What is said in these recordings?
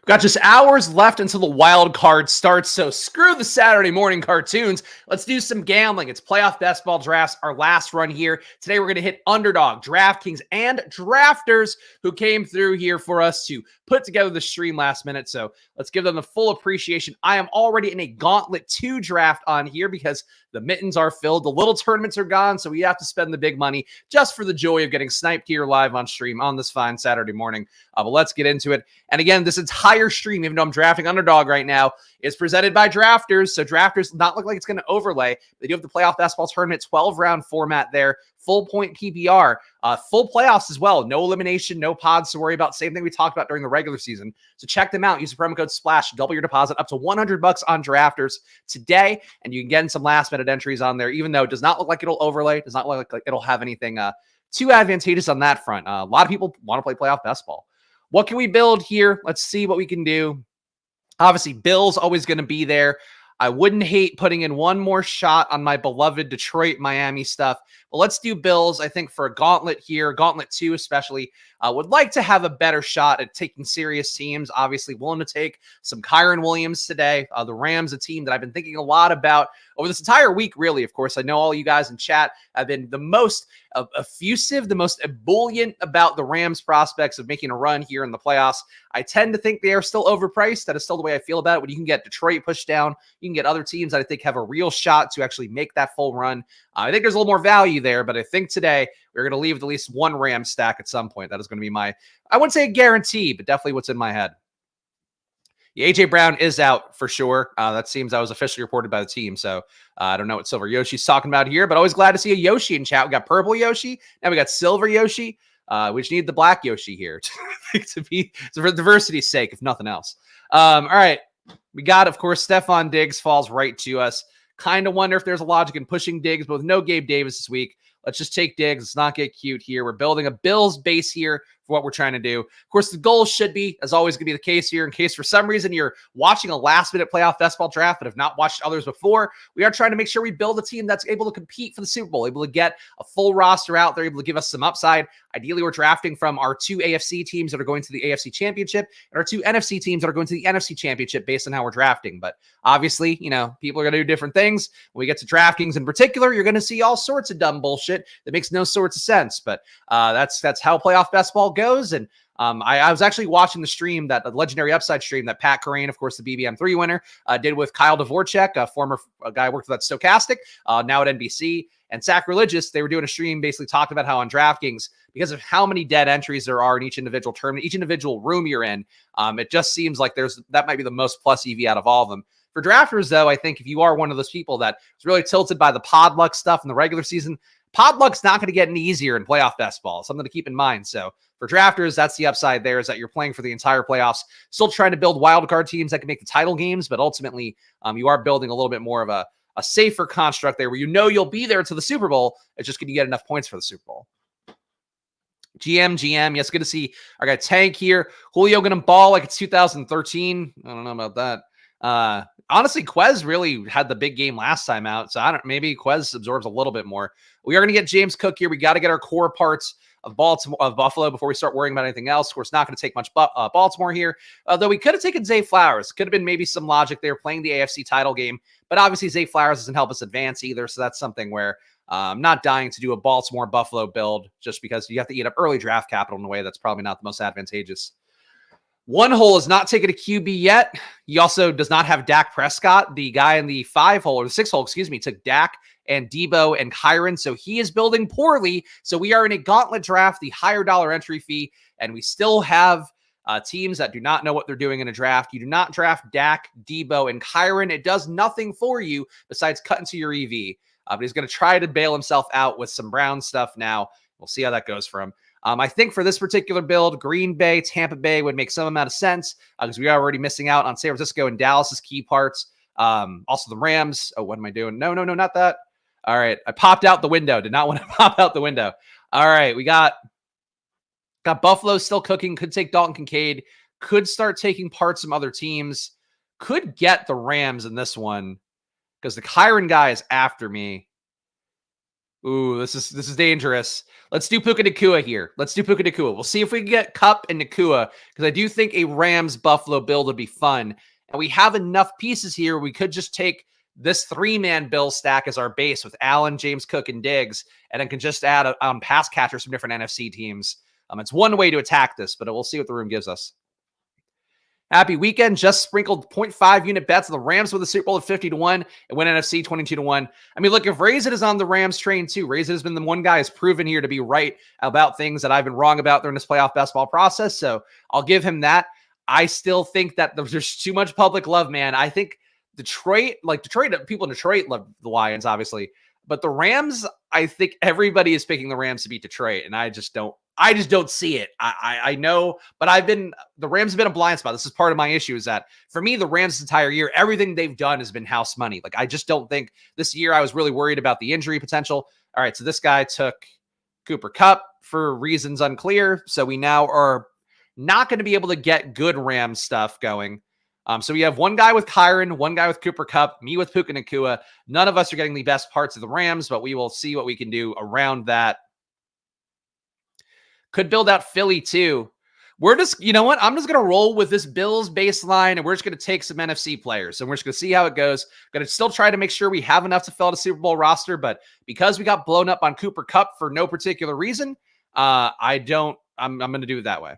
Got just hours left until the wild card starts, so screw the Saturday morning cartoons. Let's do some gambling. It's playoff best ball drafts, our last run here. Today we're going to hit Underdog, DraftKings, and Drafters who came through here for us to put together the stream last minute. So let's give them the full appreciation. I am already in a Gauntlet 2 draft on here because the mittens are filled. The little tournaments are gone, so we have to spend the big money just for the joy of getting sniped here live on stream on this fine Saturday morning. But let's get into it. And again, this entire stream, even though I'm drafting Underdog right now, is presented by Drafters. So Drafters not look like it's going to overlay. They do have the playoff basketball tournament 12-round format there, full point PPR, full playoffs as well. No elimination, no pods to worry about. Same thing we talked about during the regular season. So check them out. Use the promo code SPLASH, double your deposit up to $100 on Drafters today, and you can get in some last-minute entries on there, even though it does not look like it'll overlay. It does not look like it'll have anything too advantageous on that front. A lot of people want to play playoff basketball. What can we build here? Let's see what we can do. Obviously, Bill's always going to be there. I wouldn't hate putting in one more shot on my beloved Detroit, Miami stuff. But let's do Bills, I think, for a Gauntlet here, Gauntlet 2 especially. Would like to have a better shot at taking serious teams. Obviously, willing to take some Kyron Williams today. The Rams, a team that I've been thinking a lot about over this entire week, really. Of course, I know all you guys in chat have been the most effusive, the most ebullient about the Rams' prospects of making a run here in the playoffs. I tend to think they are still overpriced. That is still the way I feel about it. When you can get Detroit pushed down, you can get other teams that I think have a real shot to actually make that full run. I think there's a little more value there, but I think today we're going to leave with at least one Ram stack at some point. That is going to be my, I wouldn't say a guarantee, but definitely what's in my head. Yeah, AJ Brown is out for sure. That seems that was officially reported by the team. So I don't know what Silver Yoshi's talking about here, but always glad to see a Yoshi in chat. We got Purple Yoshi. Now we got Silver Yoshi. We just need the Black Yoshi here to be for diversity's sake, if nothing else. All right. We got, of course, Stephon Diggs falls right to us. Kind of wonder if there's a logic in pushing Diggs, but with no Gabe Davis this week, let's just take Diggs. Let's not get cute here. We're building a Bills base here for what we're trying to do. Of course, the goal should be, as always, going to be the case here. In case for some reason you're watching a last-minute playoff basketball draft but have not watched others before, we are trying to make sure we build a team that's able to compete for the Super Bowl, able to get a full roster out there, able to give us some upside. Ideally, we're drafting from our two AFC teams that are going to the AFC Championship and our two NFC teams that are going to the NFC Championship based on how we're drafting. But obviously, you know, people are going to do different things. When we get to DraftKings in particular, you're going to see all sorts of dumb bullshit that makes no sorts of sense. But that's how playoff basketball goes. And I was actually watching the stream, that legendary upside stream that Pat Corain, of course, the BBM3 winner, did with Kyle Dvorak, a former guy who worked with that Stochastic, now at NBC. And Sacrilegious, they were doing a stream basically talking about how on DraftKings, because of how many dead entries there are in each individual tournament, each individual room you're in, it just seems like that might be the most plus EV out of all of them. For drafters, though, I think if you are one of those people that was really tilted by the pod luck stuff in the regular season, pod luck's not going to get any easier in playoff basketball. Something to keep in mind. So for drafters, that's the upside there, is that you're playing for the entire playoffs, still trying to build wildcard teams that can make the title games, but ultimately you are building a little bit more of a safer construct there where you know you'll be there to the Super Bowl. It's just going to get enough points for the Super Bowl. GM. Yes, good to see our guy Tank here. Julio going to ball like it's 2013. I don't know about that. Honestly, Quez really had the big game last time out, so maybe Quez absorbs a little bit more. We are going to get James Cook here. We got to get our core parts of Buffalo before we start worrying about anything else. Of course, not going to take much Baltimore here, though we could have taken Zay Flowers. Could have been maybe some logic there playing the AFC title game, but obviously Zay Flowers doesn't help us advance either, so that's something where I'm not dying to do a Baltimore-Buffalo build just because you have to eat up early draft capital in a way that's probably not the most advantageous. One hole is not taking a QB yet. He also does not have Dak Prescott. The guy in the 5 hole, or the 6 hole, excuse me, took Dak and Debo and Kyron. So he is building poorly. So we are in a gauntlet draft, the higher dollar entry fee, and we still have teams that do not know what they're doing in a draft. You do not draft Dak, Debo, and Kyron. It does nothing for you besides cut into your EV. But he's going to try to bail himself out with some Brown stuff now. We'll see how that goes for him. I think for this particular build, Green Bay, Tampa Bay would make some amount of sense because we are already missing out on San Francisco and Dallas's key parts. Also the Rams. Oh, what am I doing? No, not that. All right. I popped out the window. Did not want to pop out the window. All right. We got Buffalo still cooking. Could take Dalton Kincaid. Could start taking parts from other teams. Could get the Rams in this one because the Kyron guy is after me. Ooh, this is dangerous. Let's do Puka Nakua here. Let's do Puka Nakua. We'll see if we can get Cup and Nakua, because I do think a Rams Buffalo build would be fun. And we have enough pieces here. We could just take this three-man Bill stack as our base with Allen, James Cook, and Diggs, and then can just add a pass catchers from different NFC teams. It's one way to attack this, but we'll see what the room gives us. Happy weekend. Just sprinkled 0.5 unit bets. The Rams with the Super Bowl at 50-1 and win NFC 22-1. I mean, look, if Raisin is on the Rams train too, Raisin has been the one guy who's proven here to be right about things that I've been wrong about during this playoff basketball process. So I'll give him that. I still think that there's too much public love, man. I think Detroit, people in Detroit love the Lions, obviously. But the Rams, I think everybody is picking the Rams to beat Detroit, and I just don't see it. I know, but the Rams have been a blind spot. This is part of my issue, is that for me, the Rams this entire year, everything they've done has been house money. Like, I just don't think this year I was really worried about the injury potential. All right, so this guy took Cooper Kupp for reasons unclear. So we now are not going to be able to get good Rams stuff going. So we have one guy with Kyron, one guy with Cooper Kupp, me with Puka Nakua. None of us are getting the best parts of the Rams, but we will see what we can do around that. Could build out Philly too. We're just, you know what? I'm just going to roll with this Bills baseline, and we're just going to take some NFC players, and we're just going to see how it goes. Going to still try to make sure we have enough to fill out a Super Bowl roster, but because we got blown up on Cooper Kupp for no particular reason, I'm going to do it that way.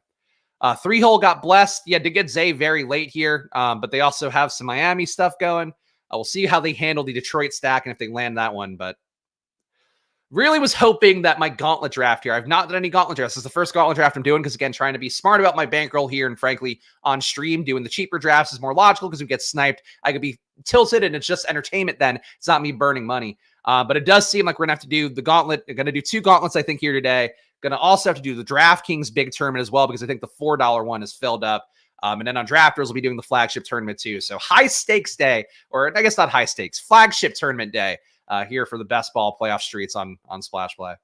Three hole got blessed. Yeah, did get Zay very late here, but they also have some Miami stuff going. We'll see how they handle the Detroit stack and if they land that one, but really was hoping that my gauntlet draft here. I've not done any gauntlet drafts. This is the first gauntlet draft I'm doing because, again, trying to be smart about my bankroll here, and frankly, on stream, doing the cheaper drafts is more logical because we get sniped. I could be tilted, and it's just entertainment then. It's not me burning money. But it does seem like we're going to have to do the gauntlet. I'm going to do two gauntlets, I think, here today. Going to also have to do the DraftKings big tournament as well, because I think the $4 one is filled up. And then on Drafters, we'll be doing the flagship tournament too. So high stakes day, or I guess not high stakes, flagship tournament day here for the best ball playoff streets on Splash Play.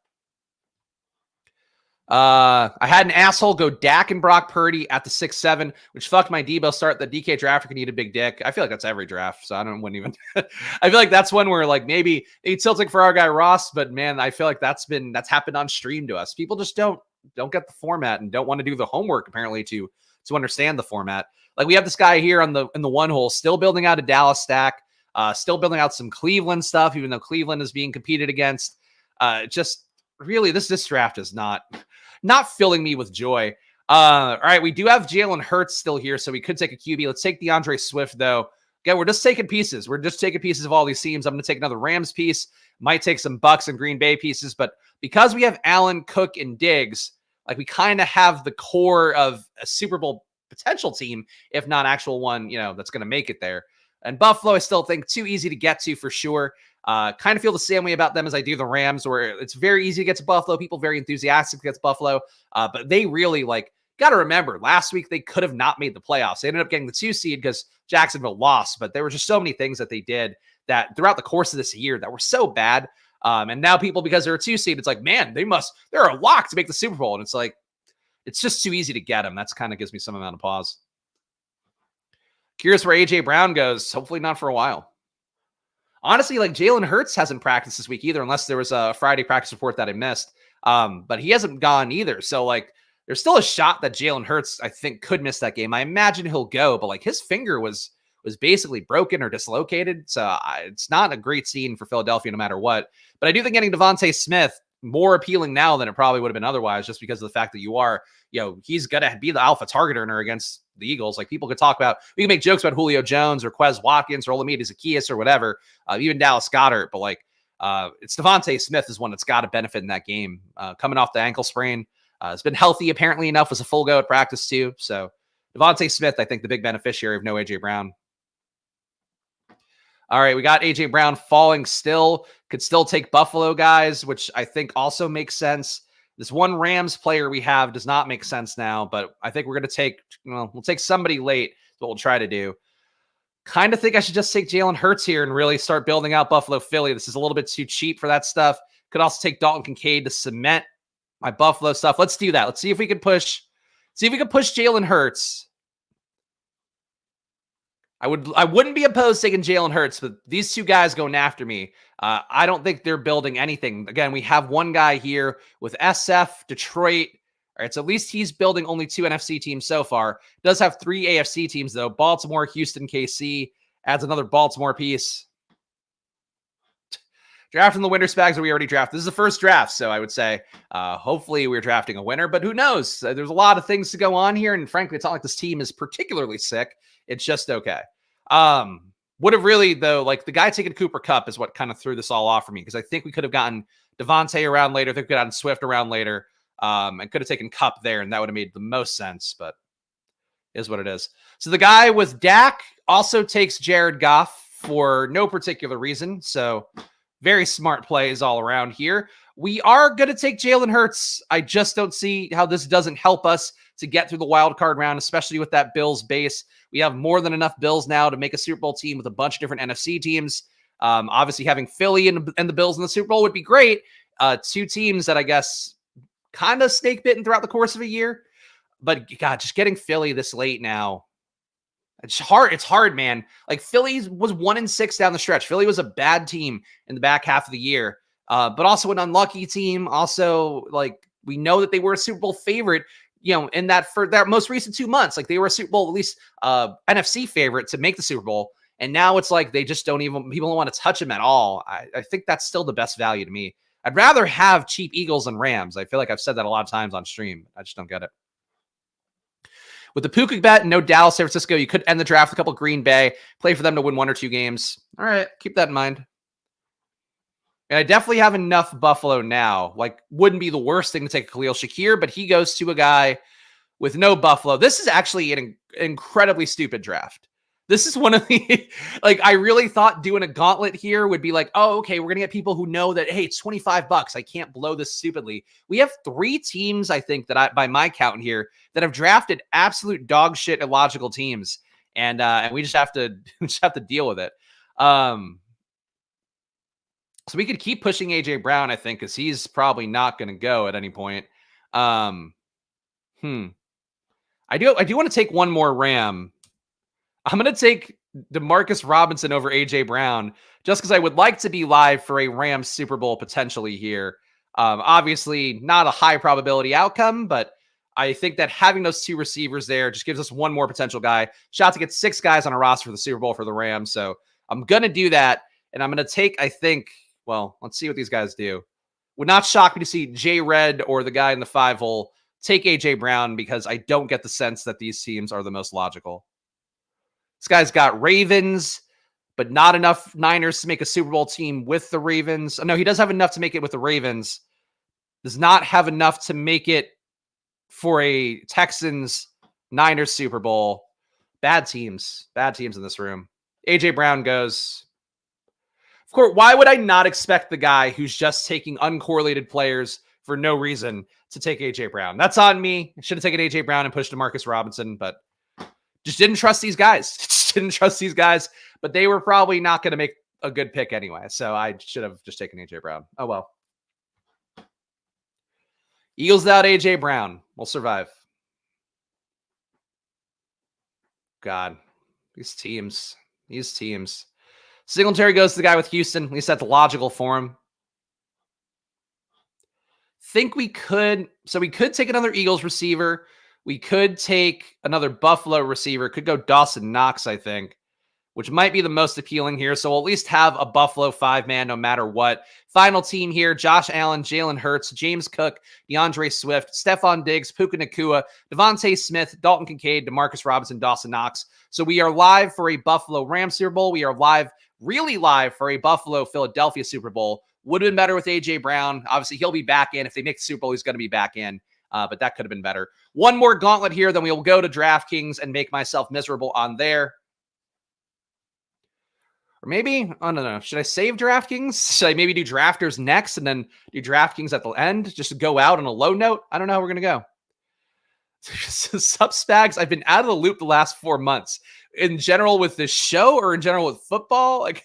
I had an asshole go Dak and Brock Purdy at the 6-7, which fucked my Debo start. The DK drafter can eat a big dick. I feel like that's every draft, so wouldn't even. I feel like that's one where like maybe it's tilting for our guy Ross, but man, I feel like that's happened on stream to us. People just don't get the format and don't want to do the homework apparently to understand the format. Like we have this guy here in the one hole, still building out a Dallas stack, still building out some Cleveland stuff, even though Cleveland is being competed against. Just really, this draft is not filling me with joy. All right, we do have Jalen Hurts still here, so we could take a QB. Let's take DeAndre Swift, though. Again, we're just taking pieces. We're just taking pieces of all these teams. I'm going to take another Rams piece. Might take some Bucks and Green Bay pieces, but because we have Allen, Cook, and Diggs, like we kind of have the core of a Super Bowl potential team, if not actual one, that's going to make it there. And Buffalo, I still think too easy to get to for sure. Kind of feel the same way about them as I do the Rams, where it's very easy to get to Buffalo. People very enthusiastic to get to Buffalo. But they really got to remember last week, they could have not made the playoffs. They ended up getting the 2 seed because Jacksonville lost, but there were just so many things that they did that throughout the course of this year that were so bad. And now people, because they're a 2 seed, it's like, man, they're a lock to make the Super Bowl. And it's like, it's just too easy to get them. That's kind of gives me some amount of pause. Curious where AJ Brown goes. Hopefully not for a while. Honestly, Jalen Hurts hasn't practiced this week either, unless there was a Friday practice report that I missed. But he hasn't gone either. So there's still a shot that Jalen Hurts, I think, could miss that game. I imagine he'll go, but his finger was basically broken or dislocated. So it's not a great scene for Philadelphia no matter what. But I do think getting Devontae Smith more appealing now than it probably would have been otherwise, just because of the fact that he's going to be the alpha target earner against the Eagles. People could talk about, we can make jokes about Julio Jones or Quez Watkins or Olamide Zaccheaus or whatever, even Dallas Goedert, but it's Devontae Smith is one that's got to benefit in that game. Coming off the ankle sprain, has been healthy apparently enough, was a full go at practice too. So Devontae Smith, I think the big beneficiary of no AJ Brown. All right, we got AJ Brown falling still. Could still take Buffalo guys, which I think also makes sense. This one Rams player we have does not make sense now, but I think we're going to take, we'll take somebody late. Is what we'll try to do. Kind of think I should just take Jalen Hurts here and really start building out Buffalo Philly. This is a little bit too cheap for that stuff. Could also take Dalton Kincaid to cement my Buffalo stuff. Let's do that. Let's see if we can push Jalen Hurts. I wouldn't be opposed to taking Jalen Hurts, but these two guys going after me, I don't think they're building anything. Again, we have one guy here with SF, Detroit. All right, so at least he's building only 2 NFC teams so far. Does have 3 AFC teams, though. Baltimore, Houston, KC. Adds another Baltimore piece. Drafting the winner Spags, we already drafted. This is the first draft, so I would say hopefully we're drafting a winner, but who knows? There's a lot of things to go on here, and frankly, it's not like this team is particularly sick. It's just okay. Would have really, though, like the guy taking Cooper Kupp is what kind of threw this all off for me, because I think we could have gotten Devontae around later. I think we could have gotten Swift around later, and could have taken Kupp there, and that would have made the most sense, but is what it is. So the guy with Dak also takes Jared Goff for no particular reason, so very smart plays all around here. We are going to take Jalen Hurts. I just don't see how this doesn't help us to get through the wild card round, especially with that Bills base. We have more than enough Bills now to make a Super Bowl team with a bunch of different NFC teams. Obviously, having Philly and the Bills in the Super Bowl would be great. 2 teams that I guess kind of snake bitten throughout the course of a year. But God, just getting Philly this late now. It's hard. It's hard, man. Like Philly was 1-6 down the stretch. Philly was a bad team in the back half of the year, but also an unlucky team. Also, like we know that they were a Super Bowl favorite, in that for that most recent 2 months. Like they were a Super Bowl, at least NFC favorite to make the Super Bowl. And now it's like they just people don't want to touch them at all. I think that's still the best value to me. I'd rather have cheap Eagles than Rams. I feel like I've said that a lot of times on stream. I just don't get it. With the Puka bet, no Dallas, San Francisco, you could end the draft with a couple Green Bay, play for them to win 1 or 2 games. All right, keep that in mind. And I definitely have enough Buffalo now. Like, wouldn't be the worst thing to take a Khalil Shakir, but he goes to a guy with no Buffalo. This is actually an incredibly stupid draft. This is one of the, like, I really thought doing a gauntlet here would be like, oh, okay, we're going to get people who know that, hey, it's $25. I can't blow this stupidly. We have 3 teams, I think, that by my count here, that have drafted absolute dog shit illogical teams. And we just have to deal with it. So we could keep pushing AJ Brown, I think, because he's probably not going to go at any point. I do want to take one more Ram. I'm going to take DeMarcus Robinson over AJ Brown just because I would like to be live for a Rams Super Bowl potentially here. Obviously, not a high probability outcome, but I think that having those 2 receivers there just gives us one more potential guy. Shot to get 6 guys on a roster for the Super Bowl for the Rams. So I'm going to do that. And I'm going to take, I think, well, let's see what these guys do. Would not shock me to see Jay Red or the guy in the 5 hole take AJ Brown because I don't get the sense that these teams are the most logical. This guy's got Ravens, but not enough Niners to make a Super Bowl team with the Ravens. No, he does have enough to make it with the Ravens. Does not have enough to make it for a Texans Niners Super Bowl. Bad teams in this room. AJ Brown goes. Of course, why would I not expect the guy who's just taking uncorrelated players for no reason to take AJ Brown? That's on me. I should have taken AJ Brown and pushed DeMarcus Robinson, but just didn't trust these guys. But they were probably not going to make a good pick anyway. So I should have just taken AJ Brown. Oh, well. Eagles without AJ Brown. We'll survive. God, these teams. Singletary goes to the guy with Houston. At least that's logical for him. Think we could. So we could take another Eagles receiver. We could take another Buffalo receiver. Could go Dawson Knox, I think, which might be the most appealing here. So we'll at least have a Buffalo 5-man no matter what. Final team here, Josh Allen, Jalen Hurts, James Cook, DeAndre Swift, Stephon Diggs, Puka Nacua, Devontae Smith, Dalton Kincaid, DeMarcus Robinson, Dawson Knox. So we are live for a Buffalo Rams Super Bowl. We are live, really live for a Buffalo Philadelphia Super Bowl. Would have been better with A.J. Brown. Obviously, he'll be back in. If they make the Super Bowl, he's going to be back in. But that could have been better. One more gauntlet here, then we will go to DraftKings and make myself miserable on there. Or maybe, I don't know. Should I save DraftKings? Should I maybe do Drafters next and then do DraftKings at the end? Just to go out on a low note? I don't know how we're going to go. Sup, Spags? I've been out of the loop the last 4 months. In general with this show or in general with football? Like,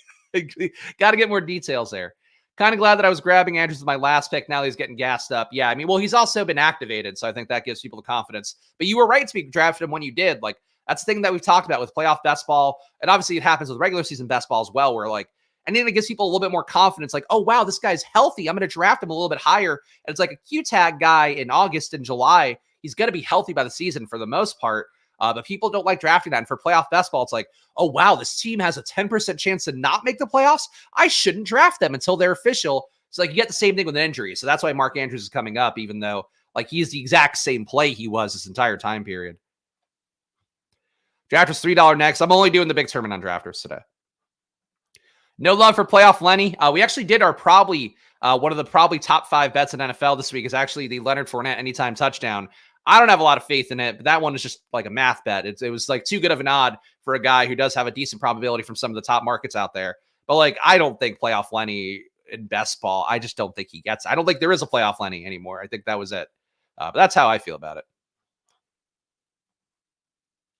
got to get more details there. Kind of glad that I was grabbing Andrews with my last pick. Now he's getting gassed up. Yeah, I mean, well, he's also been activated, so I think that gives people the confidence. But you were right to be drafted him when you did. Like, that's the thing that we've talked about with playoff best ball. And obviously it happens with regular season best ball as well, where like And then it gives people a little bit more confidence, like, oh, wow, this guy's healthy. I'm going to draft him a little bit higher. And it's like a Q tag guy in August and July. He's going to be healthy by the season for the most part. But people don't like drafting that. And for playoff best ball, it's like, oh, wow, this team has a 10% chance to not make the playoffs. I shouldn't draft them until they're official. So like you get the same thing with an injury. So that's why Mark Andrews is coming up, even though like he's the exact same play he was this entire time period. Drafters $3 next. I'm only doing the big tournament on drafters today. No love for playoff Lenny. We actually did our probably one of the probably top 5 bets in NFL this week is actually the Leonard Fournette anytime touchdown. I don't have a lot of faith in it, but that one is just like a math bet. It was like too good of an odd for a guy who does have a decent probability from some of the top markets out there. But like, I don't think playoff Lenny in best ball, I just don't think he gets it. I don't think there is a playoff Lenny anymore. I think that was it. But that's how I feel about it.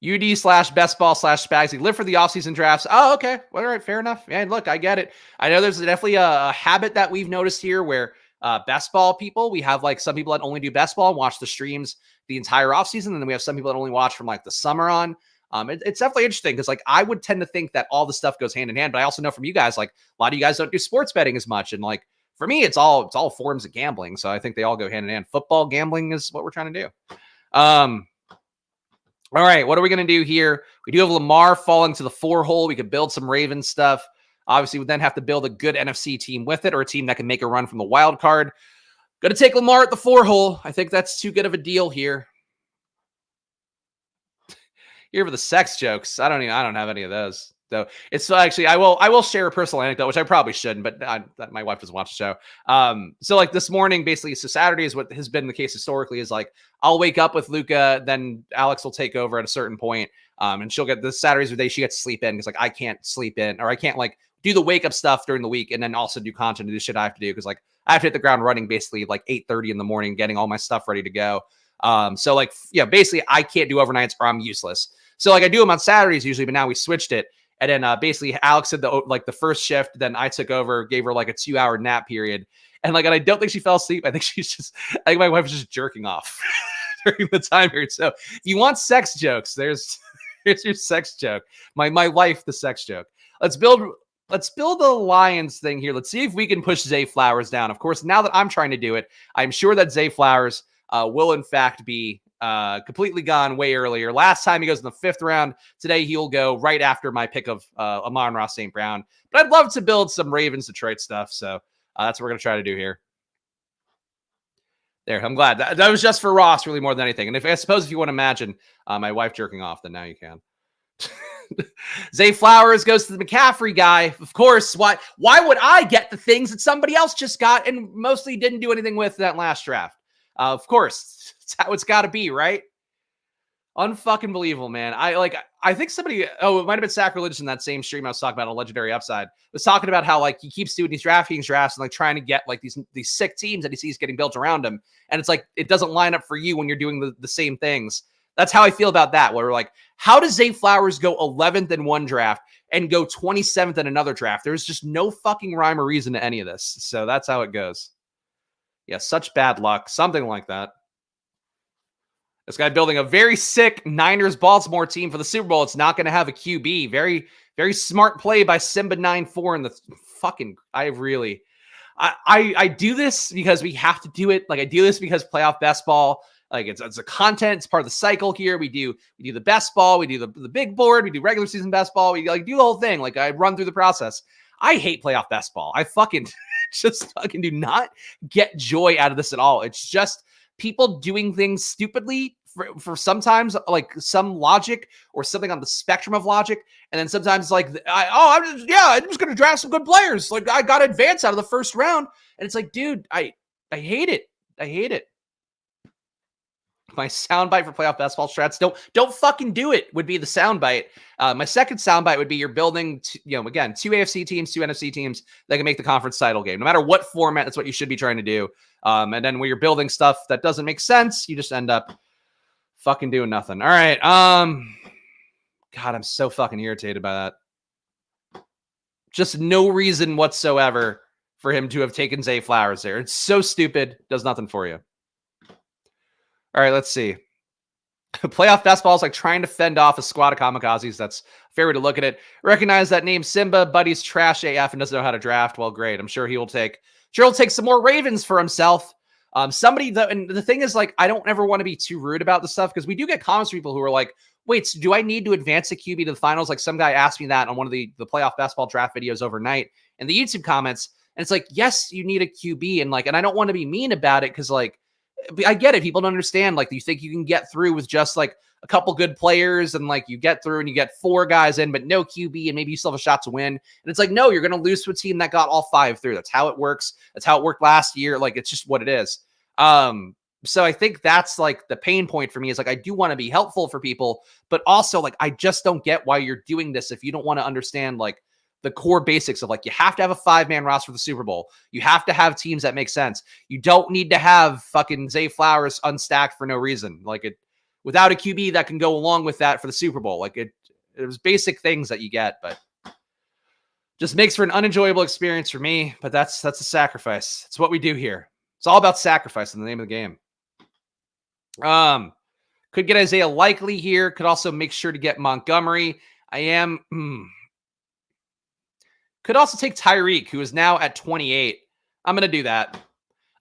UD/best ball/ Spags. Live for the offseason drafts. Oh, okay. Well, all right. Fair enough. And look, I get it. I know there's definitely a habit that we've noticed here where best ball people, we have like some people that only do best ball and watch the streams the entire offseason. And then we have some people that only watch from like the summer on. It's definitely interesting because like I would tend to think that all the stuff goes hand in hand, but I also know from you guys, like a lot of you guys don't do sports betting as much. And like for me, it's all forms of gambling. So I think they all go hand in hand. Football gambling is what we're trying to do. All right, what are we going to do here? We do have Lamar falling to the 4 hole. We could build some Ravens stuff. Obviously, we then have to build a good NFC team with it or a team that can make a run from the wild card. Going to take Lamar at the 4 hole. I think that's too good of a deal here. Here for the sex jokes. I don't have any of those. So it's actually, I will share a personal anecdote, which I probably shouldn't, but my wife doesn't watch the show. So like this morning, basically, so Saturday is what has been the case historically is like, I'll wake up with Luca, then Alex will take over at a certain point, and she'll get the Saturdays or day she gets to sleep in because like I can't sleep in or I can't like do the wake up stuff during the week and then also do content and do shit I have to do because like I have to hit the ground running basically like 8:30 in the morning, getting all my stuff ready to go. So like yeah, basically I can't do overnights or I'm useless. So like I do them on Saturdays usually, but now we switched it. And then basically Alex did the first shift. Then I took over, gave her like a 2-hour nap period. And like, and I don't think she fell asleep. I think my wife was just jerking off during the time period. So if you want sex jokes, here's your sex joke. My wife, the sex joke. Let's build the Lions thing here. Let's see if we can push Zay Flowers down. Of course, now that I'm trying to do it, I'm sure that Zay Flowers will in fact be completely gone way earlier. Last time he goes in the 5th round. Today he'll go right after my pick of Amon-Ra St. Brown. But I'd love to build some Ravens Detroit stuff. So that's what we're going to try to do here. There, I'm glad. That was just for Ross, really more than anything. And I suppose if you want to imagine my wife jerking off, then now you can. Zay Flowers goes to the McCaffrey guy. Of course. Why would I get the things that somebody else just got and mostly didn't do anything with that last draft? Of course. That's how it's got to be, right? Unfucking believable, man. I think somebody, it might have been Sacrilegious in that same stream I was talking about on Legendary Upside, was talking about how like he keeps doing these DraftKings drafts and like trying to get like these sick teams that he sees getting built around him. And it's like, it doesn't line up for you when you're doing the same things. That's how I feel about that. Where we're like, how does Zay Flowers go 11th in one draft and go 27th in another draft? There's just no fucking rhyme or reason to any of this. So that's how it goes. Yeah, such bad luck. Something like that. This guy building a very sick Niners-Baltimore team for the Super Bowl. It's not going to have a QB. Very, very smart play by Simba94 in the fucking... I do this because we have to do it. Like, I do this because playoff best ball, like, it's a content. It's part of the cycle here. We do the best ball. We do the big board. We do regular season best ball. We like do the whole thing. Like, I run through the process. I hate playoff best ball. I fucking just fucking do not get joy out of this at all. It's just people doing things stupidly for sometimes like some logic or something on the spectrum of logic. And then sometimes like, I'm just going to draft some good players. Like I got to advance out of the first round. And it's like, dude, I hate it. I hate it. My soundbite for playoff basketball strats, don't fucking do it would be the soundbite. My second soundbite would be you're building, again, 2 AFC teams, 2 NFC teams that can make the conference title game. No matter what format, that's what you should be trying to do. And then when you're building stuff that doesn't make sense, you just end up fucking doing nothing. All right. God, I'm so fucking irritated by that. Just no reason whatsoever for him to have taken Zay Flowers there. It's so stupid. Does nothing for you. All right, let's see. Playoff basketball is like trying to fend off a squad of kamikazes. That's a fair way to look at it. Recognize that name Simba, but he's trash AF and doesn't know how to draft. Well, great. I'm sure he'll take some more Ravens for himself. Somebody that, and the thing is, like, I don't ever want to be too rude about this stuff because we do get comments from people who are like, wait, so do I need to advance a QB to the finals? Like some guy asked me that on one of the playoff basketball draft videos overnight in the YouTube comments. And it's like, yes, you need a QB. And I don't want to be mean about it because like, I get it. People don't understand. Like, you think you can get through with just like a couple good players and like you get through and you get 4 guys in, but no QB and maybe you still have a shot to win. And it's like, no, you're going to lose to a team that got all 5 through. That's how it works. That's how it worked last year. Like, it's just what it is. So I think that's like the pain point for me is like, I do want to be helpful for people, but also like, I just don't get why you're doing this. If you don't want to understand like the core basics of like, you have to have a 5-man roster for the Super Bowl. You have to have teams that make sense. You don't need to have fucking Zay Flowers unstacked for no reason. Like it, without a QB that can go along with that for the Super Bowl. Like it was basic things that you get, but just makes for an unenjoyable experience for me. But that's a sacrifice. It's what we do here. It's all about sacrifice in the name of the game. Could get Isaiah Likely here. Could also make sure to get Montgomery. Could also take Tyreek, who is now at 28. I'm going to do that.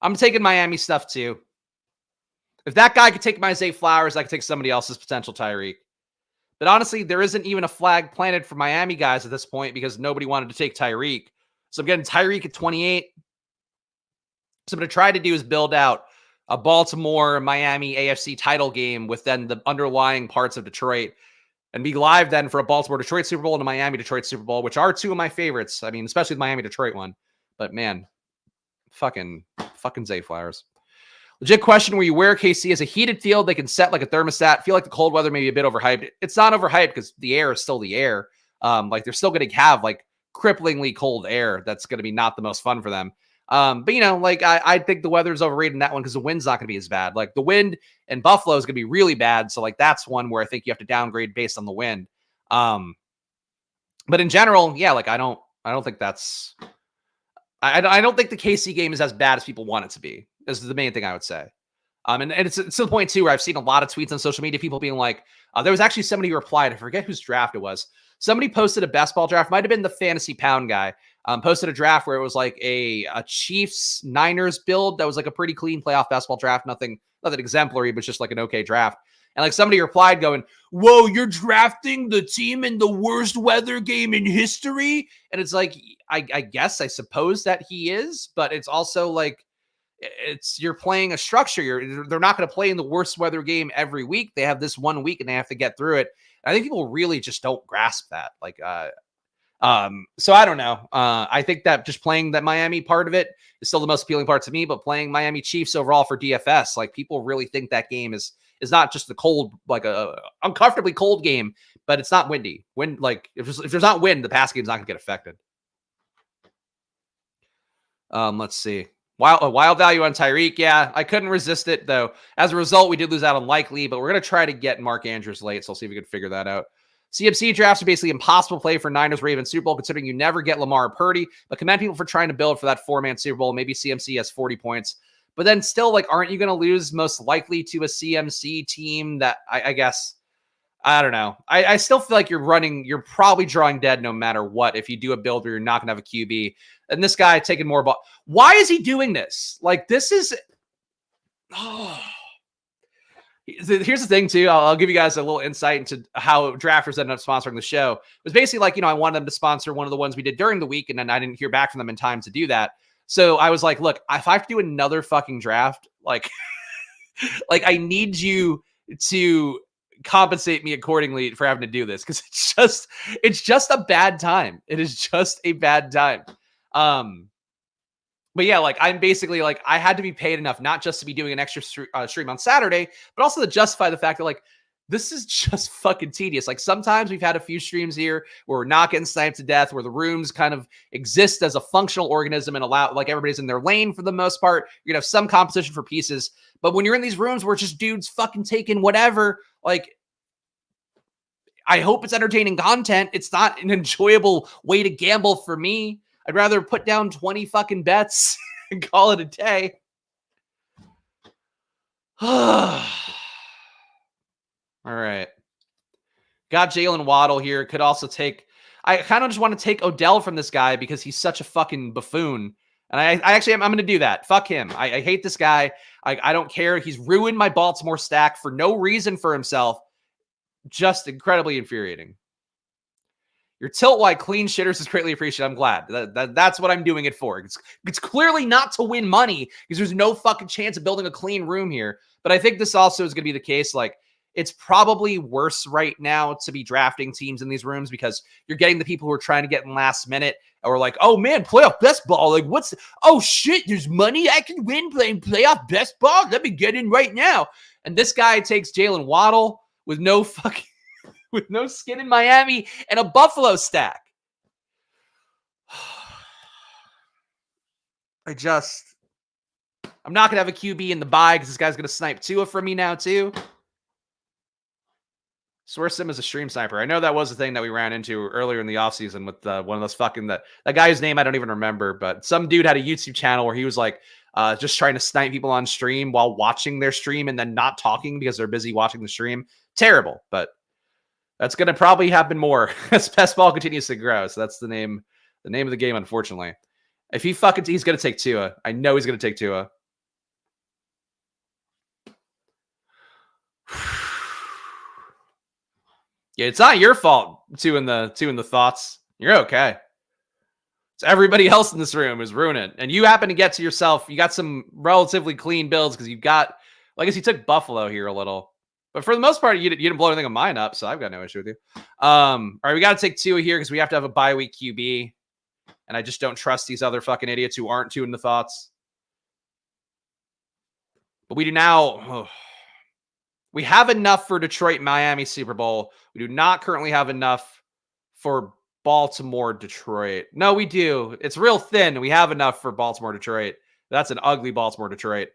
I'm taking Miami stuff too. If that guy could take my Zay Flowers, I could take somebody else's potential Tyreek. But honestly, there isn't even a flag planted for Miami guys at this point because nobody wanted to take Tyreek. So I'm getting Tyreek at 28. So I'm going to try to do is build out a Baltimore-Miami AFC title game with then the underlying parts of Detroit and be live then for a Baltimore-Detroit Super Bowl and a Miami-Detroit Super Bowl, which are 2 of my favorites. I mean, especially the Miami-Detroit one. But man, fucking Zay Flowers. Legit question, where you wear KC as a heated field, they can set like a thermostat. Feel like the cold weather may be a bit overhyped. It's not overhyped because the air is still the air. Like they're still going to have like cripplingly cold air. That's going to be not the most fun for them. But you know, like I think the weather is overrated in that one because the wind's not going to be as bad. Like the wind in Buffalo is going to be really bad. So like that's one where I think you have to downgrade based on the wind. But in general, yeah, like I don't think that's. I don't think the KC game is as bad as people want it to be. Is the main thing I would say. And it's to the point too where I've seen a lot of tweets on social media, people being like, there was actually somebody who replied, I forget whose draft it was. Somebody posted a best ball draft, might have been the Fantasy Pound guy, posted a draft where it was like a Chiefs Niners build that was like a pretty clean playoff basketball draft, nothing exemplary, but just like an okay draft. And like somebody replied going, whoa, you're drafting the team in the worst weather game in history? And it's like, I guess, I suppose that he is, but it's also like, you're playing a structure. They're not going to play in the worst weather game every week. They have this one week and they have to get through it. I think people really just don't grasp that. Like, so I don't know. I think that just playing that Miami part of it is still the most appealing part to me, but playing Miami Chiefs overall for DFS, like people really think that game is not just the cold, like a uncomfortably cold game, but it's not windy. Like if there's not wind, the pass game's not gonna get affected. Let's see. Wild value on Tyreek. Yeah, I couldn't resist it, though. As a result, we did lose out on Likely, but we're going to try to get Mark Andrews late, so I'll see if we can figure that out. CMC drafts are basically impossible play for Niners-Ravens Super Bowl, considering you never get Lamar or Purdy, but commend people for trying to build for that 4-man Super Bowl. Maybe CMC has 40 points. But then still, like, aren't you going to lose most likely to a CMC team that, I guess, I don't know. I still feel like you're probably drawing dead no matter what. If you do a build where you're not going to have a QB, and this guy taking more ball. Why is he doing this? Like, this is. Oh. Here's the thing, too. I'll give you guys a little insight into how drafters ended up sponsoring the show. It was basically like, I wanted them to sponsor one of the ones we did during the week, and then I didn't hear back from them in time to do that. So I was like, look, if I have to do another fucking draft, like, like I need you to compensate me accordingly for having to do this, because it's just a bad time. It is just a bad time. But yeah, like I'm basically like I had to be paid enough not just to be doing an extra stream on Saturday, but also to justify the fact that like this is just fucking tedious. Like sometimes we've had a few streams here where we're not getting sniped to death, where the rooms kind of exist as a functional organism and allow like everybody's in their lane for the most part. You're gonna have some competition for pieces, but when you're in these rooms where it's just dudes fucking taking whatever, like I hope it's entertaining content. It's not an enjoyable way to gamble for me. I'd rather put down 20 fucking bets and call it a day. All right. Got Jalen Waddle here. Could also take... I kind of just want to take Odell from this guy because he's such a fucking buffoon. And I'm going to do that. Fuck him. I hate this guy. I don't care. He's ruined my Baltimore stack for no reason for himself. Just incredibly infuriating. Your tilt-wide clean shitters is greatly appreciated. I'm glad. That's what I'm doing it for. It's clearly not to win money because there's no fucking chance of building a clean room here. But I think this also is going to be the case. Like, it's probably worse right now to be drafting teams in these rooms because you're getting the people who are trying to get in last minute or like, oh man, playoff best ball. Like, oh shit, there's money I can win playing playoff best ball. Let me get in right now. And this guy takes Jalen Waddle with no fucking... with no skin in Miami and a Buffalo stack. I'm not going to have a QB in the bye because this guy's going to snipe Tua from me now too. Source him as a stream sniper. I know that was the thing that we ran into earlier in the offseason with one of those fucking... that guy's name I don't even remember, but some dude had a YouTube channel where he was like just trying to snipe people on stream while watching their stream and then not talking because they're busy watching the stream. Terrible, but that's going to probably happen more as best ball continues to grow. So that's the name of the game, unfortunately. If he's going to take Tua. I know he's going to take Tua. Yeah, it's not your fault. Two in the thoughts. You're okay. It's everybody else in this room is ruining it. And you happen to get to yourself. You got some relatively clean builds because you've got, I guess you took Buffalo here a little. But for the most part, you didn't blow anything of mine up, so I've got no issue with you. All right, we got to take Tua here because we have to have a bye week QB. And I just don't trust these other fucking idiots who aren't two in the thoughts. But we do now... Oh, we have enough for Detroit, Miami, Super Bowl. We do not currently have enough for Baltimore, Detroit. No, we do. It's real thin. We have enough for Baltimore, Detroit. That's an ugly Baltimore, Detroit.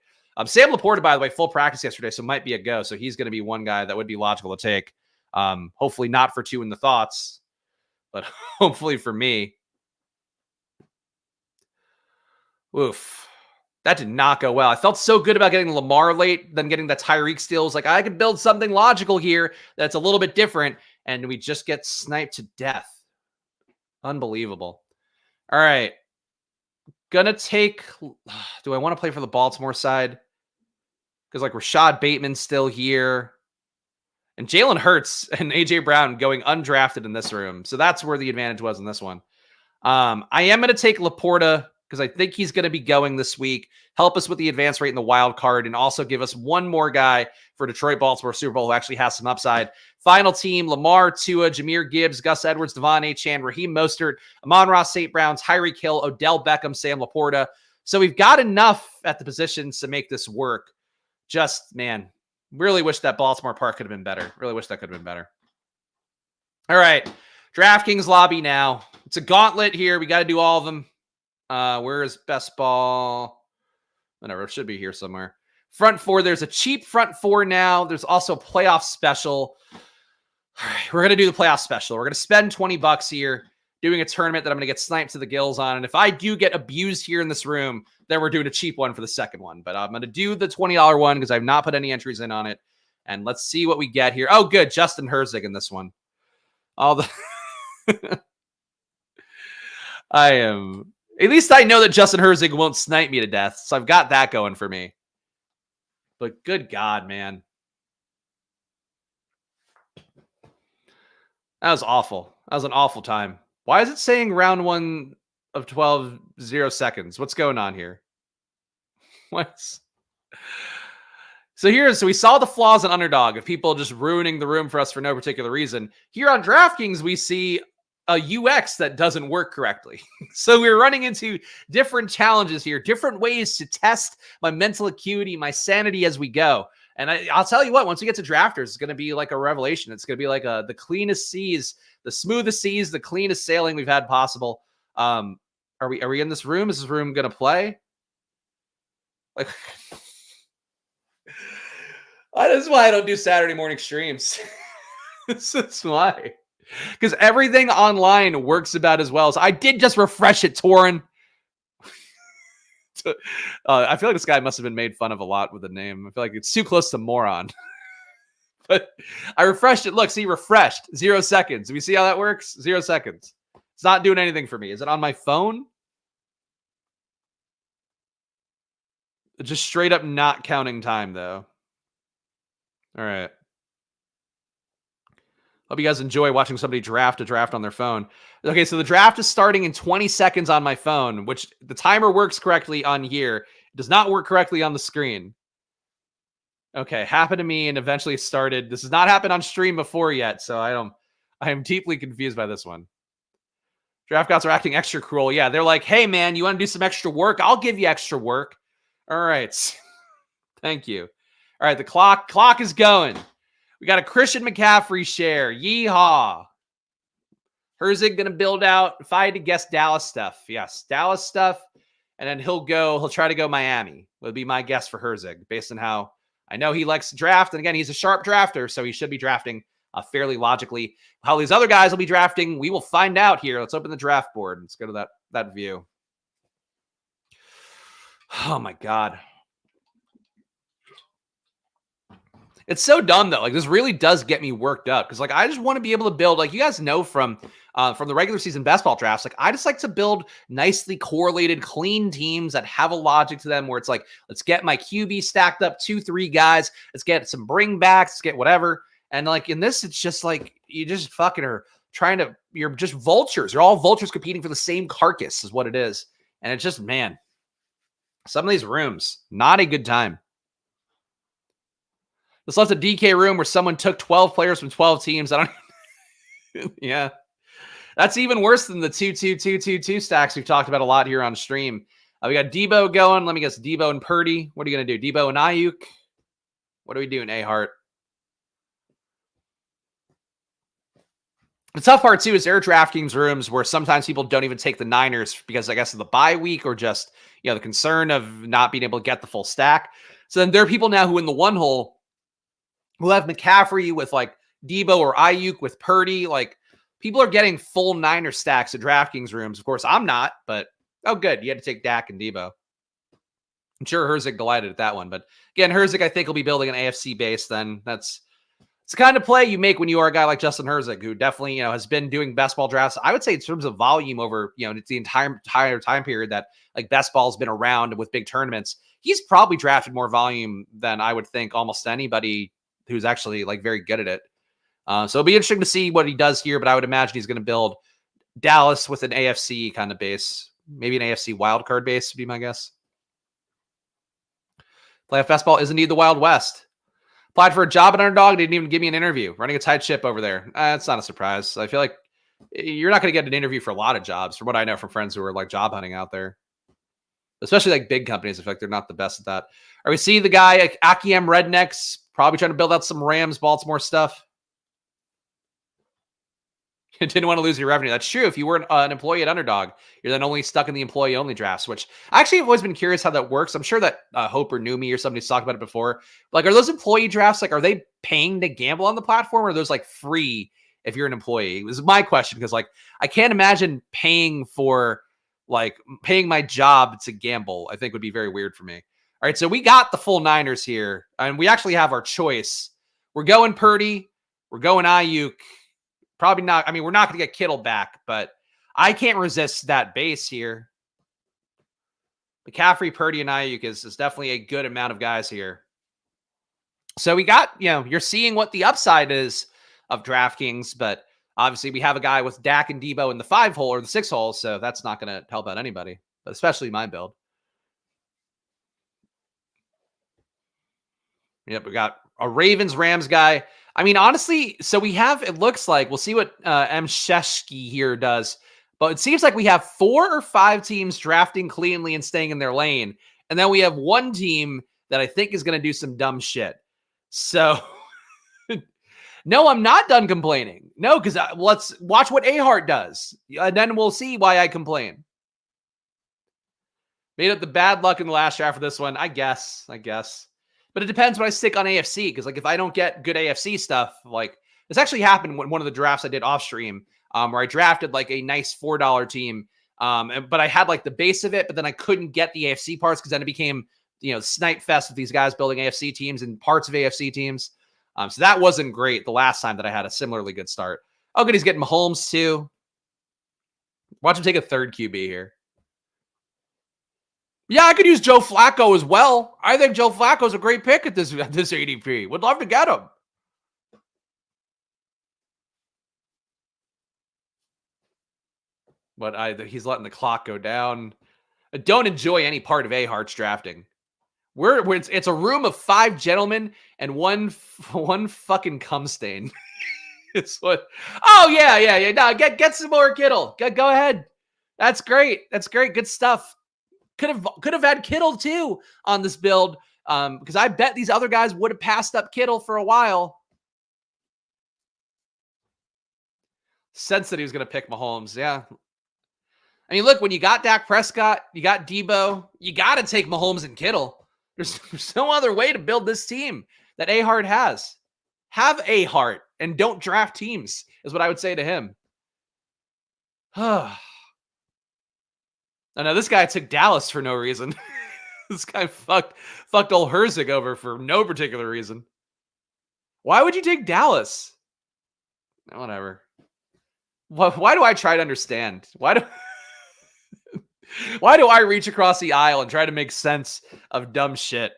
Sam Laporta, by the way, full practice yesterday, so might be a go. So he's going to be one guy that would be logical to take. Hopefully not for two in the thoughts, but hopefully for me. Oof. That did not go well. I felt so good about getting Lamar late, then getting that Tyreek steal. Like, I could build something logical here that's a little bit different, and we just get sniped to death. Unbelievable. All right. Gonna take... Do I want to play for the Baltimore side? Because, like, Rashad Bateman's still here. And Jalen Hurts and A.J. Brown going undrafted in this room. So that's where the advantage was in this one. I am going to take Laporta because I think he's going to be going this week. Help us with the advance rate in the wild card and also give us one more guy for Detroit, Baltimore, Super Bowl who actually has some upside. Final team, Lamar, Tua, Jahmyr Gibbs, Gus Edwards, Devon Achane, Raheem Mostert, Amon-Ra St. Brown, Tyreek Hill, Odell Beckham, Sam Laporta. So we've got enough at the positions to make this work. Just, man, really wish that Baltimore part could have been better. Really wish that could have been better. All right. DraftKings lobby now. It's a gauntlet here. We got to do all of them. Where is best ball? Whatever. It should be here somewhere. Front four. There's a cheap front four now. There's also playoff special. All right. We're going to do the playoff special. We're going to spend $20 here doing a tournament that I'm going to get sniped to the gills on. And if I do get abused here in this room, then we're doing a cheap one for the second one. But I'm going to do the $20 one because I've not put any entries in on it. And let's see what we get here. Oh, good. Justin Herzig in this one. All the... I am... At least I know that Justin Herzig won't snipe me to death. So I've got that going for me. But good God, man. That was awful. That was an awful time. Why is it saying round 1 of 12, 0 seconds? What's going on here? What's... So we saw the flaws in Underdog of people just ruining the room for us for no particular reason. Here on DraftKings, we see a UX that doesn't work correctly. So we're running into different challenges here, different ways to test my mental acuity, my sanity as we go. And I'll tell you what, once we get to drafters, it's going to be like a revelation. It's going to be like the cleanest seas, the smoothest seas, the cleanest sailing we've had possible. Are we in this room? Is this room going to play? Like, that's why I don't do Saturday morning streams. That's why. Because everything online works about as well. So I did just refresh it, Torin. I feel like this guy must have been made fun of a lot with the name. I feel like it's too close to moron. But I refreshed it. Look, see, refreshed. 0 seconds. Do we see how that works? 0 seconds. It's not doing anything for me. Is it on my phone? Just straight up not counting time, though. All right. Hope you guys enjoy watching somebody draft a draft on their phone. Okay, so the draft is starting in 20 seconds on my phone, which the timer works correctly on here. It does not work correctly on the screen. Okay, happened to me and eventually started. This has not happened on stream before yet, so I am deeply confused by this one. Draft gods are acting extra cruel. Yeah, they're like, hey man, you want to do some extra work? I'll give you extra work. All right. Thank you. All right, the clock is going. We got a Christian McCaffrey share. Yeehaw. Herzig going to build out, if I had to guess, Dallas stuff. Yes, Dallas stuff. And then he'll try to go Miami. Would be my guess for Herzig, based on how I know he likes to draft. And again, he's a sharp drafter, so he should be drafting fairly logically. How these other guys will be drafting, we will find out here. Let's open the draft board. Let's go to that view. Oh, my God. It's so dumb, though. Like, this really does get me worked up because, like, I just want to be able to build, like, you guys know from the regular season best ball drafts, like, I just like to build nicely correlated, clean teams that have a logic to them where it's like, let's get my QB stacked up 2-3 guys. Let's get some bringbacks, let's get whatever. And, like, in this, it's just like, you just fucking are you're just vultures. You're all vultures competing for the same carcass is what it is. And it's just, man, some of these rooms, not a good time. This left a DK room where someone took 12 players from 12 teams. Yeah. That's even worse than the 2-2-2-2-2 stacks we've talked about a lot here on stream. We got Debo going. Let me guess, Debo and Purdy. What are you going to do? Debo and Ayuk? What are we doing, A-Hart? The tough part, too, is there are DraftKings rooms where sometimes people don't even take the Niners because, I guess, of the bye week or just, the concern of not being able to get the full stack. So then there are people now who in the one hole who have McCaffrey with like Debo or Ayuk with Purdy. Like, people are getting full Niner stacks at DraftKings rooms. Of course, I'm not, but oh, good. You had to take Dak and Debo. I'm sure Herzig delighted at that one. But again, Herzig, I think, will be building an AFC base then. It's the kind of play you make when you are a guy like Justin Herzig, who definitely, has been doing best ball drafts. I would say in terms of volume over, it's the entire time period that like best ball's been around with big tournaments. He's probably drafted more volume than I would think almost anybody who's actually like very good at it. So it'll be interesting to see what he does here, but I would imagine he's going to build Dallas with an AFC kind of base, maybe an AFC wildcard base would be my guess. Playoff best ball is indeed the Wild West. Applied for a job at Underdog, didn't even give me an interview. Running a tight ship over there. That's not a surprise. I feel like you're not going to get an interview for a lot of jobs, from what I know from friends who are like job hunting out there. Especially like big companies. I feel like they're not the best at that. Or we see the guy, like Akiem Rednecks, probably trying to build out some Rams, Baltimore stuff. You didn't want to lose your revenue. That's true. If you were an employee at Underdog, you're then only stuck in the employee-only drafts, which I actually have always been curious how that works. I'm sure that Hope or Numi or somebody's talked about it before. Like, are those employee drafts, like, are they paying to gamble on the platform, or are those, like, free if you're an employee? It was my question, because, like, I can't imagine paying my job to gamble. I think would be very weird for me. All right, so we got the full Niners here, and we actually have our choice. We're going Purdy. We're going Ayuk. Probably not. I mean, we're not going to get Kittle back, but I can't resist that base here. McCaffrey, Purdy, and Ayuk is definitely a good amount of guys here. So we got, you're seeing what the upside is of DraftKings, but obviously we have a guy with Dak and Debo in the 5 hole or the 6 hole, so that's not going to help out anybody, but especially my build. Yep, we got a Ravens-Rams guy. I mean, honestly, so we have, it looks like, we'll see what M. Sheshki here does, but it seems like we have 4 or 5 teams drafting cleanly and staying in their lane, and then we have one team that I think is going to do some dumb shit. So, no, I'm not done complaining. No, because let's watch what A-Hart does, and then we'll see why I complain. Made up the bad luck in the last draft for this one, I guess. But it depends when I stick on AFC, because like if I don't get good AFC stuff, like this actually happened when one of the drafts I did off stream, where I drafted like a nice $4 team, but I had like the base of it, but then I couldn't get the AFC parts because then it became snipe fest with these guys building AFC teams and parts of AFC teams. So that wasn't great the last time that I had a similarly good start. Oh, good. He's getting Mahomes too. Watch him take a third QB here. Yeah, I could use Joe Flacco as well. I think Joe Flacco's a great pick at this ADP. Would love to get him. But he's letting the clock go down. I don't enjoy any part of Ahart's drafting. It's a room of 5 gentlemen and one fucking cum stain. It's what. Oh yeah. No, get some more Kittle. Go ahead. That's great. That's great. Good stuff. Could have had Kittle too on this build, because I bet these other guys would have passed up Kittle for a while. Sense that he was going to pick Mahomes. Yeah. I mean, look, when you got Dak Prescott, you got Debo, you got to take Mahomes and Kittle. There's no other way to build this team that Ahart has. Have Ahart and don't draft teams is what I would say to him. I know this guy took Dallas for no reason. This guy fucked old Herzig over for no particular reason. Why would you take Dallas? Whatever. Why do I try to understand? Why do I reach across the aisle and try to make sense of dumb shit?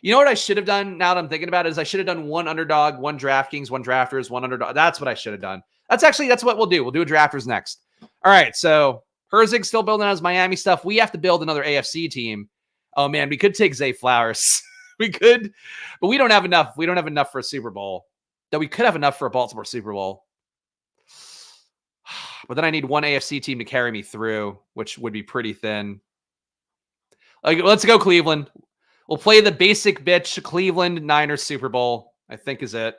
You know what I should have done now that I'm thinking about it is I should have done one underdog, one DraftKings, one drafters, one underdog. That's what I should have done. That's what we'll do. We'll do a drafters next. All right. So Herzig still building on his Miami stuff. We have to build another AFC team. Oh man, we could take Zay Flowers. We could, but we don't have enough. We don't have enough for a Super Bowl. Though we could have enough for a Baltimore Super Bowl. But then I need one AFC team to carry me through, which would be pretty thin. Like, let's go Cleveland. We'll play the basic bitch Cleveland Niners Super Bowl, I think is it.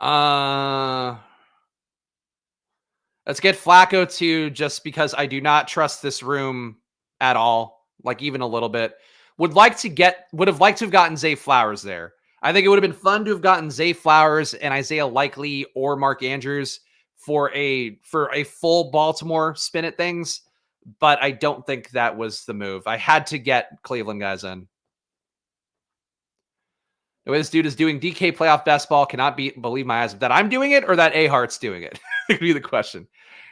Let's get Flacco too, just because I do not trust this room at all, like even a little bit. Would have liked to have gotten Zay Flowers there. I think it would have been fun to have gotten Zay Flowers and Isaiah Likely or Mark Andrews for a full Baltimore spin at things, but I don't think that was the move. I had to get Cleveland guys in. The way this dude is doing DK playoff best ball cannot believe my eyes. That I'm doing it or that Ahart's doing it? That could be the question.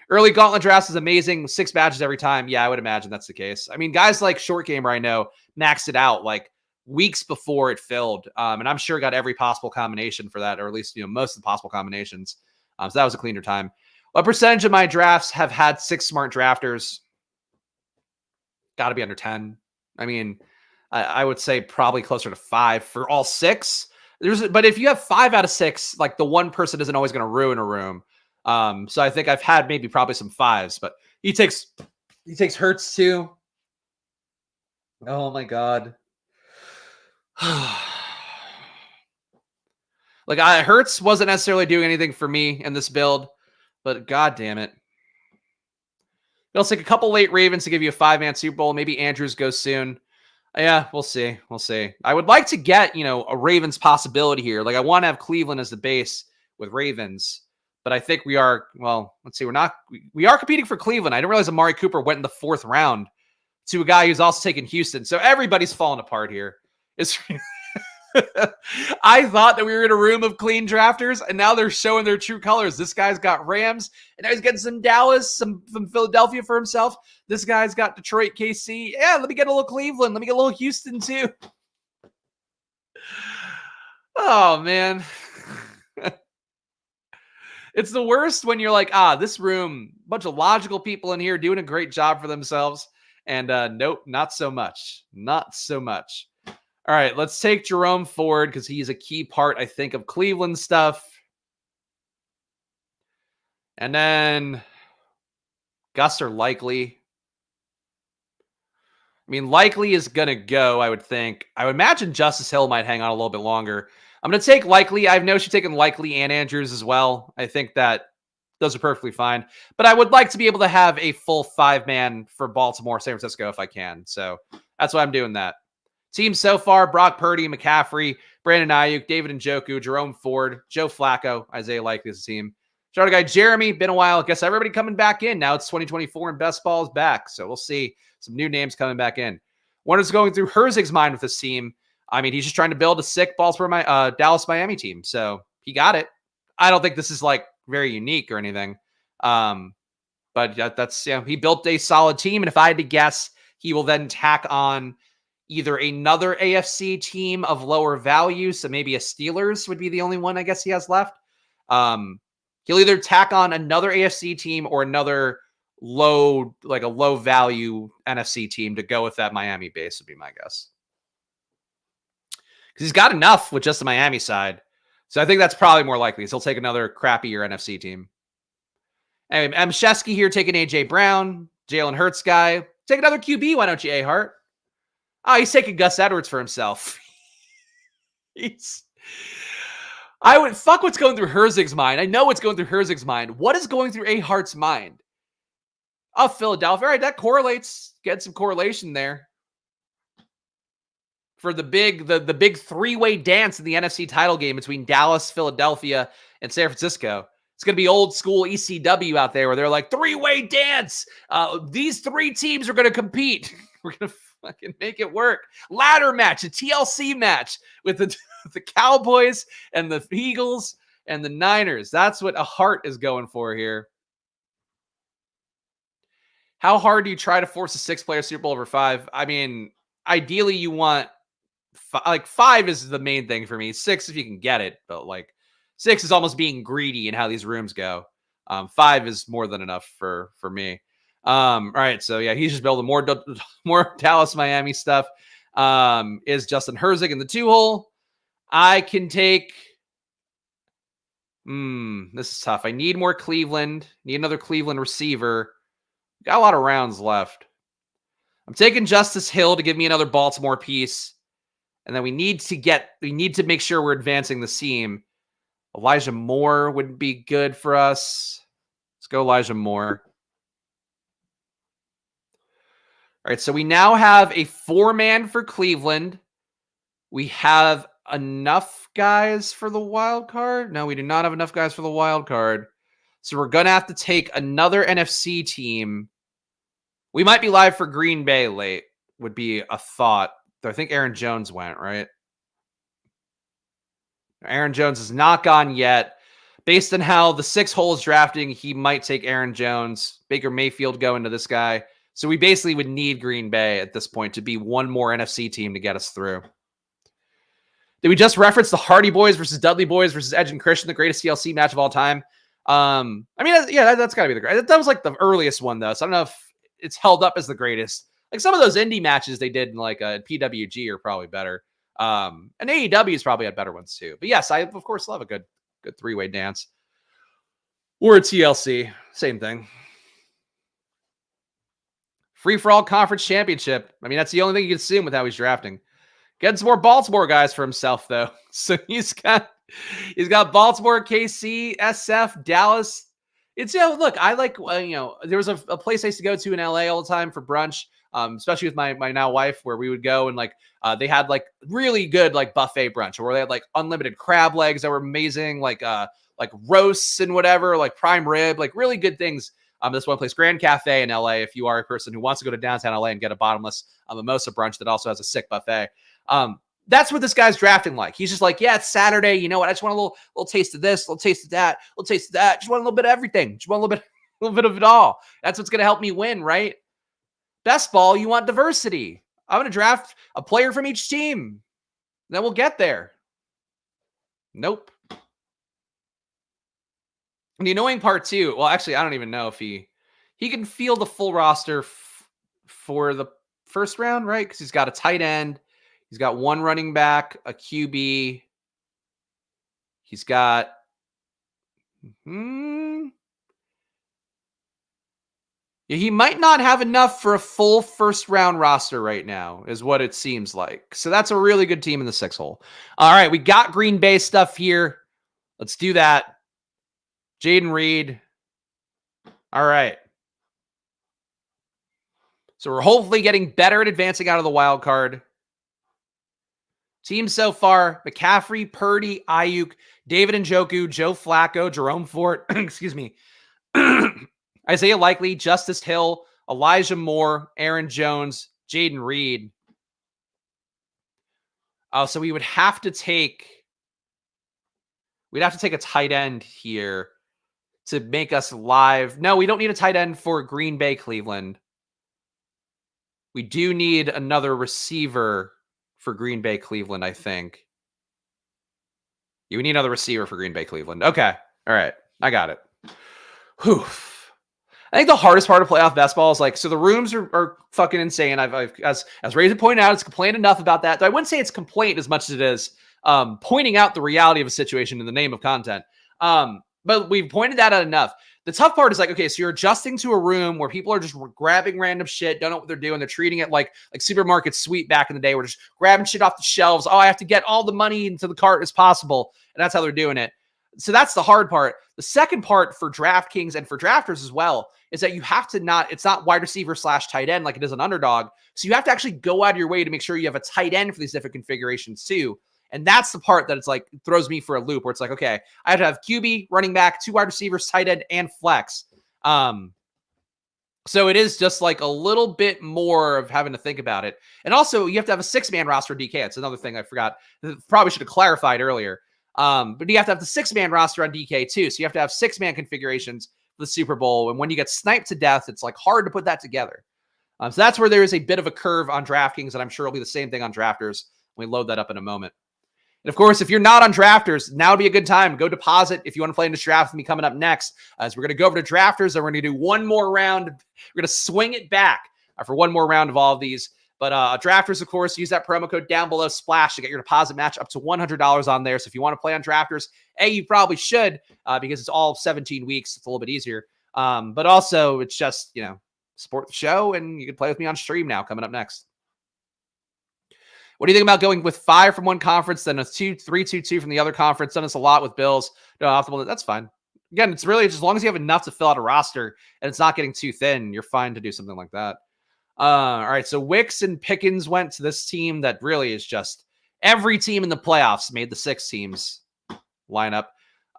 Early gauntlet drafts is amazing. 6 badges every time. Yeah, I would imagine that's the case. I mean, guys like Short Gamer I know maxed it out like weeks before it filled. And I'm sure got every possible combination for that, or at least, most of the possible combinations. So that was a cleaner time. What percentage of my drafts have had 6 smart drafters? Got to be under 10. I mean, I would say probably closer to 5 for all 6. But if you have 5 out of 6, like the one person isn't always going to ruin a room. So I think I've had maybe probably some 5s, but he takes Hurts too. Oh my God. Like Hurts wasn't necessarily doing anything for me in this build, but God damn it. It'll take a couple late Ravens to give you a 5-man Super Bowl. Maybe Andrews goes soon. Yeah, we'll see. We'll see. I would like to get, a Ravens possibility here. Like I want to have Cleveland as the base with Ravens, but I think we are, let's see. We are competing for Cleveland. I didn't realize Amari Cooper went in the 4th round to a guy who's also taken Houston. So everybody's falling apart here. I thought that we were in a room of clean drafters, and now they're showing their true colors. This guy's got Rams, and now he's getting some Dallas, some from Philadelphia for himself. This guy's got Detroit, KC. Yeah, let me get a little Cleveland. Let me get a little Houston too. Oh, man. It's the worst when you're like, this room, bunch of logical people in here doing a great job for themselves. And nope, not so much. Not so much. All right, let's take Jerome Ford because he's a key part, I think, of Cleveland stuff. And then Gus or Likely. I mean, Likely is going to go, I would think. I would imagine Justice Hill might hang on a little bit longer. I'm going to take Likely. I've noticed you've taken Likely and Andrews as well. I think that those are perfectly fine. But I would like to be able to have a full 5-man for Baltimore, San Francisco if I can. So that's why I'm doing that. Team so far, Brock Purdy, McCaffrey, Brandon Ayuk, David Njoku, Jerome Ford, Joe Flacco, Isaiah Likely as a team. Shout out guy Jeremy, been a while. I guess everybody coming back in. Now it's 2024 and best ball is back. So we'll see some new names coming back in. What is going through Herzig's mind with this team? I mean, he's just trying to build a sick Dallas Miami team. So he got it. I don't think this is like very unique or anything. But that's, he built a solid team. And if I had to guess, he will then tack on either another AFC team of lower value. So maybe a Steelers would be the only one I guess he has left. He'll either tack on another AFC team or another low value NFC team to go with that Miami base would be my guess. Because he's got enough with just the Miami side. So I think that's probably more likely. So he'll take another crappier NFC team. Anyway, M. Shesky here taking A.J. Brown, Jalen Hurts guy. Take another QB, why don't you, A-Hart? Oh, he's taking Gus Edwards for himself. I would fuck what's going through Herzig's mind. I know what's going through Herzig's mind. What is going through A-Hart's mind? Oh, Philadelphia. All right, that correlates. Get some correlation there. For the big three-way dance in the NFC title game between Dallas, Philadelphia, and San Francisco. It's going to be old school ECW out there where they're like, three-way dance. These three teams are going to compete. We're going to fucking make it work. Ladder match, a TLC match with the Cowboys and the Eagles and the Niners. That's what a heart is going for here. How hard do you try to force a 6-player Super Bowl over 5? I mean, ideally you want 5 is the main thing for me. 6 if you can get it, but 6 is almost being greedy in how these rooms go. 5 is more than enough for me. All right, so yeah, he's just building more Dallas Miami stuff. Is Justin Herzig in the 2-hole? I can take. This is tough. I need more Cleveland. Need another Cleveland receiver. Got a lot of rounds left. I'm taking Justice Hill to give me another Baltimore piece. And then we need to make sure we're advancing the seam. Elijah Moore would be good for us. Let's go Elijah Moore. All right, so we now have a 4-man for Cleveland. We have enough guys for the wild card. No, we do not have enough guys for the wild card. So we're going to have to take another NFC team. We might be live for Green Bay late, would be a thought. I think Aaron Jones went, right? Aaron Jones is not gone yet. Based on how the 6-hole is drafting, he might take Aaron Jones. Baker Mayfield go into this guy. So we basically would need Green Bay at this point to be one more NFC team to get us through. Did we just reference the Hardy Boys versus Dudley Boys versus Edge and Christian, the greatest TLC match of all time? I mean, yeah, that's got to be the greatest. That was the earliest one, though. So I don't know if it's held up as the greatest. Some of those indie matches they did in a PWG are probably better. And AEW's probably had better ones too. But yes, I of course love a good 3-way dance. Or a TLC. Same thing. Free-for-all conference championship. I mean, that's the only thing you can assume with how he's drafting. Getting some more Baltimore guys for himself, though. So he's got Baltimore, KC, SF, Dallas. It's, look, I there was a place I used to go to in LA all the time for brunch, especially with my now wife, where we would go and they had really good buffet brunch where they had unlimited crab legs that were amazing, roasts and whatever, prime rib, really good things. This one place, Grand Cafe in LA, if you are a person who wants to go to downtown LA and get a bottomless mimosa brunch that also has a sick buffet. That's what this guy's drafting like. He's just yeah, it's Saturday. You know what? I just want a little taste of this, a little taste of that, a little taste of that. Just want a little bit of everything. Just want a little bit of it all. That's what's going to help me win, right? Best ball, you want diversity. I'm going to draft a player from each team. Then we'll get there. Nope. And the annoying part too, well, actually, I don't even know if he can field the full roster for the first round, right? Because he's got a tight end. He's got one running back, a QB. He's got... Yeah, he might not have enough for a full first-round roster right now, is what it seems like. So that's a really good team in the 6-hole. All right, we got Green Bay stuff here. Let's do that. Jaden Reed. All right. So we're hopefully getting better at advancing out of the wild card. Team so far, McCaffrey, Purdy, Ayuk, David Njoku, Joe Flacco, Jerome Fort, excuse me, Isaiah Likely, Justice Hill, Elijah Moore, Aaron Jones, Jaden Reed. Oh, so we would have to take. We'd have to take a tight end here to make us live. No, we don't need a tight end for Green Bay, Cleveland. We do need another receiver for Green Bay, Cleveland, I think. You need another receiver for Green Bay, Cleveland. Okay. All right. I got it. Whew. I think the hardest part of playoff basketball is like, so the rooms are fucking insane. I've as Razor pointed out, it's complained enough about that. I wouldn't say it's complaint as much as it is pointing out the reality of a situation in the name of content. But we've pointed that out enough. The tough part is like, okay, so you're adjusting to a room where people are just grabbing random shit, don't know what they're doing. They're treating it like supermarket sweep back in the day. We're just grabbing shit off the shelves. Oh, I have to get all the money into the cart as possible. And that's how they're doing it. So that's the hard part. The second part for DraftKings and for drafters as well is that you have to it's not wide receiver / tight end like it is an Underdog. So you have to actually go out of your way to make sure you have a tight end for these different configurations too. And that's the part that it's like throws me for a loop where it's like, okay, I have to have QB, running back, 2 wide receivers, tight end, and flex. So it is just like a little bit more of having to think about it. And also you have to have a 6-man roster DK. It's another thing I forgot. Probably should have clarified earlier. But you have to have the 6-man roster on DK too. So you have to have 6-man configurations for the Super Bowl. And when you get sniped to death, it's like hard to put that together. So that's where there is a bit of a curve on DraftKings, and I'm sure it'll be the same thing on drafters when we load that up in a moment. And of course, if you're not on drafters, now would be a good time. Go deposit if you want to play in this draft with me coming up next. As we're going to go over to drafters, and we're going to do one more round. We're going to swing it back for one more round of all of these. But drafters, of course, use that promo code down below, SPLASH, to get your deposit match up to $100 on there. So if you want to play on drafters, you probably should because it's all 17 weeks. It's a little bit easier. But also, it's just, support the show, and you can play with me on stream now coming up next. What do you think about going with 5 from one conference, then a 3-2-2 from the other conference? Done this a lot with Bills. No, optimal. That's fine. Again, it's really just as long as you have enough to fill out a roster and it's not getting too thin, you're fine to do something like that. All right, so Wicks and Pickens went to this team that really is just every team in the playoffs made the 6 teams lineup.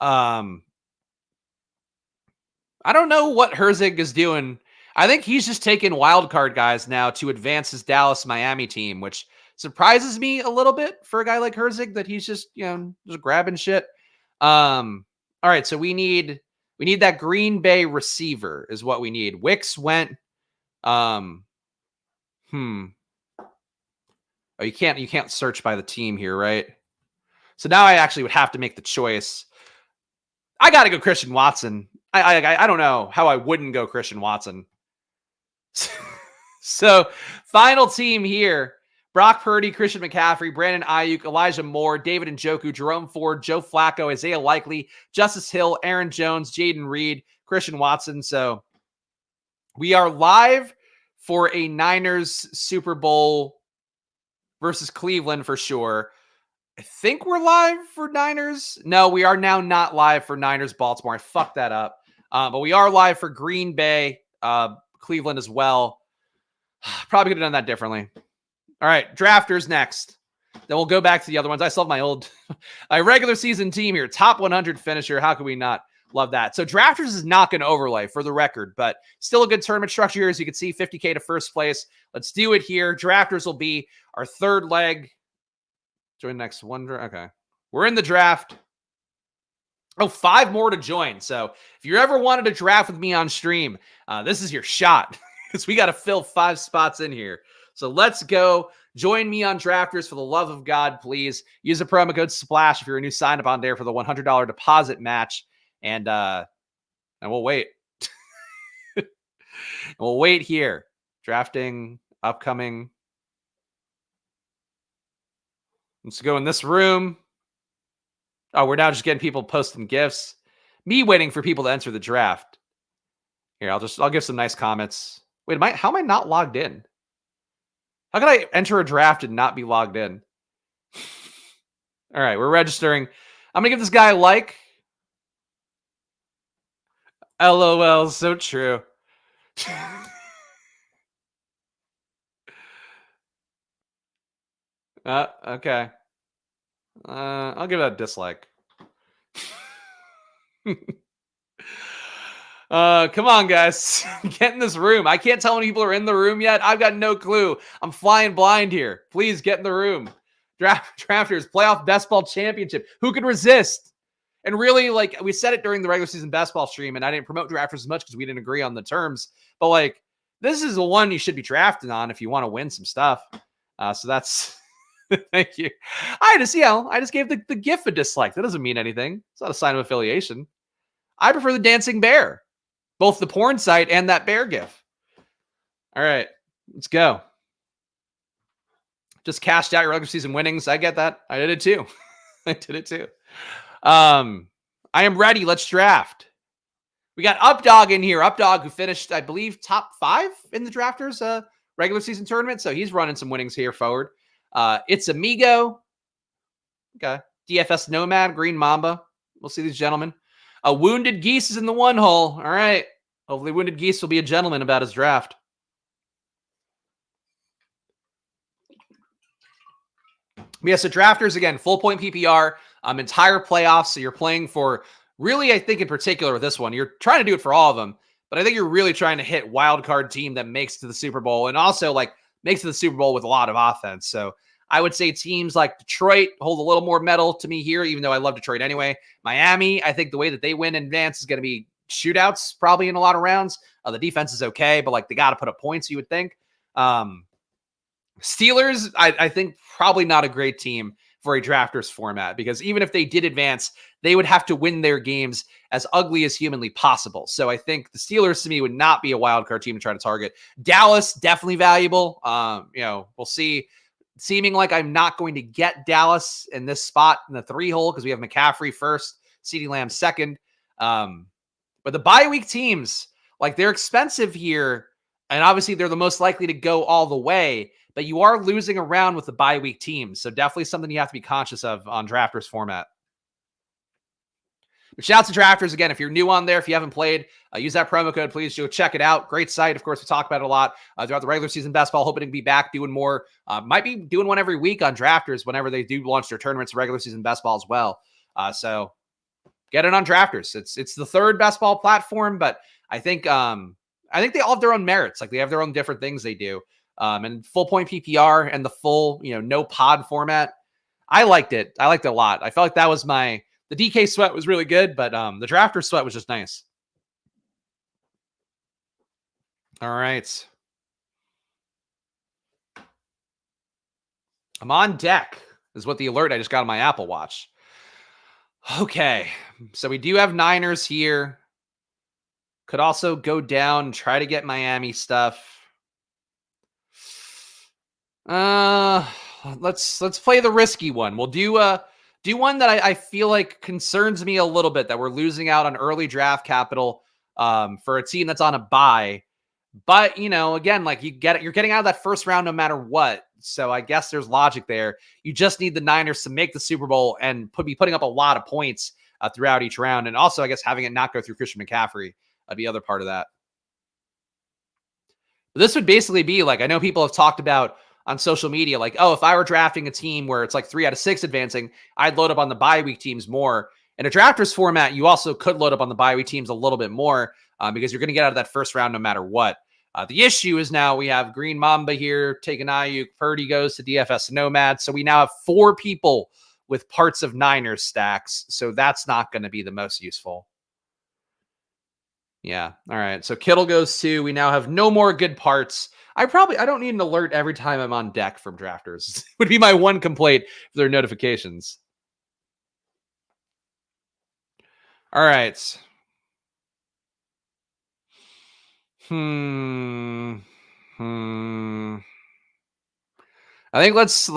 I don't know what Herzig is doing. I think he's just taking wild card guys now to advance his Dallas-Miami team, which surprises me a little bit for a guy like Herzig that he's just, just grabbing shit. All right, so we need that Green Bay receiver is what we need. Wicks went. Oh, you can't search by the team here, right? So now I actually would have to make the choice. I got to go Christian Watson. I don't know how I wouldn't go Christian Watson. So final team here. Brock Purdy, Christian McCaffrey, Brandon Ayuk, Elijah Moore, David Njoku, Jerome Ford, Joe Flacco, Isaiah Likely, Justice Hill, Aaron Jones, Jaden Reed, Christian Watson. So we are live for a Niners Super Bowl versus Cleveland for sure. I think we're live for Niners. No, we are now not live for Niners Baltimore. I fucked that up. But we are live for Green Bay, Cleveland as well. Probably could have done that differently. All right, drafters next. Then we'll go back to the other ones. I still have my old regular season team here. Top 100 finisher. How could we not love that? So drafters is not going to overlay for the record, but still a good tournament structure here. As you can see, 50K to first place. Let's do it here. Drafters will be our third leg. Join next one. Okay. We're in the draft. Oh, 5 more to join. So if you ever wanted to draft with me on stream, this is your shot because we got to fill 5 spots in here. So let's go. Join me on drafters for the love of God, please. Use the promo code SPLASH if you're a new sign up on there for the $100 deposit match. And we'll wait. We'll wait here. Drafting upcoming. Let's go in this room. Oh, we're now just getting people posting gifts. Me waiting for people to enter the draft. Here, I'll give some nice comments. Wait, how am I not logged in? How can I enter a draft and not be logged in? All right, we're registering. I'm going to give this guy a like. LOL, so true. Okay. I'll give it a dislike. Come on, guys. Get in this room. I can't tell when people are in the room yet. I've got no clue. I'm flying blind here. Please get in the room. Drafters playoff best ball championship. Who could resist? And really, like, we said it during the regular season best ball stream, and I didn't promote drafters as much because we didn't agree on the terms. But like, this is the one you should be drafting on if you want to win some stuff. So that's thank you. I just gave the GIF a dislike. That doesn't mean anything. It's not a sign of affiliation. I prefer the dancing bear, both the porn site and that bear GIF. All right, let's go. Just cashed out your regular season winnings. I get that. I did it too. I did it too. I am ready. Let's draft. We got Updog in here. Updog, who finished, I believe, top 5 in the drafters regular season tournament. So he's running some winnings here forward. It's Amigo. Okay. DFS Nomad, Green Mamba. We'll see these gentlemen. Wounded Geese is in the 1 hole. All right. Hopefully Wounded Geese will be a gentleman about his draft. Yeah, so drafters, again, full point PPR, entire playoffs. So you're playing for, really, I think in particular with this one, you're trying to do it for all of them. But I think you're really trying to hit wild card team that makes to the Super Bowl and also like makes to the Super Bowl with a lot of offense. So I would say teams like Detroit hold a little more metal to me here, even though I love Detroit anyway. Miami, I think the way that they win in advance is going to be shootouts probably in a lot of rounds. The defense is okay, but like they got to put up points, you would think. Steelers, I think probably not a great team for a drafters format because even if they did advance, they would have to win their games as ugly as humanly possible. So I think the Steelers to me would not be a wild card team to try to target. Dallas, definitely valuable. We'll see. Seeming like I'm not going to get Dallas in this spot in the 3 hole because we have McCaffrey first, CeeDee Lamb second. But the bye week teams, like they're expensive here. And obviously they're the most likely to go all the way, but you are losing around with the bye week teams. So definitely something you have to be conscious of on drafters format. But shout out to drafters again. If you're new on there, if you haven't played, use that promo code. Please go check it out. Great site. Of course, we talk about it a lot throughout the regular season basketball. Hoping to be back doing more. Might be doing one every week on drafters whenever they do launch their tournaments, regular season basketball as well. So get it on drafters. It's the 3rd basketball platform, but I think they all have their own merits. Like they have their own different things they do. And full point PPR and the full, no pod format. I liked it. I liked it a lot. I felt like that was the DK sweat was really good, but the drafter sweat was just nice. All right. I'm on deck is what the alert I just got on my Apple Watch. Okay. So we do have Niners here. Could also go down and try to get Miami stuff. Let's play the risky one. We'll do one that I feel like concerns me a little bit, that we're losing out on early draft capital for a team that's on a bye. But again, like you're getting out of that first round no matter what. So I guess there's logic there. You just need the Niners to make the Super Bowl and be putting up a lot of points throughout each round, and also I guess having it not go through Christian McCaffrey. The other part of that. But this would basically be like, I know people have talked about on social media, like, oh, if I were drafting a team where it's like 3 out of 6 advancing, I'd load up on the bye week teams more. In a drafters format, you also could load up on the bye week teams a little bit more because you're going to get out of that first round no matter what. The issue is now we have Green Mamba here taking Ayuk. Purdy goes to DFS Nomad. So we now have 4 people with parts of Niners stacks. So that's not going to be the most useful. Yeah. All right. So Kittle goes to, we now have no more good parts. I don't need an alert every time I'm on deck from drafters. Would be my one complaint for their notifications. All right. I think let's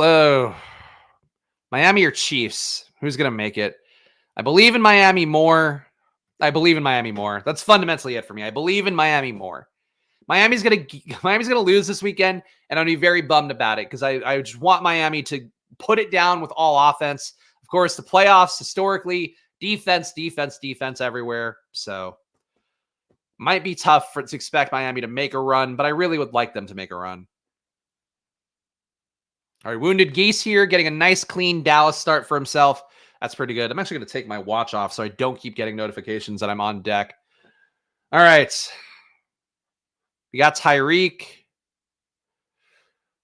Miami or Chiefs. Who's going to make it? I believe in Miami more. That's fundamentally it for me. I believe in Miami more. Miami's gonna lose this weekend, and I'll be very bummed about it because I just want Miami to put it down with all offense. Of course, the playoffs historically, defense everywhere. So might be tough to expect Miami to make a run, but I really would like them to make a run. All right, Wounded Geese here, getting a nice clean Dallas start for himself. That's pretty good. I'm actually going to take my watch off so I don't keep getting notifications that I'm on deck. All right. We got Tyreek.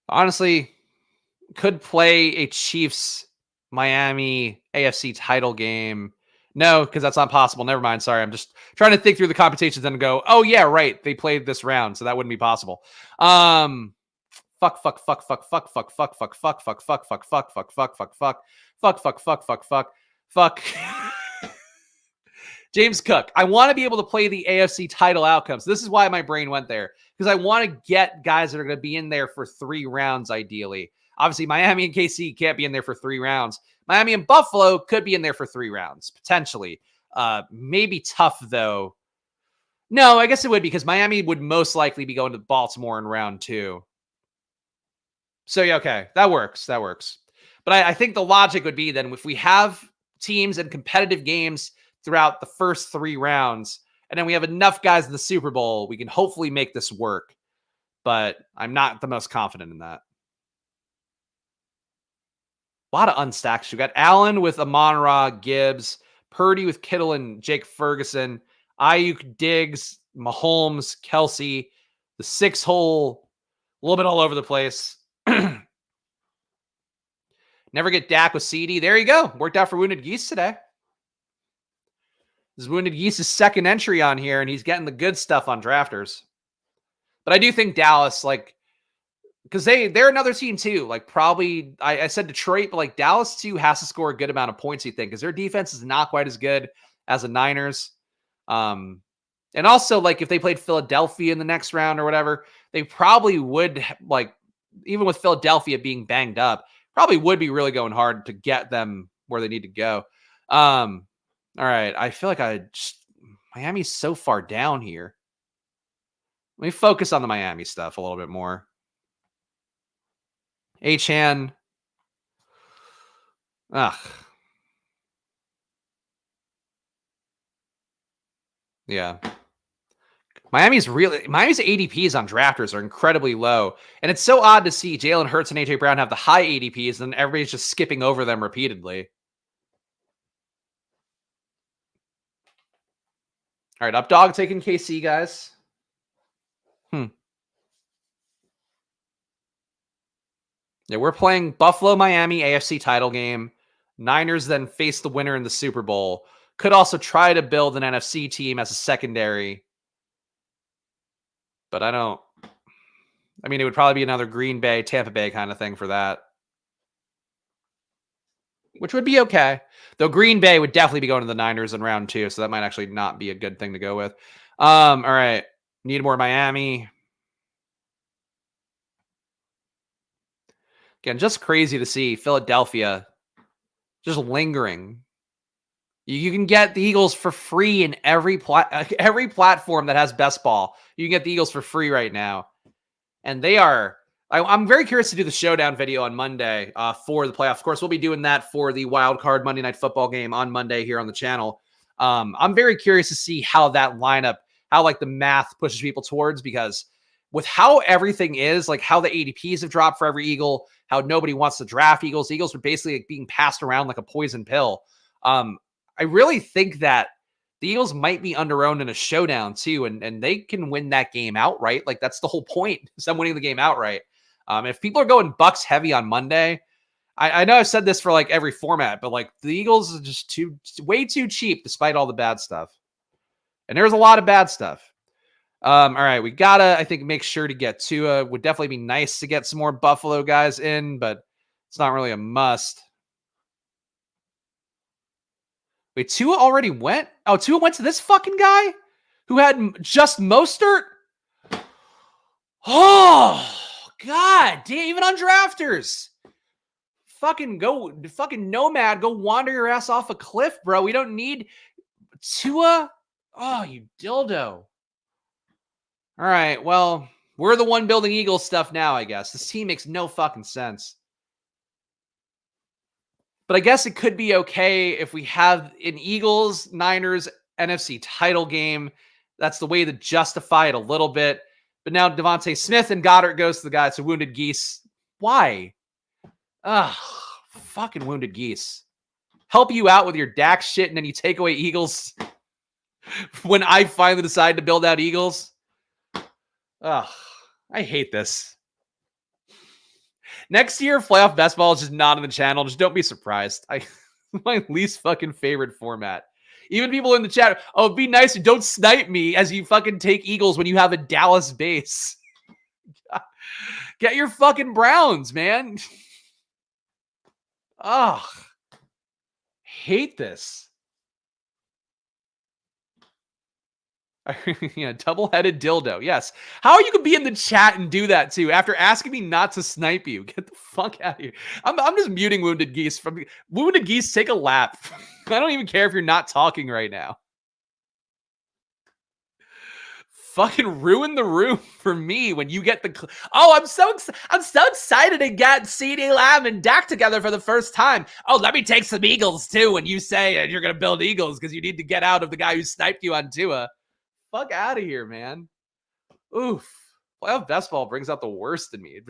Honestly, could play a Chiefs Miami AFC title game. No, because that's not possible. Never mind. Sorry. I'm just trying to think through the computations and go, oh yeah, right. They played this round, so that wouldn't be possible. Fuck. James Cook. I want to be able to play the AFC title outcomes. This is why my brain went there, because I want to get guys that are going to be in there for 3 rounds, ideally. Obviously, Miami and KC can't be in there for 3 rounds. Miami and Buffalo could be in there for 3 rounds, potentially. Maybe tough, though. No, I guess it would, because Miami would most likely be going to Baltimore in round 2. So, yeah, okay. That works. That works. But I think the logic would be then if we have teams and competitive games throughout the first 3 rounds, and then we have enough guys in the Super Bowl, we can hopefully make this work. But I'm not the most confident in that. A lot of unstacks. We got Allen with Amon-Ra, Gibbs, Purdy with Kittle and Jake Ferguson, Ayuk, Diggs, Mahomes, Kelsey, the 6-hole, a little bit all over the place. Never get Dak with CD. There you go. Worked out for Wounded Geese today. This is Wounded Geese's second entry on here, and he's getting the good stuff on drafters. But I do think Dallas, like, because they're another team too. Like, probably, I said Detroit, but like Dallas too has to score a good amount of points, you think, because their defense is not quite as good as the Niners. And also, like, if they played Philadelphia in the next round or whatever, they probably would, like, even with Philadelphia being banged up, probably would be really going hard to get them where they need to go. All right. I feel like Miami's so far down here. Let me focus on the Miami stuff a little bit more. Achan. Ugh. Yeah. Miami's ADPs on drafters are incredibly low. And it's so odd to see Jalen Hurts and AJ Brown have the high ADPs and everybody's just skipping over them repeatedly. All right, Updog taking KC, guys. Yeah, we're playing Buffalo, Miami, AFC title game. Niners then face the winner in the Super Bowl. Could also try to build an NFC team as a secondary. But I mean, it would probably be another Green Bay, Tampa Bay kind of thing for that. Which would be okay. Though Green Bay would definitely be going to the Niners in round 2, so that might actually not be a good thing to go with. All right. Need more Miami. Again, just crazy to see Philadelphia just lingering. You can get the Eagles for free in every platform that has best ball. You can get the Eagles for free right now. And they are... I'm very curious to do the showdown video on Monday for the playoffs. Of course, we'll be doing that for the wild card Monday Night Football game on Monday here on the channel. I'm very curious to see how that lineup, how like the math pushes people towards, because with how everything is, like how the ADPs have dropped for every Eagle, how nobody wants to draft Eagles. The Eagles are basically like being passed around like a poison pill. I really think that the Eagles might be under-owned in a showdown too, and they can win that game outright. Like, that's the whole point, is them winning the game outright. If people are going Bucks heavy on Monday, I know I've said this for like every format, but like the Eagles are just way too cheap despite all the bad stuff. And there's a lot of bad stuff. All right, we gotta, I think, make sure to get Tua. Would definitely be nice to get some more Buffalo guys in, but it's not really a must. Wait, Tua already went? Oh, Tua went to this fucking guy who had just Mostert? Oh, God damn, even on drafters. Fucking nomad, go wander your ass off a cliff, bro. We don't need Tua. Oh, you dildo. All right, well, we're the one building Eagles stuff now, I guess. This team makes no fucking sense. But I guess it could be okay if we have an Eagles, Niners, NFC title game. That's the way to justify it a little bit. But now Devontae Smith and Goddard goes to the guys who Wounded Geese. Why? Ugh, fucking Wounded Geese. Help you out with your Dak shit, and then you take away Eagles when I finally decide to build out Eagles. Ugh, I hate this. Next year, playoff best ball is just not on the channel. Just don't be surprised. My least fucking favorite format. Even people in the chat, oh, be nice and don't snipe me as you fucking take Eagles when you have a Dallas base. Get your fucking Browns, man. Ugh. Hate this. Yeah, double-headed dildo. Yes. How you could be in the chat and do that too after asking me not to snipe you? Get the fuck out of here. I'm just muting Wounded Geese. From Wounded Geese, take a lap. I don't even care if you're not talking right now. Fucking ruin the room for me when you get the. Oh, I'm so excited to get CeeDee Lamb and Dak together for the first time. Oh, let me take some Eagles too. When you say you're gonna build Eagles because you need to get out of the guy who sniped you on Tua. Fuck out of here, man. Oof. Playoff best ball brings out the worst in me.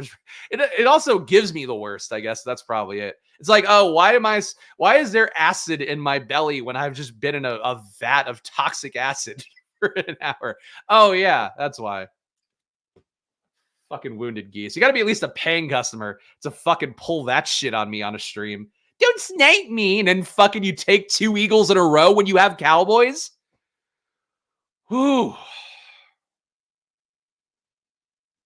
It also gives me the worst, I guess. That's probably it. It's like, oh, why is there acid in my belly when I've just been in a vat of toxic acid for an hour? Oh, yeah, that's why. Fucking Wounded Geese. You got to be at least a paying customer to fucking pull that shit on me on a stream. Don't snipe me. And then fucking you take 2 Eagles in a row when you have Cowboys. Whew.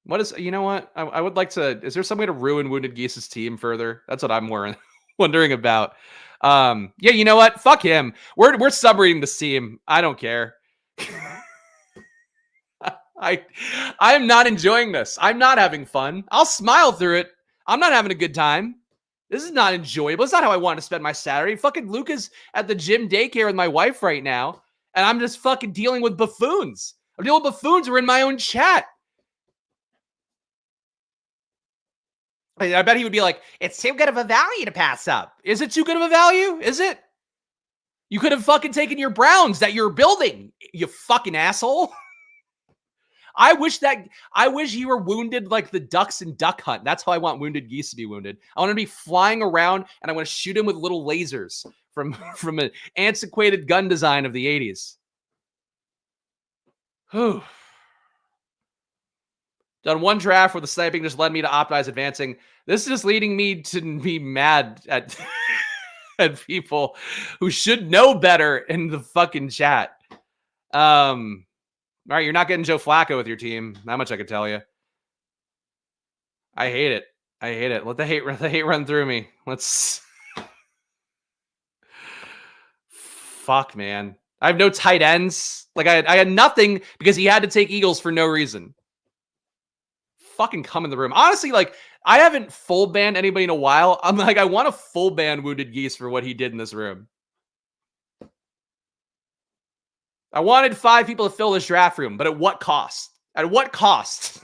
What is, you know what? I would like to, is there some way to ruin Wounded Geese's team further? That's what I'm wondering about. Yeah, you know what? Fuck him. We're subreading this team. I don't care. I'm not enjoying this. I'm not having fun. I'll smile through it. I'm not having a good time. This is not enjoyable. It's not how I want to spend my Saturday. Fucking Luke is at the gym daycare with my wife right now, and I'm just fucking dealing with buffoons. I'm dealing with buffoons who are in my own chat. I bet he would be like, it's too good of a value to pass up. Is it too good of a value? Is it? You could have fucking taken your Browns that you're building, you fucking asshole. I wish you were wounded like the ducks in Duck Hunt. That's how I want Wounded Geese to be wounded. I want to be flying around and I want to shoot him with little lasers from an antiquated gun design of the 80s. Whew. Done one draft where the sniping just led me to optimize advancing. This is just leading me to be mad at, at people who should know better in the fucking chat. All right, you're not getting Joe Flacco with your team. That much I can tell you. I hate it. I hate it. Let the hate run through me. Let's. Fuck, man. I have no tight ends. Like I had nothing because he had to take Eagles for no reason. Fucking come in the room. Honestly, like I haven't full banned anybody in a while. I'm like, I want to full ban Wounded Geese for what he did in this room. I wanted 5 people to fill this draft room, but at what cost? At what cost?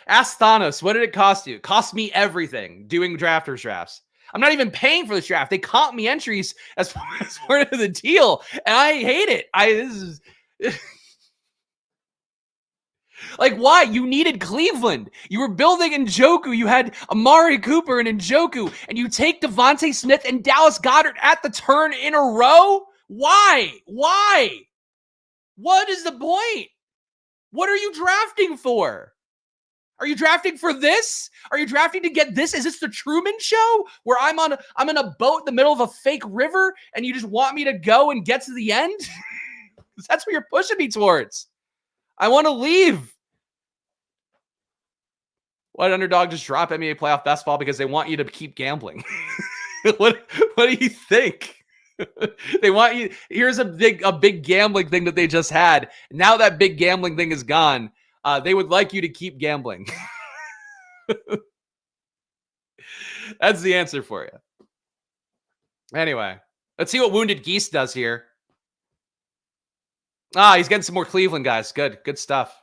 Ask Thanos, what did it cost you? It cost me everything doing drafters drafts. I'm not even paying for this draft. They comp me entries as part of the deal, and I hate it. This is like, why? You needed Cleveland. You were building Njoku. You had Amari Cooper and Njoku, and you take Devontae Smith and Dallas Goedert at the turn in a row? Why? Why? What is the point? What are you drafting for? Are you drafting for this? Are you drafting to get this? Is this the Truman Show where I'm in a boat in the middle of a fake river and you just want me to go and get to the end? That's what you're pushing me towards. I want to leave. What Underdog just drop NBA playoff best ball because they want you to keep gambling? What do you think? They want you. Here's a big gambling thing that they just had. Now that big gambling thing is gone. They would like you to keep gambling. That's the answer for you. Anyway, let's see what Wounded Geese does here. He's getting some more Cleveland guys. Good stuff.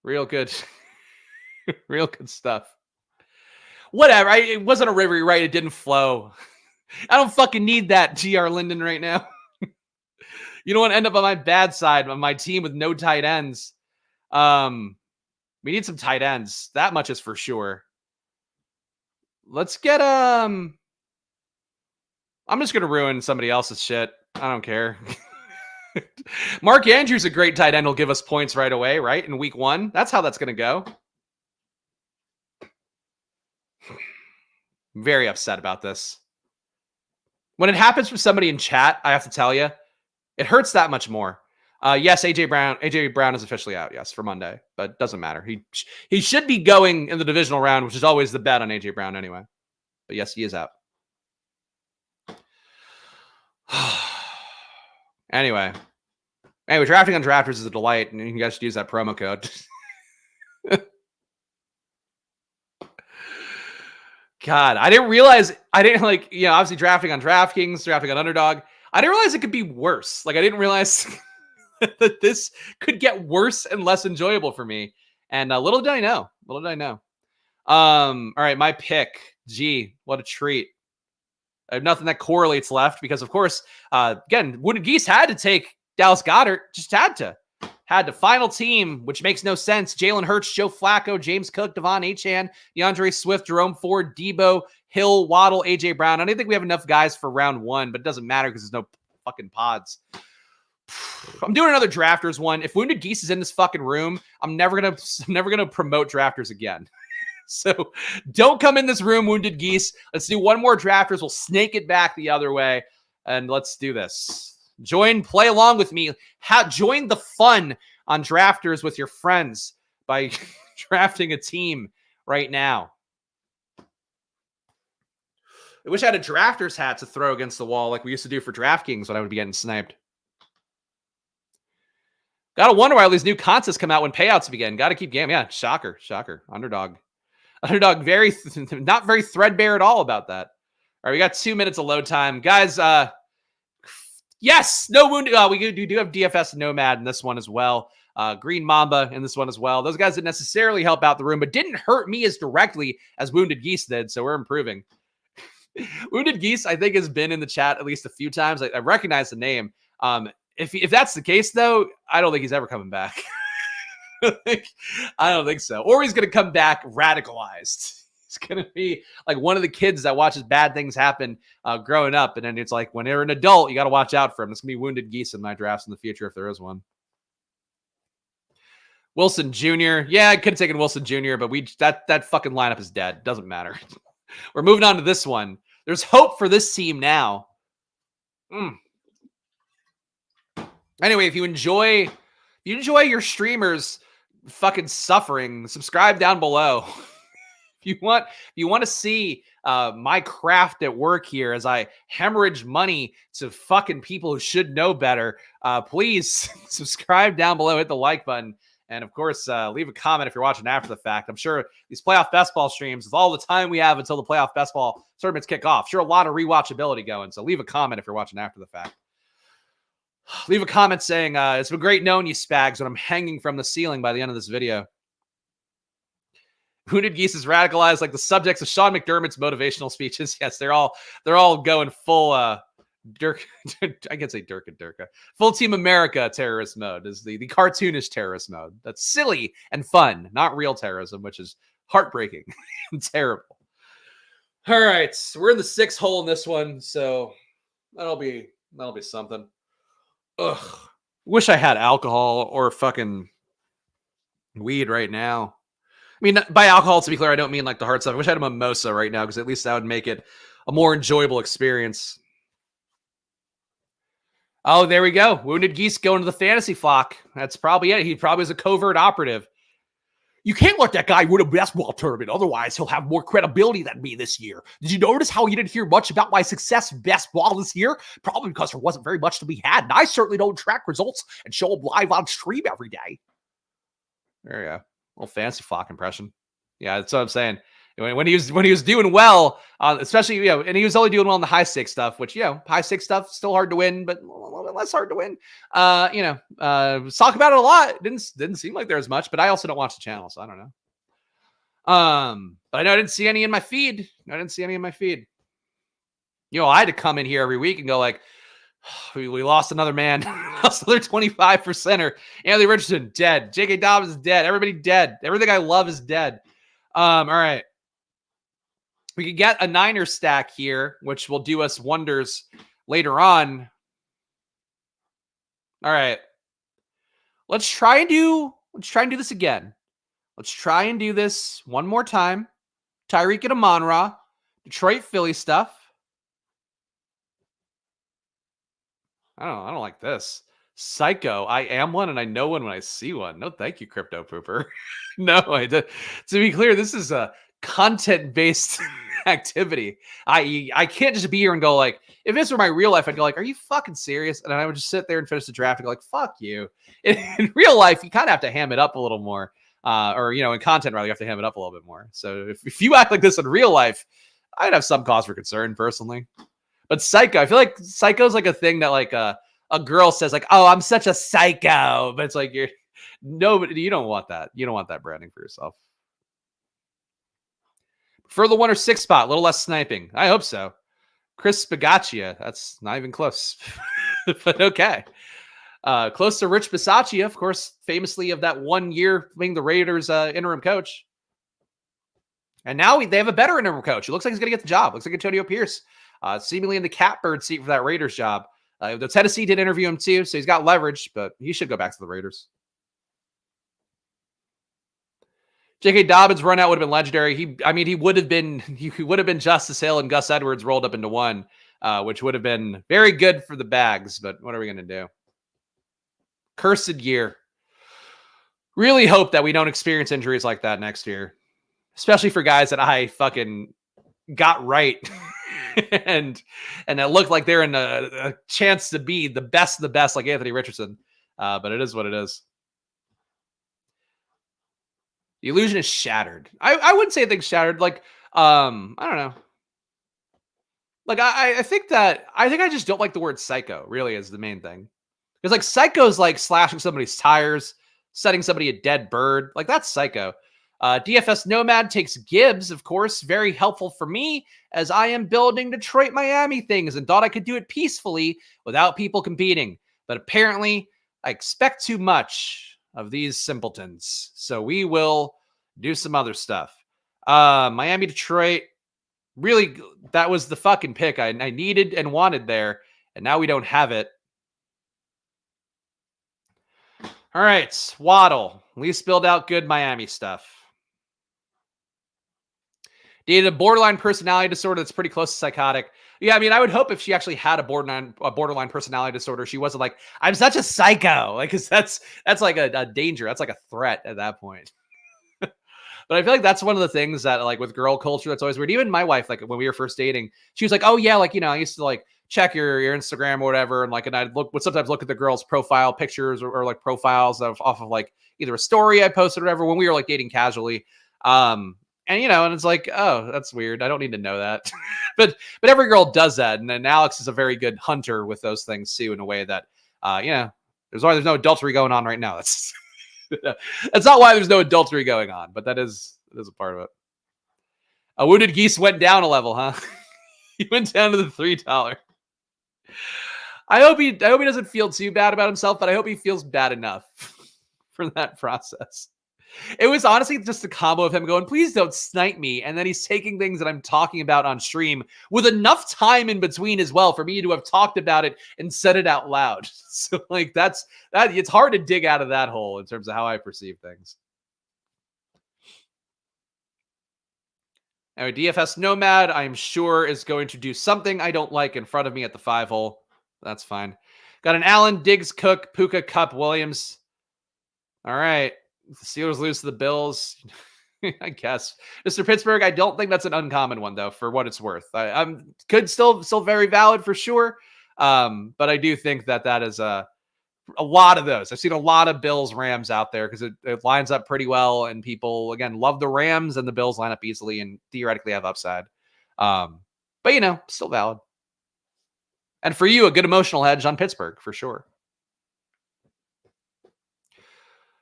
Real good. Real good stuff. Whatever. It wasn't a river, right? It didn't flow. I don't fucking need that, G.R. Linden, right now. You don't want to end up on my bad side on my team with no tight ends. We need some tight ends. That much is for sure. Let's get I'm just gonna ruin somebody else's shit. I don't care. Mark Andrews, a great tight end, will give us points right away, right? In week 1. That's how that's gonna go. very upset about this. When it happens with somebody in chat, I have to tell you, it hurts that much more. Yes, AJ Brown is officially out. Yes, for Monday, but doesn't matter. He should be going in the divisional round, which is always the bet on AJ Brown anyway. But yes, he is out. Anyway, drafting on Drafters is a delight, and you guys should use that promo code. God, I didn't realize, obviously drafting on DraftKings, drafting on Underdog. I didn't realize it could be worse. Like, I didn't realize that this could get worse and less enjoyable for me. And little did I know. All right, my pick. Gee, what a treat. I have nothing that correlates left because, of course, again, Wounded Geese had to take Dallas Goedert. Just had to. Had to. Final team, which makes no sense. Jalen Hurts, Joe Flacco, James Cook, Devon Achane, DeAndre Swift, Jerome Ford, Debo, Hill, Waddle, AJ Brown. I don't think we have enough guys for round one, but it doesn't matter because there's no fucking pods. I'm doing another Drafters one. If Wounded Geese is in this fucking room, I'm never gonna promote Drafters again. So don't come in this room, Wounded Geese. Let's do one more Drafters. We'll snake it back the other way, and let's do this. Play along with me. Join the fun on Drafters with your friends by drafting a team right now. I wish I had a Drafters hat to throw against the wall like we used to do for DraftKings when I would be getting sniped. Gotta wonder why all these new contests come out when payouts begin. Gotta keep game. Yeah, shocker. Underdog, not very threadbare at all about that. All right, we got 2 minutes of load time. Guys, yes, no wounded. We do have DFS Nomad in this one as well. Green Mamba in this one as well. Those guys didn't necessarily help out the room, but didn't hurt me as directly as Wounded Geese did, so we're improving. Wounded Geese, I think, has been in the chat at least a few times. I recognize the name. If that's the case, though, I don't think he's ever coming back. I don't think so. Or he's going to come back radicalized. He's going to be like one of the kids that watches bad things happen growing up. And then it's like, when you're an adult, you got to watch out for him. It's going to be Wounded Geese in my drafts in the future if there is one. Wilson Jr. Yeah, I could have taken Wilson Jr., but that fucking lineup is dead. Doesn't matter. We're moving on to this one. There's hope for this team now. Anyway, if you enjoy your streamers fucking suffering, subscribe down below. If you want to see my craft at work here as I hemorrhage money to fucking people who should know better, please subscribe down below, hit the like button, and of course, leave a comment if you're watching after the fact. I'm sure these playoff best ball streams, with all the time we have until the playoff best ball tournaments kick off, sure a lot of rewatchability going. So leave a comment if you're watching after the fact. Leave a comment saying, it's been great knowing you, Spags, when I'm hanging from the ceiling by the end of this video. Wounded Geese is radicalized like the subjects of Sean McDermott's motivational speeches. Yes, they're all going full Dirk. I can say Dirk and Durka. Full Team America terrorist mode is the cartoonish terrorist mode. That's silly and fun, not real terrorism, which is heartbreaking and terrible. All right, so we're in the 6th hole in this one, so that'll be something. Ugh. Wish I had alcohol or fucking weed right now. I mean, by alcohol, to be clear, I don't mean like the hard stuff. I wish I had a mimosa right now because at least that would make it a more enjoyable experience. Oh, there we go. Wounded Geese going to the fantasy flock. That's probably it. He probably is a covert operative. You can't let that guy win a basketball tournament. Otherwise, he'll have more credibility than me this year. Did you notice how you didn't hear much about my success in basketball this year? Probably because there wasn't very much to be had. And I certainly don't track results and show them live on stream every day. There you go. Little fancy flock impression. Yeah, that's what I'm saying. When he was doing well, especially, and he was only doing well in the high stakes stuff, which, high stakes stuff still hard to win, but a little bit less hard to win. Talk about it a lot. Didn't seem like there was much, but I also don't watch the channel, so I don't know. But I know I didn't see any in my feed. I had to come in here every week and go like, we lost another man. Lost another 25%er. Anthony Richardson, dead. J.K. Dobbins is dead. Everybody dead. Everything I love is dead. All right. We could get a Niner stack here, which will do us wonders later on. All right. Let's try and do this again. Let's try and do this one more time. Tyreek and Amon-Ra. Detroit, Philly stuff. I don't like this. Psycho. I am one and I know one when I see one. No, thank you, crypto pooper. No, I did. To be clear, this is a content-based activity. I can't just be here and go like, if this were my real life, I'd go like, are you fucking serious? And I would just sit there and finish the draft and go like, fuck you. In real life, you kind of have to ham it up a little more. Or, you know, in content, rather, you have to ham it up a little bit more. So if you act like this in real life, I'd have some cause for concern personally. But psycho, I feel like psycho is like a thing that like a girl says like, "Oh, I'm such a psycho," but it's like you're nobody. You don't want that. You don't want that branding for yourself. For the 1 or 6 spot, a little less sniping. I hope so. Chris Spagaccia. That's not even close, but okay. Close to Rich Bisaccia, of course, famously of that 1 year being the Raiders interim coach. And now they have a better interim coach. It looks like he's going to get the job. Looks like Antonio Pierce, seemingly in the catbird seat for that Raiders job. The Tennessee did interview him too, so he's got leverage, but he should go back to the Raiders. J.K. Dobbins' run out would have been legendary. He would have been Justice Hill and Gus Edwards rolled up into one, which would have been very good for the Bags. But what are we going to do? Cursed year. Really hope that we don't experience injuries like that next year, especially for guys that I fucking got right and it looked like they're in a chance to be the best of the best, like Anthony Richardson. But it is what it is. The illusion is shattered. I wouldn't say things shattered. Like, I don't know. Like, I think I just don't like the word psycho, really, is the main thing. Because, like, psycho is like slashing somebody's tires, setting somebody a dead bird. Like, that's psycho. DFS Nomad takes Gibbs, of course. Very helpful for me as I am building Detroit, Miami things and thought I could do it peacefully without people competing. But apparently, I expect too much of these simpletons. So we will do some other stuff. Miami, Detroit. Really, that was the fucking pick I needed and wanted there. And now we don't have it. All right, Waddle. Least build out good Miami stuff. Dated a borderline personality disorder that's pretty close to psychotic. Yeah, I mean, I would hope if she actually had a borderline personality disorder, she wasn't like, I'm such a psycho. Like, cause that's like a danger. That's like a threat at that point. But I feel like that's one of the things that like with girl culture, that's always weird. Even my wife, like when we were first dating, she was like, oh yeah, like, you know, I used to like check your Instagram or whatever. And like, and would sometimes look at the girl's profile pictures or like profiles off of like either a story I posted or whatever when we were like dating casually. And you know, and it's like, oh, that's weird. I don't need to know that. but every girl does that. And then Alex is a very good hunter with those things too, in a way that you know, there's no adultery going on right now. That's that's not why there's no adultery going on, but that is a part of it. A Wounded Geese went down a level, huh? He went down to the $3. I hope he doesn't feel too bad about himself, but I hope he feels bad enough for that process. It was honestly just a combo of him going, please don't snipe me. And then he's taking things that I'm talking about on stream with enough time in between as well for me to have talked about it and said it out loud. So like that. It's hard to dig out of that hole in terms of how I perceive things. Anyway, DFS Nomad, I'm sure is going to do something I don't like in front of me at the 5 hole. That's fine. Got an Allen, Diggs, Cook, Puka, Cup, Williams. All right. The Steelers lose to the Bills. I guess. Mr. Pittsburgh, I don't think that's an uncommon one, though, for what it's worth. I'm could still very valid for sure. But I do think that is a lot of those. I've seen a lot of Bills Rams out there because it lines up pretty well. And people, again, love the Rams and the Bills line up easily and theoretically have upside. But, you know, still valid. And for you, a good emotional hedge on Pittsburgh for sure.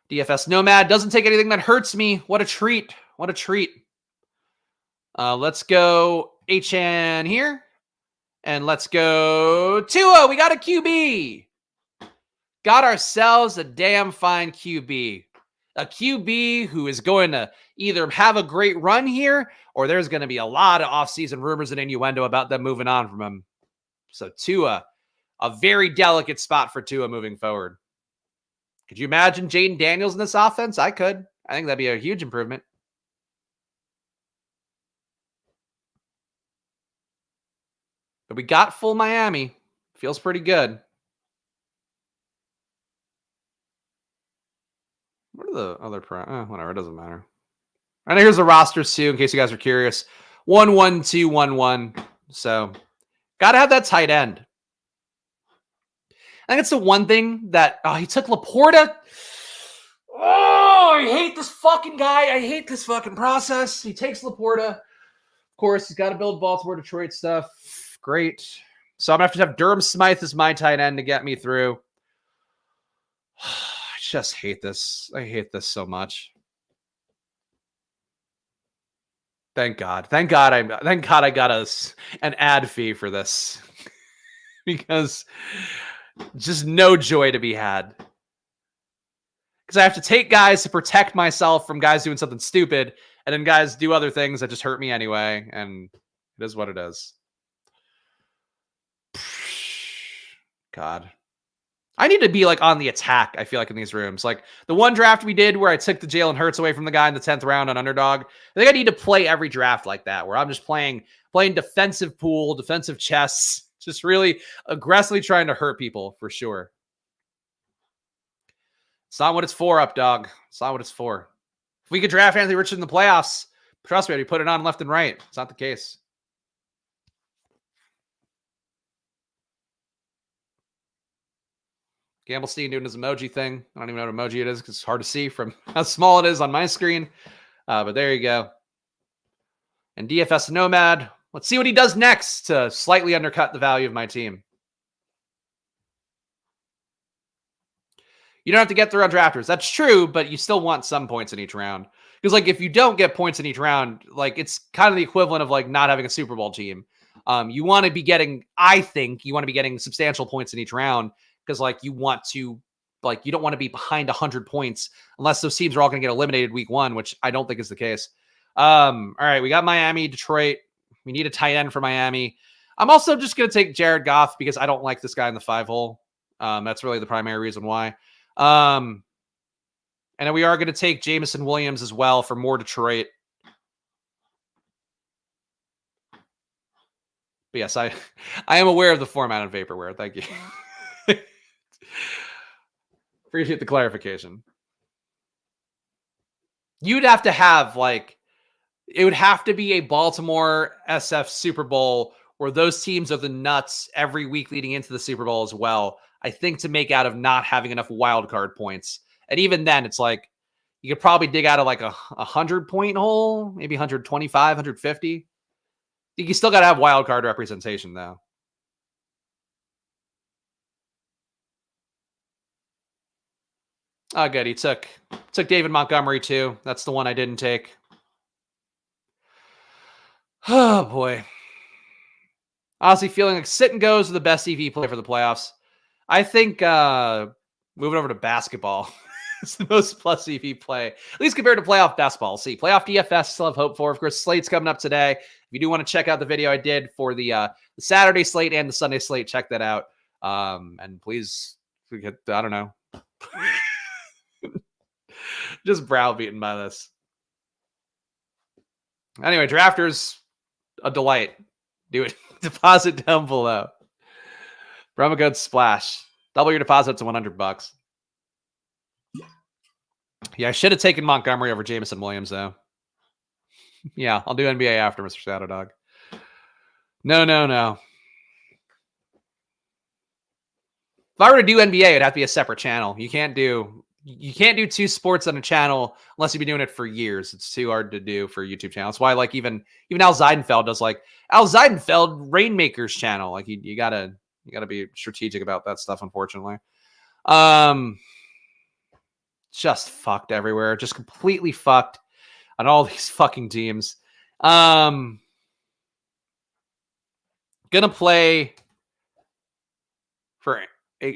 DFS Nomad doesn't take anything that hurts me. What a treat. What a treat. Let's go HN here. And let's go Tua. We got a QB. Got ourselves a damn fine QB. A QB who is going to either have a great run here or there's going to be a lot of offseason rumors and innuendo about them moving on from him. So Tua, a very delicate spot for Tua moving forward. Could you imagine Jaden Daniels in this offense? I could. I think that'd be a huge improvement. But we got full Miami. Feels pretty good. What are the other whatever, it doesn't matter. And here's the rosters too, in case you guys are curious. 1-1-2-1-1. So gotta have that tight end. I think it's the one thing that he took Laporta. Oh, I hate this fucking guy. I hate this fucking process. He takes Laporta. Of course, he's got to build Baltimore, Detroit stuff. Great. So I'm going to have Durham Smythe as my tight end to get me through. I just hate this. I hate this so much. Thank God. Thank God I got an ad fee for this. Because just no joy to be had. Because I have to take guys to protect myself from guys doing something stupid, and then guys do other things that just hurt me anyway, and it is what it is. God. I need to be like on the attack, I feel like, in these rooms. Like the one draft we did where I took the Jalen Hurts away from the guy in the 10th round on Underdog. I think I need to play every draft like that, where I'm just playing defensive pool, defensive chess, just really aggressively trying to hurt people for sure. It's not what it's for, up dog. It's not what it's for. If we could draft Anthony Richardson in the playoffs, trust me, I'd be putting it on left and right. It's not the case. Gamblestein doing his emoji thing. I don't even know what emoji it is because it's hard to see from how small it is on my screen. But there you go. And DFS Nomad. Let's see what he does next to slightly undercut the value of my team. You don't have to get through on drafters. That's true, but you still want some points in each round. Because, like, if you don't get points in each round, like, it's kind of the equivalent of, like, not having a Super Bowl team. You want to be getting, I think, substantial points in each round because, like, you want to, like, you don't want to be behind 100 points unless those teams are all going to get eliminated week one, which I don't think is the case. All right, we got Miami, Detroit. We need a tight end for Miami. I'm also just going to take Jared Goff because I don't like this guy in the 5-hole. That's really the primary reason why. And then we are going to take Jameson Williams as well for more Detroit. But yes, I am aware of the format on Vaporware. Thank you. Appreciate the clarification. You'd have to have, like, it would have to be a Baltimore SF Super Bowl where those teams are the nuts every week leading into the Super Bowl as well, I think, to make out of not having enough wild card points. And even then, it's like you could probably dig out of like a 100-point hole, maybe 125, 150. You still got to have wild card representation, though. Oh, good. He took David Montgomery, too. That's the one I didn't take. Oh, boy. Honestly, feeling like sit and goes are the best EV play for the playoffs. I think moving over to basketball is the most plus EV play, at least compared to playoff basketball. See, playoff DFS still have hope for. Of course, slate's coming up today. If you do want to check out the video I did for the Saturday slate and the Sunday slate, check that out. And please, I don't know, just browbeaten by this. Anyway, drafters, a delight. Do it. Deposit down below. Promo code SPLASH. Double your deposit to $100. Yeah, I should have taken Montgomery over Jameson Williams, though. Yeah, I'll do NBA after, Mr. Shadow Dog. No. If I were to do NBA, it'd have to be a separate channel. You can't do two sports on a channel unless you've been doing it for years. It's too hard to do for a YouTube channel. That's why, like, even Al Zeidenfeld does, like, Al Zeidenfeld Rainmaker's channel. Like, you gotta be strategic about that stuff, unfortunately. Just fucked everywhere. Just completely fucked on all these fucking teams. Gonna play for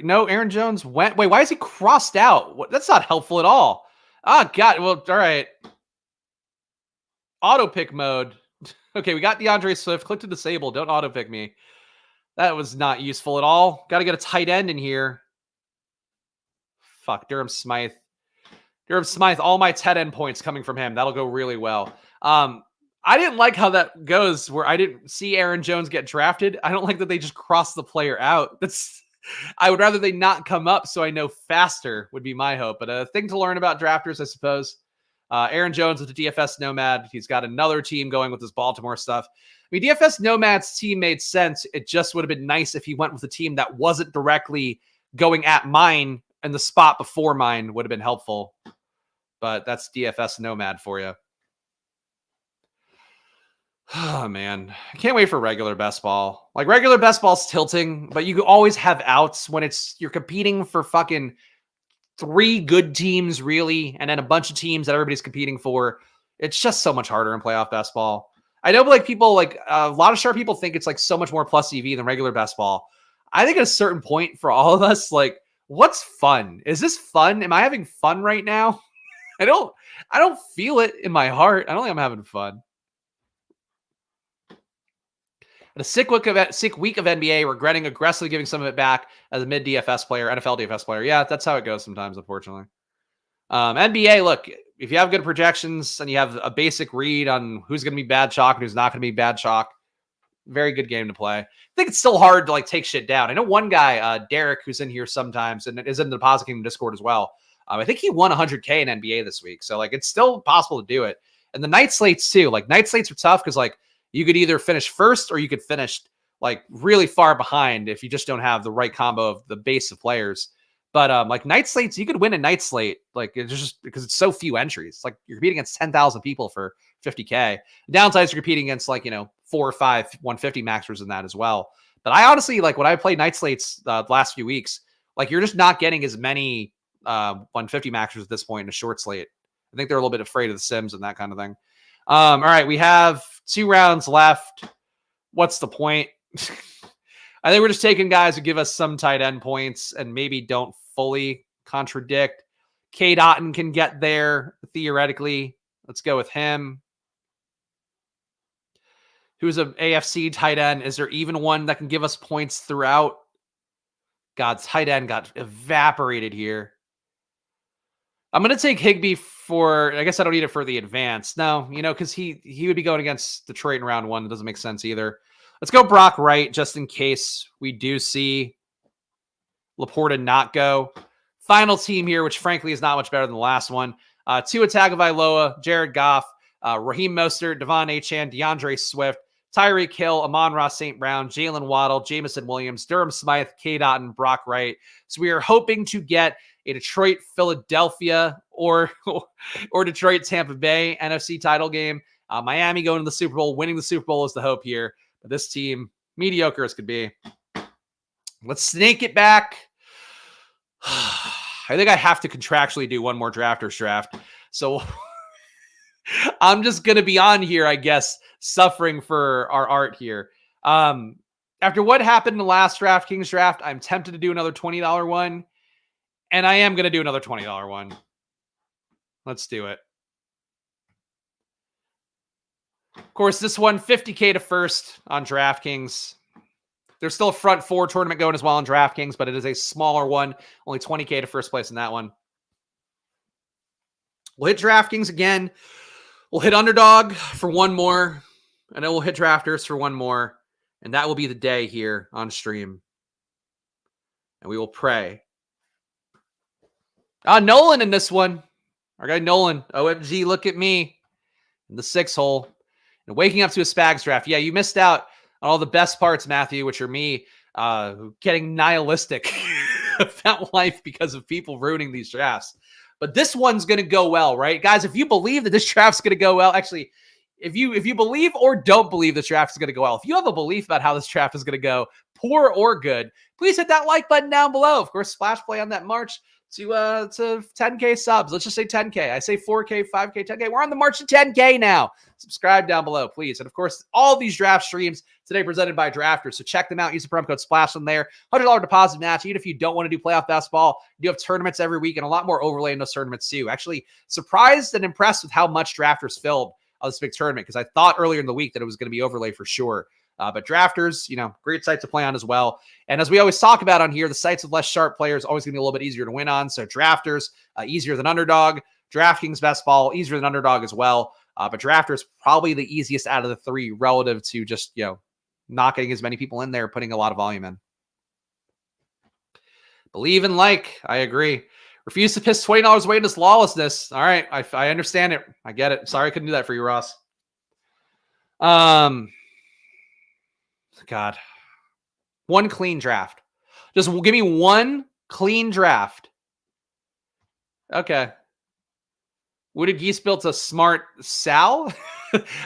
no Aaron Jones went. Wait, why is he crossed out? What, that's not helpful at all. Oh, God. Well, all right. Auto pick mode. Okay, we got DeAndre Swift. Click to disable. Don't auto pick me. That was not useful at all. Got to get a tight end in here. Fuck, Durham Smythe. All my tight end points coming from him. That'll go really well. I didn't like how that goes where I didn't see Aaron Jones get drafted. I don't like that they just cross the player out. I would rather they not come up so I know faster would be my hope. But a thing to learn about drafters, I suppose. Aaron Jones with the DFS Nomad. He's got another team going with his Baltimore stuff. I mean, DFS Nomad's team made sense. It just would have been nice if he went with a team that wasn't directly going at mine, and the spot before mine would have been helpful. But that's DFS Nomad for you. Oh, man. I can't wait for regular best ball. Like, regular best ball's tilting, but you always have outs when you're competing for fucking 3 good teams, really, and then a bunch of teams that everybody's competing for. It's just so much harder in playoff best ball. I know, like, people, like, a lot of sharp people think it's, like, so much more plus EV than regular best ball. I think at a certain point for all of us, like, what's fun? Is this fun? Am I having fun right now? I don't feel it in my heart. I don't think I'm having fun. A sick week of NBA, regretting aggressively giving some of it back as a mid DFS player, NFL DFS player. Yeah, that's how it goes sometimes, unfortunately. NBA, look, if you have good projections and you have a basic read on who's going to be bad chalk and who's not going to be bad chalk, very good game to play. I think it's still hard to like take shit down. I know one guy, Derek, who's in here sometimes and is in the Deposit Kingdom Discord as well. I think he won 100K in NBA this week. So like, it's still possible to do it. And the night slates too. Like night slates are tough because like you could either finish first or you could finish like really far behind if you just don't have the right combo of the base of players. But like night slates, you could win a night slate. Like it's just because it's so few entries. Like you're competing against 10,000 people for 50K. The downsides you're competing against like, 4 or 5 150 maxers in that as well. But I honestly, like when I played night slates the last few weeks, like you're just not getting as many 150 maxers at this point in a short slate. I think they're a little bit afraid of the sims and that kind of thing. All right, we have 2 rounds left. What's the point? I think we're just taking guys who give us some tight end points and maybe don't fully contradict. K. Dotton can get there theoretically. Let's go with him. Who's an AFC tight end? Is there even one that can give us points throughout? God's tight end got evaporated here. I'm going to take Higbee for, I guess I don't need it for the advance. No, because he would be going against Detroit in round 1. It doesn't make sense either. Let's go Brock Wright just in case we do see Laporta not go. Final team here, which frankly is not much better than the last one. Tua Tagovailoa, Jared Goff, Raheem Mostert, Devon Achane, DeAndre Swift, Tyreek Hill, Amon-Ra St. Brown, Jalen Waddle, Jamison Williams, Durham Smythe, K. Dotton, Brock Wright. So we are hoping to get a Detroit, Philadelphia, or Detroit, Tampa Bay NFC title game. Miami going to the Super Bowl, winning the Super Bowl is the hope here. But this team, mediocre as could be. Let's snake it back. I think I have to contractually do one more drafters draft. So I'm just going to be on here, I guess, suffering for our art here. After what happened in the last DraftKings draft, I'm tempted to do another $20 one. And I am going to do another $20 one. Let's do it. Of course, this one, 50K to first on DraftKings. There's still a front 4 tournament going as well on DraftKings, but it is a smaller one. Only 20K to first place in that one. We'll hit DraftKings again. We'll hit Underdog for one more. And then we'll hit Drafters for one more. And that will be the day here on stream. And we will pray. Nolan in this one. Our guy Nolan. OMG, look at me. In the 6 hole. And waking up to a Spags draft. Yeah, you missed out on all the best parts, Matthew, which are me getting nihilistic about life because of people ruining these drafts. But this one's going to go well, right? Guys, if you believe that this draft's going to go well, actually, if you believe or don't believe this draft is going to go well, if you have a belief about how this draft is going to go, poor or good, please hit that like button down below. Of course, splash play on that march to 10K subs. Let's just say 10K. I say 4K, 5K, 10K. We're on the march to 10K now. Subscribe down below, please. And of course, all these draft streams today presented by Drafters. So check them out. Use the promo code SPLASH on there. $100 deposit match. Even if you don't want to do playoff basketball, you have tournaments every week and a lot more overlay in those tournaments too. Actually, surprised and impressed with how much Drafters filled of this big tournament because I thought earlier in the week that it was going to be overlay for sure. But Drafters, great site to play on as well. And as we always talk about on here, the sites with less sharp players always going to be a little bit easier to win on. So Drafters, easier than Underdog. DraftKings Best Ball, easier than Underdog as well. But drafter is probably the easiest out of the three relative to just, not getting as many people in there, putting a lot of volume in. Believe and like. I agree. Refuse to piss $20 away into lawlessness. All right. I understand it. I get it. Sorry I couldn't do that for you, Ross. God. One clean draft. Just give me one clean draft. Okay. Wooded Geese built a smart Sal?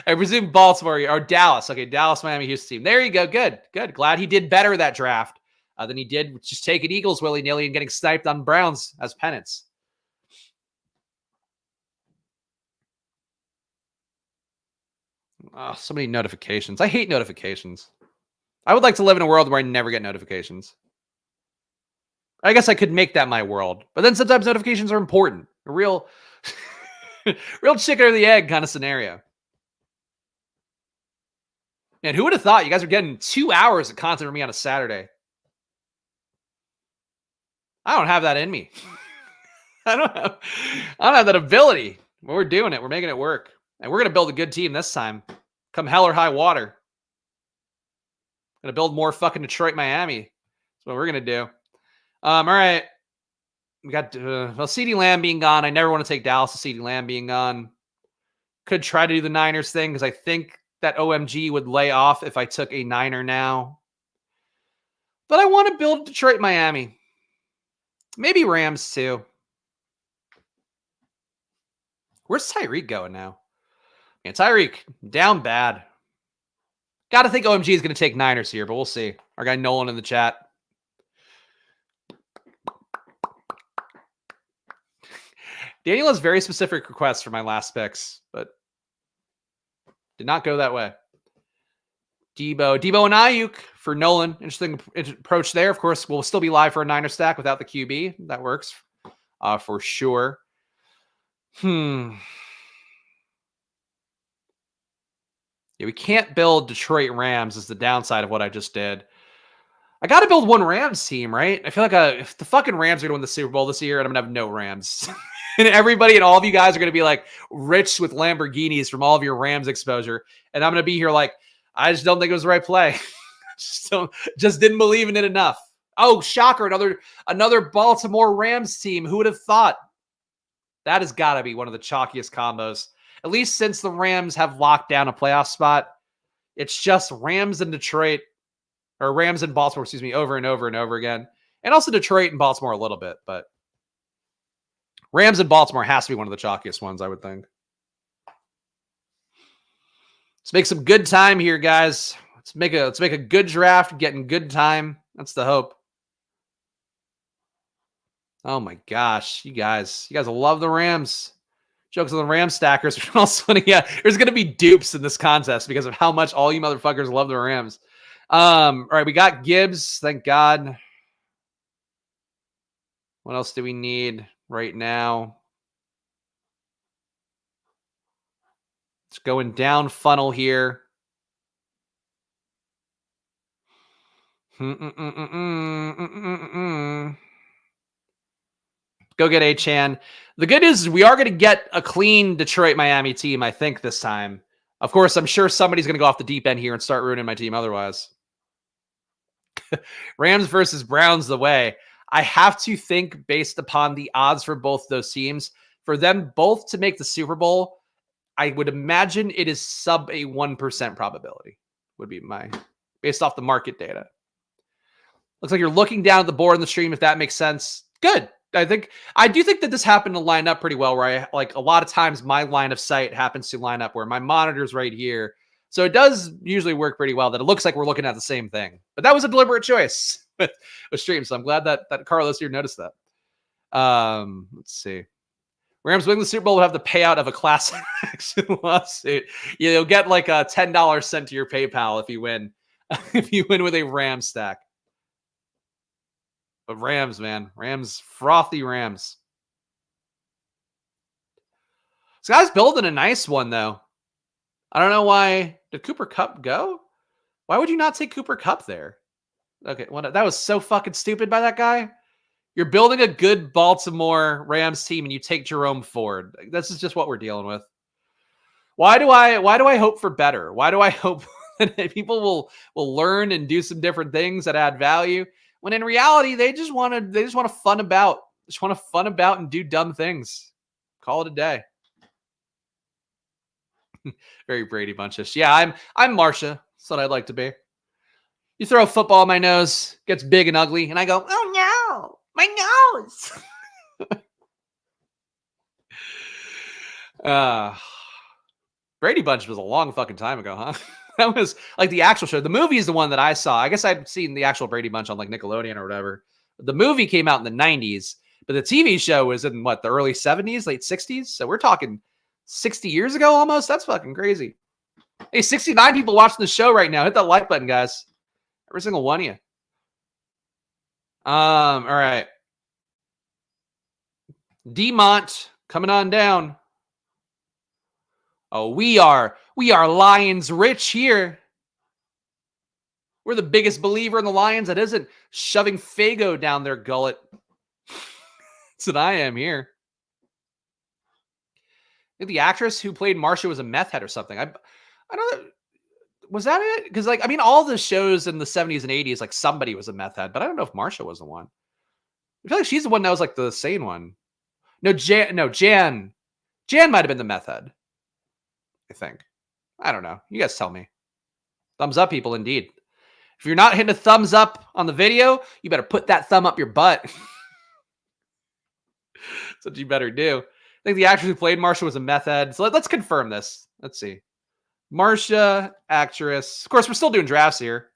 I presume Baltimore or Dallas. Okay, Dallas, Miami, Houston team. There you go. Good. Glad he did better that draft than he did just taking Eagles willy-nilly and getting sniped on Browns as penance. Oh, so many notifications. I hate notifications. I would like to live in a world where I never get notifications. I guess I could make that my world. But then sometimes notifications are important. A real, real chicken or the egg kind of scenario. And who would have thought you guys are getting 2 hours of content from me on a Saturday? I don't have that in me. I don't have that ability. But we're doing it. We're making it work. And we're going to build a good team this time. Come hell or high water. Going to build more fucking Detroit, Miami. That's what we're going to do. All right. We got, CeeDee Lamb being gone. I never want to take Dallas to CeeDee Lamb being gone. Could try to do the Niners thing because I think that OMG would lay off if I took a Niner now. But I want to build Detroit, Miami. Maybe Rams too. Where's Tyreek going now? Yeah, Tyreek, down bad. Got to think OMG is going to take Niners here, but we'll see. Our guy Nolan in the chat. Daniel has very specific requests for my last picks, but did not go that way. Debo and Ayuk for Nolan. Interesting approach there. Of course, we'll still be live for a Niner stack without the QB. That works for sure. Yeah, we can't build Detroit Rams is the downside of what I just did. I got to build one Rams team, right? I feel like if the fucking Rams are going to win the Super Bowl this year, and I'm going to have no Rams. And everybody and all of you guys are going to be like rich with Lamborghinis from all of your Rams exposure. And I'm going to be here like, I just don't think it was the right play. just didn't believe in it enough. Oh, shocker. Another Baltimore Rams team. Who would have thought? That has got to be one of the chalkiest combos. At least since the Rams have locked down a playoff spot. It's just Rams and Detroit, or Rams and Baltimore, over and over and over again. And also Detroit and Baltimore a little bit, but Rams and Baltimore has to be one of the chalkiest ones, I would think. Let's make some good time here, guys. Let's make a good draft, getting good time. That's the hope. Oh my gosh, you guys love the Rams. Jokes on the Ram stackers. Yeah, there's gonna be dupes in this contest because of how much all you motherfuckers love the Rams. All right, we got Gibbs. Thank God. What else do we need right now? It's going down funnel here. Go get A-Chan. The good news is we are going to get a clean Detroit-Miami team, I think, this time. Of course, I'm sure somebody's going to go off the deep end here and start ruining my team otherwise. Rams versus Browns the way. I have to think based upon the odds for both those teams. For them both to make the Super Bowl, I would imagine it is sub a 1% probability, would be my, based off the market data. Looks like you're looking down at the board in the stream, if that makes sense. Good. I do think that this happened to line up pretty well, where a lot of times my line of sight happens to line up where my monitor's right here. So it does usually work pretty well that it looks like we're looking at the same thing. But that was a deliberate choice with stream. So I'm glad that Carlos here noticed that. Let's see. Rams winning the Super Bowl will have the payout of a class action lawsuit. You'll get like a $10 sent to your PayPal if you win. If you win with a Ram stack. But Rams, man. Rams, frothy Rams. This guy's building a nice one, though. I don't know why. Did Cooper Kupp go? Why would you not take Cooper Kupp there? Okay, well, that was so fucking stupid by that guy. You're building a good Baltimore Rams team and you take Jerome Ford. This is just what we're dealing with. Why do I hope for better? Why do I hope that people will learn and do some different things that add value? When in reality, they just want to fun about. Just want to fun about and do dumb things. Call it a day. Very Brady Bunchish. Yeah, I'm Marsha. That's what I'd like to be. You throw a football in my nose, gets big and ugly, and I go, oh no, my nose. uh Brady Bunch was a long fucking time ago, huh? That was like the actual show. The movie is the one that I saw. I guess I'd seen the actual Brady Bunch on like Nickelodeon or whatever. The movie came out in the 90s, but the TV show was in what, the early 70s, late 60s? So we're talking 60 years ago almost. That's fucking crazy. Hey, 69 people watching the show right now. Hit that like button, guys. Every single one of you. All right. Demont coming on down. Oh, we are Lions rich here. We're the biggest believer in the Lions that isn't shoving Fago down their gullet. That's what I am here. I think the actress who played Marcia was a meth head or something. I don't know. Was that it? Because like, I mean, all the shows in the 70s and 80s, like somebody was a meth head, but I don't know if Marcia was the one. I feel like she's the one that was like the sane one. No, Jan might have been the meth head. I think. I don't know. You guys tell me. Thumbs up, people, indeed. If you're not hitting a thumbs up on the video, you better put that thumb up your butt. That's what you better do. I think the actress who played Marcia was a meth head. So let's confirm this. Let's see. Marcia, actress. Of course, we're still doing drafts here.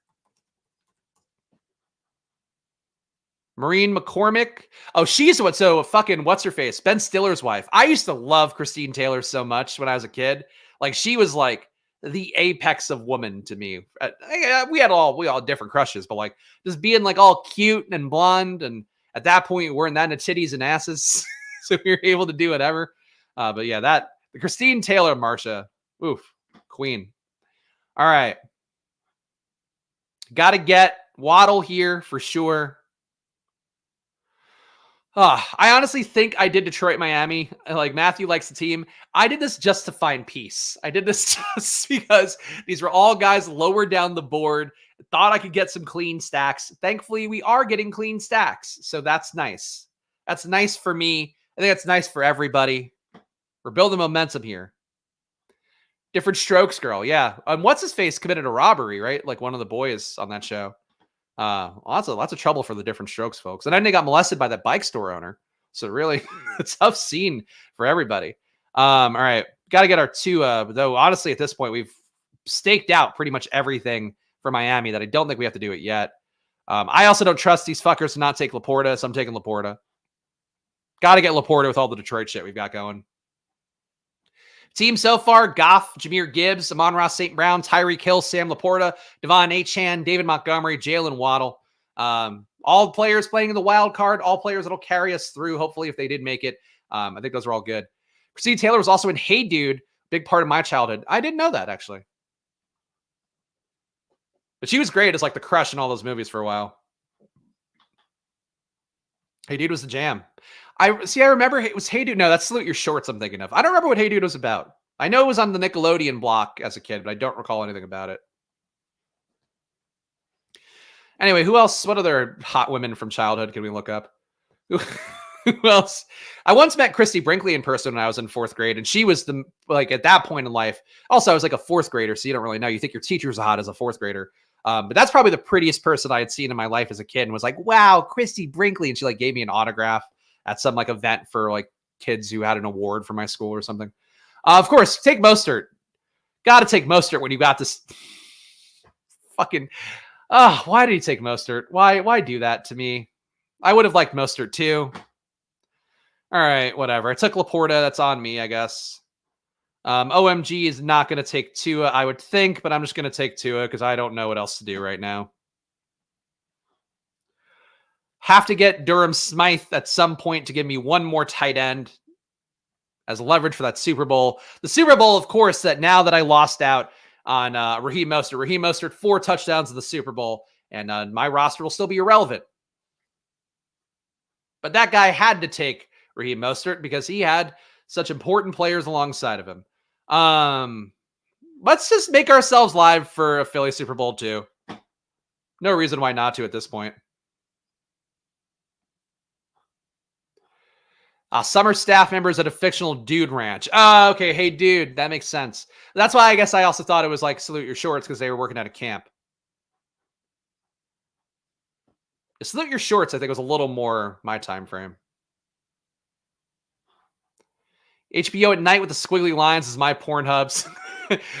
Maureen McCormick. Oh, she's what? So fucking what's her face? Ben Stiller's wife. I used to love Christine Taylor so much when I was a kid. Like she was like the apex of woman to me. We all different crushes, but like just being like all cute and blonde, and at that point we weren't that into titties and asses, so we were able to do whatever. But yeah, the Christine Taylor Marcia, oof, queen. All right, got to get Waddle here for sure. I honestly think I did Detroit, Miami. Like Matthew likes the team. I did this just to find peace. I did this just because these were all guys lower down the board. Thought I could get some clean stacks. Thankfully, we are getting clean stacks. So that's nice. That's nice for me. I think that's nice for everybody. We're building momentum here. Different strokes, girl. Yeah. What's his face committed a robbery, right? Like one of the boys on that show. Lots of trouble for the different strokes folks. And then they got molested by that bike store owner. So really a tough scene for everybody. All right. Got to get our two, though. Honestly, at this point, we've staked out pretty much everything for Miami that I don't think we have to do it yet. I also don't trust these fuckers to not take Laporta. So I'm taking Laporta. Got to get Laporta with all the Detroit shit we've got going. Team so far: Goff, Jahmyr Gibbs, Amon-Ra St. Brown, Tyreek Hill, Sam Laporta, Devon Achane, David Montgomery, Jalen Waddle. All players playing in the wild card, all players that'll carry us through, hopefully, if they did make it. I think those are all good. Christine Taylor was also in Hey Dude, big part of my childhood. I didn't know that, actually. But she was great as like the crush in all those movies for a while. Hey Dude was the jam. I remember it was Hey Dude. No, that's Salute Your Shorts I'm thinking of. I don't remember what Hey Dude was about. I know it was on the Nickelodeon block as a kid, but I don't recall anything about it. Anyway, who else? What other hot women from childhood can we look up? Who else? I once met Christy Brinkley in person when I was in 4th grade, and she was at that point in life. Also, I was like a 4th grader, so you don't really know. You think your teacher's hot as a 4th grader. But that's probably the prettiest person I had seen in my life as a kid, and was like, wow, Christy Brinkley. And she like gave me an autograph at some like event for like kids who had an award for my school or something. Of course, take Mostert. Got to take Mostert when you got this fucking. Why did he take Mostert? Why do that to me? I would have liked Mostert too. All right, whatever. I took Laporta. That's on me, I guess. OMG is not going to take Tua, I would think, but I'm just going to take Tua because I don't know what else to do right now. Have to get Durham Smythe at some point to give me one more tight end as leverage for that Super Bowl. The Super Bowl, of course, that now that I lost out on Raheem Mostert. Raheem Mostert, 4 touchdowns in the Super Bowl, and my roster will still be irrelevant. But that guy had to take Raheem Mostert because he had such important players alongside of him. Let's just make ourselves live for a Philly Super Bowl too. No reason why not to at this point. Summer staff members at a fictional dude ranch. Okay. Hey, dude, that makes sense. That's why I guess I also thought it was like salute your shorts because they were working at a camp. Salute your shorts, I think, was a little more my time frame. HBO at night with the squiggly lines is my Pornhubs.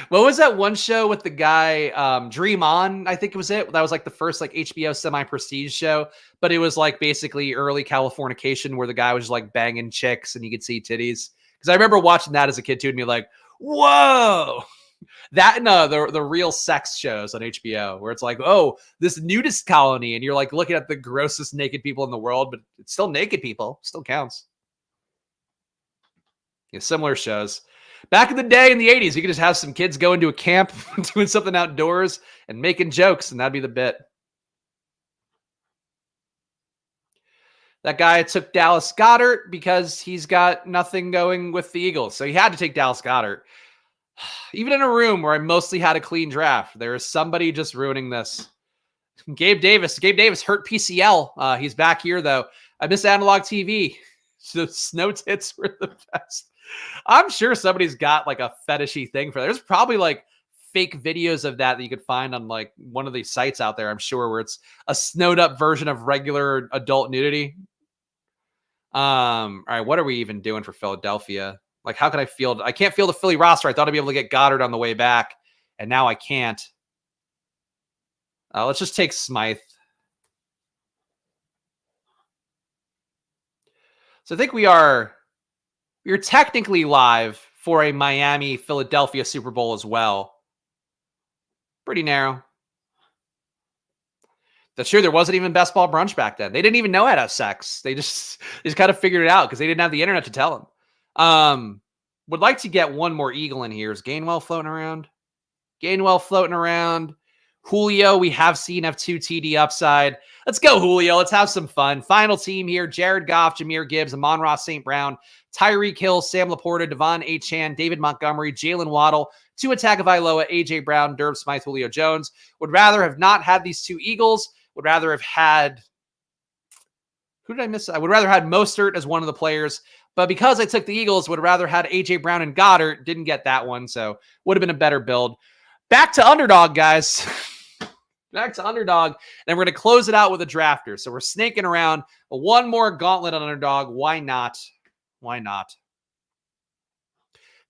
What was that one show with the guy, Dream On, I think it was it. That was like the first like HBO semi-prestige show, but it was like basically early Californication where the guy was just like banging chicks and you could see titties. Because I remember watching that as a kid too and be like, whoa. That and the real sex shows on HBO where it's like, oh, this nudist colony, and you're like looking at the grossest naked people in the world, but it's still naked people, still counts. Yeah, similar shows. Back in the day in the 80s, you could just have some kids go into a camp doing something outdoors and making jokes, and that'd be the bit. That guy took Dallas Goedert because he's got nothing going with the Eagles. So he had to take Dallas Goedert. Even in a room where I mostly had a clean draft, there is somebody just ruining this. Gabe Davis hurt PCL. He's back here, though. I miss analog TV. So snow tits were the best. I'm sure somebody's got like a fetishy thing for that. There's probably like fake videos of that you could find on like one of these sites out there, I'm sure, where it's a snowed up version of regular adult nudity. All right, what are we even doing for Philadelphia? Like, how can I field? I can't field the Philly roster. I thought I'd be able to get Goddard on the way back, and now I can't. Let's just take Smythe. So I think we're technically live for a Miami-Philadelphia Super Bowl as well. Pretty narrow. That's true. There wasn't even best ball brunch back then. They didn't even know how to have sex. They just kind of figured it out because they didn't have the internet to tell them. Would like to get one more Eagle in here. Is Gainwell floating around? Gainwell floating around. Julio, we have seen have 2 TD upside. Let's go, Julio. Let's have some fun. Final team here. Jared Goff, Jahmyr Gibbs, Amon-Ra St. Brown, Tyreek Hill, Sam Laporta, Devon Achane, David Montgomery, Jalen Waddle, Tua Tagovailoa, A.J. Brown, Derb Smythe, Julio Jones. Would rather have not had these 2 Eagles. Would rather have had... Who did I miss? I would rather have had Mostert as one of the players. But because I took the Eagles, would rather had A.J. Brown and Goddard. Didn't get that one, so would have been a better build. Back to Underdog, guys. Back to Underdog. And we're going to close it out with a drafter. So we're snaking around. One more gauntlet on Underdog. Why not? Why not?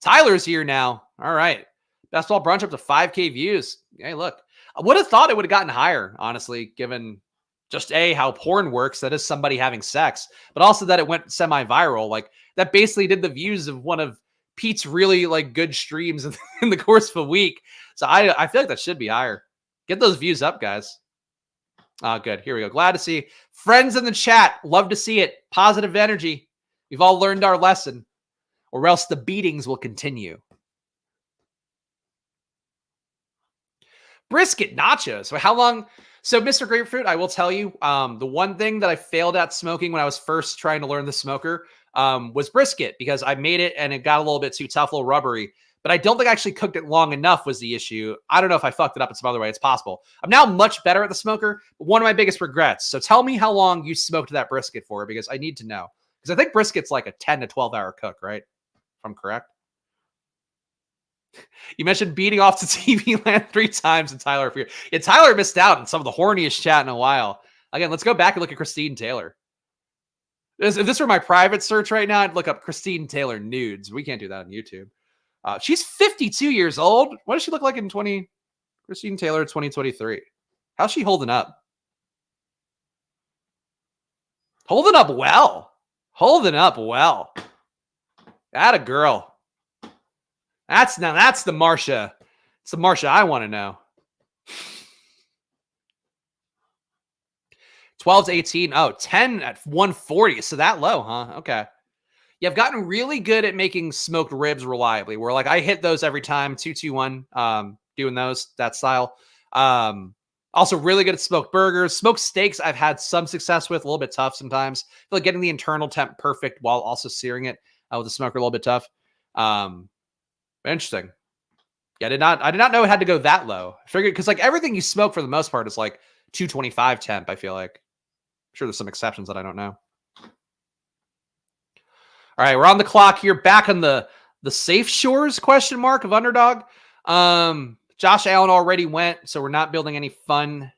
Tyler's here now. All right. Best ball brunch up to 5K views. Hey, look. I would have thought it would have gotten higher, honestly, given just how porn works. That is somebody having sex. But also that it went semi-viral. Like, that basically did the views of one of Pete's really like good streams in the course of a week. So I feel like that should be higher. Get those views up, guys. Good. Here we go. Glad to see friends in the chat. Love to see it. Positive energy. We've all learned our lesson, or else the beatings will continue. Brisket nachos. So how long? So Mr. Grapefruit, I will tell you, the one thing that I failed at smoking when I was first trying to learn the smoker was brisket, because I made it and it got a little bit too tough, a little rubbery. But I don't think I actually cooked it long enough was the issue. I don't know if I fucked it up in some other way. It's possible. I'm now much better at the smoker, but one of my biggest regrets. So tell me how long you smoked that brisket for, because I need to know. Because I think brisket's like a 10 to 12 hour cook, right? If I'm correct. You mentioned beating off to TV Land 3 times, and Tyler appeared. Yeah, Tyler missed out on some of the horniest chat in a while. Again, let's go back and look at Christine Taylor. If this were my private search right now, I'd look up Christine Taylor nudes. We can't do that on YouTube. She's 52 years old. What does she look like in Christine Taylor 2023? How's she holding up? Holding up well. Holding up well. Atta girl. That's the Marsha. It's the Marsha I want to know. 12 to 18. Oh, 10 at 140. So that low, huh? Okay. Yeah, I've gotten really good at making smoked ribs reliably, where like I hit those every time, 2-2-1, doing those, that style. Also really good at smoked burgers. Smoked steaks I've had some success with, a little bit tough sometimes. I feel like getting the internal temp perfect while also searing it with the smoker a little bit tough. Interesting. Yeah, I did not know it had to go that low. I figured because like everything you smoke for the most part is like 225 temp, I feel like. I'm sure there's some exceptions that I don't know. All right, we're on the clock here. Back on the safe shores question mark of Underdog. Josh Allen already went, so we're not building any fun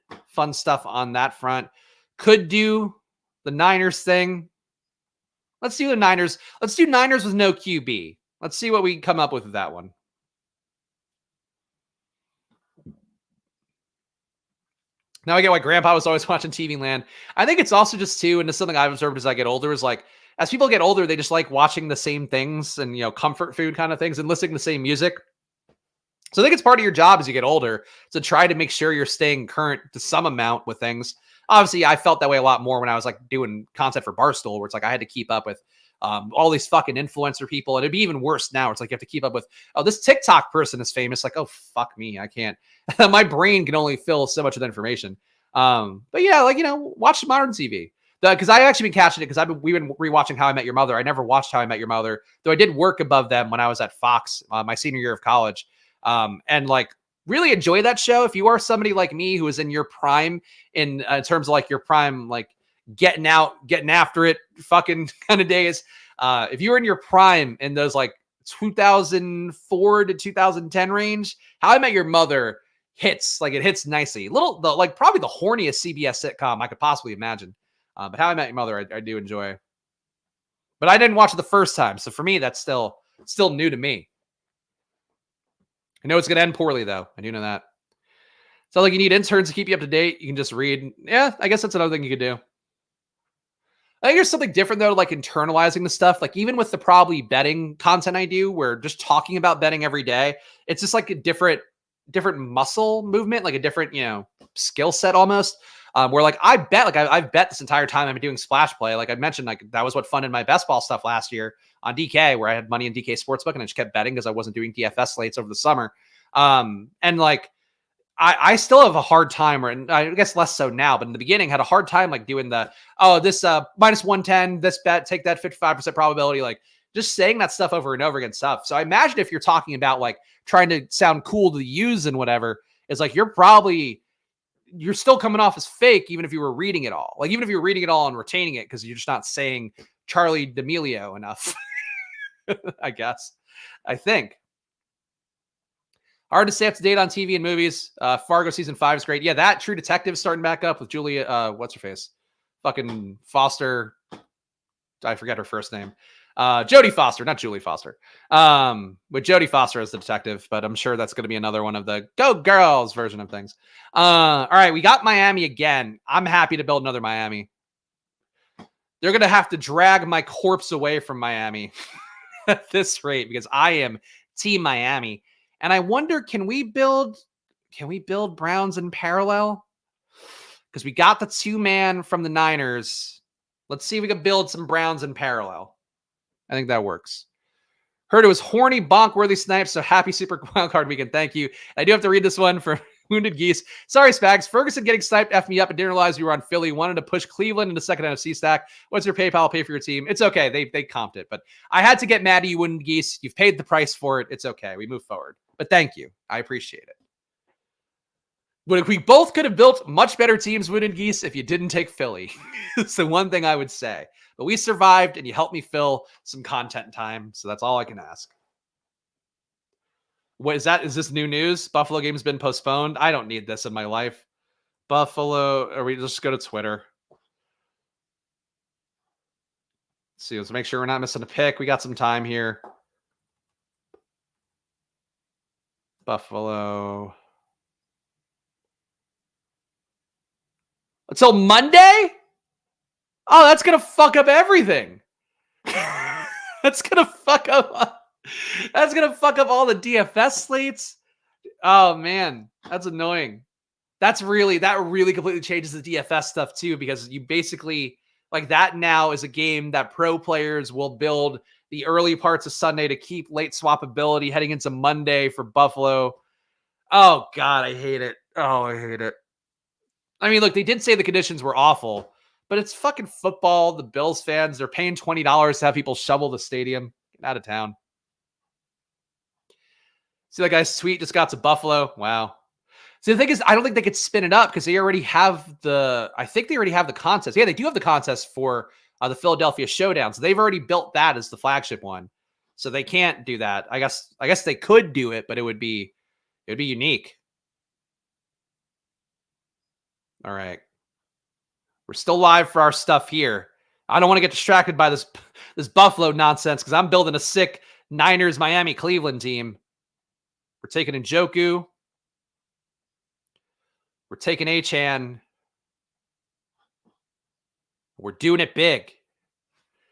stuff on that front. Could do the Niners thing. Let's do the Niners. Let's do Niners with no QB. Let's see what we come up with that one. Now I get why Grandpa was always watching TV Land. I think it's also just too, and it's something I've observed as I get older, is like as people get older, they just like watching the same things and comfort food kind of things and listening to the same music. So I think it's part of your job as you get older to try to make sure you're staying current to some amount with things. Obviously, I felt that way a lot more when I was like doing content for Barstool, where it's like I had to keep up with all these fucking influencer people. And it'd be even worse now. It's like you have to keep up with, oh, this TikTok person is famous. Like, oh, fuck me. I can't. My brain can only fill so much of the information. But yeah, like, watch modern TV. Because I actually been catching it because we've been rewatching How I Met Your Mother. I never watched How I Met Your Mother, though I did work above them when I was at Fox my senior year of college. And like really enjoy that show. If you are somebody like me who is in your prime in terms of like your prime, like getting after it fucking kind of days. If you were in your prime in those like 2004 to 2010 range, How I Met Your Mother hits nicely. Like probably the horniest CBS sitcom I could possibly imagine. But How I Met Your Mother, I do enjoy. But I didn't watch it the first time. So for me, that's still new to me. I know it's going to end poorly, though. I do know that. So, like, you need interns to keep you up to date. You can just read. Yeah, I guess that's another thing you could do. I think there's something different, though, like internalizing the stuff. Like, even with the probably betting content I do, where just talking about betting every day, it's just like a different muscle movement, like a different, skill set almost. Where like I bet, like I've bet this entire time I've been doing splash play. Like I mentioned, like that was what funded my best ball stuff last year on DK, where I had money in DK Sportsbook and I just kept betting because I wasn't doing DFS slates over the summer. And like I still have a hard time, and I guess less so now, but in the beginning had a hard time like doing this minus 110, this bet, take that 55% probability, like just saying that stuff over and over again stuff. So I imagine if you're talking about like trying to sound cool to use and whatever, it's like you're still coming off as fake, even if you were reading it all. Like, even if you're reading it all and retaining it, because you're just not saying Charlie D'Amelio enough, I guess. I think. Hard to stay up to date on TV and movies. Fargo season 5 is great. Yeah, that True Detective starting back up with Julia, what's her face? Fucking Foster. I forget her first name. Jodie Foster, not Julie Foster. With Jodie Foster as the detective, but I'm sure that's going to be another one of the Go Girls version of things. All right, we got Miami again. I'm happy to build another Miami. They're going to have to drag my corpse away from Miami at this rate because I am Team Miami. And I wonder, can we build Browns in parallel? Because we got the 2-man from the Niners. Let's see if we can build some Browns in parallel. I think that works. Heard it was horny, bonk-worthy snipes, so happy Super Wildcard Weekend. Thank you. I do have to read this one for Wounded Geese. Sorry, Spags. Ferguson getting sniped F me up and didn't realize you were on Philly. Wanted to push Cleveland into second NFC stack. What's your PayPal? I'll pay for your team. It's okay. They comped it. But I had to get mad at you, Wounded Geese. You've paid the price for it. It's okay. We move forward. But thank you. I appreciate it. But we both could have built much better teams, Wounded Geese, if you didn't take Philly. It's the one thing I would say. But we survived, and you helped me fill some content time, so that's all I can ask. What is that? Is this new news? Buffalo game's been postponed? I don't need this in my life. Buffalo, or we just go to Twitter. Let's see, let's make sure we're not missing a pick. We got some time here. Buffalo. Until Monday? Oh, that's going to fuck up everything. That's going to fuck up all the DFS slates. Oh man, that's annoying. That really completely changes the DFS stuff too, because you basically like that now is a game that pro players will build the early parts of Sunday to keep late swappability heading into Monday for Buffalo. Oh God, I hate it. Oh, I hate it. I mean, look, they did say the conditions were awful, but it's fucking football. The Bills fans, they're paying $20 to have people shovel the stadium. Get out of town. See that guy's tweet just got to Buffalo. Wow. See, the thing is, I don't think they could spin it up because they already have I think they already have the contest. Yeah, they do have the contest for the Philadelphia Showdown. So they've already built that as the flagship one. So they can't do that. I guess they could do it, but it would be unique. All right. We're still live for our stuff here. I don't want to get distracted by this Buffalo nonsense because I'm building a sick Niners, Miami, Cleveland team. We're taking Njoku. We're taking Achane. We're doing it big.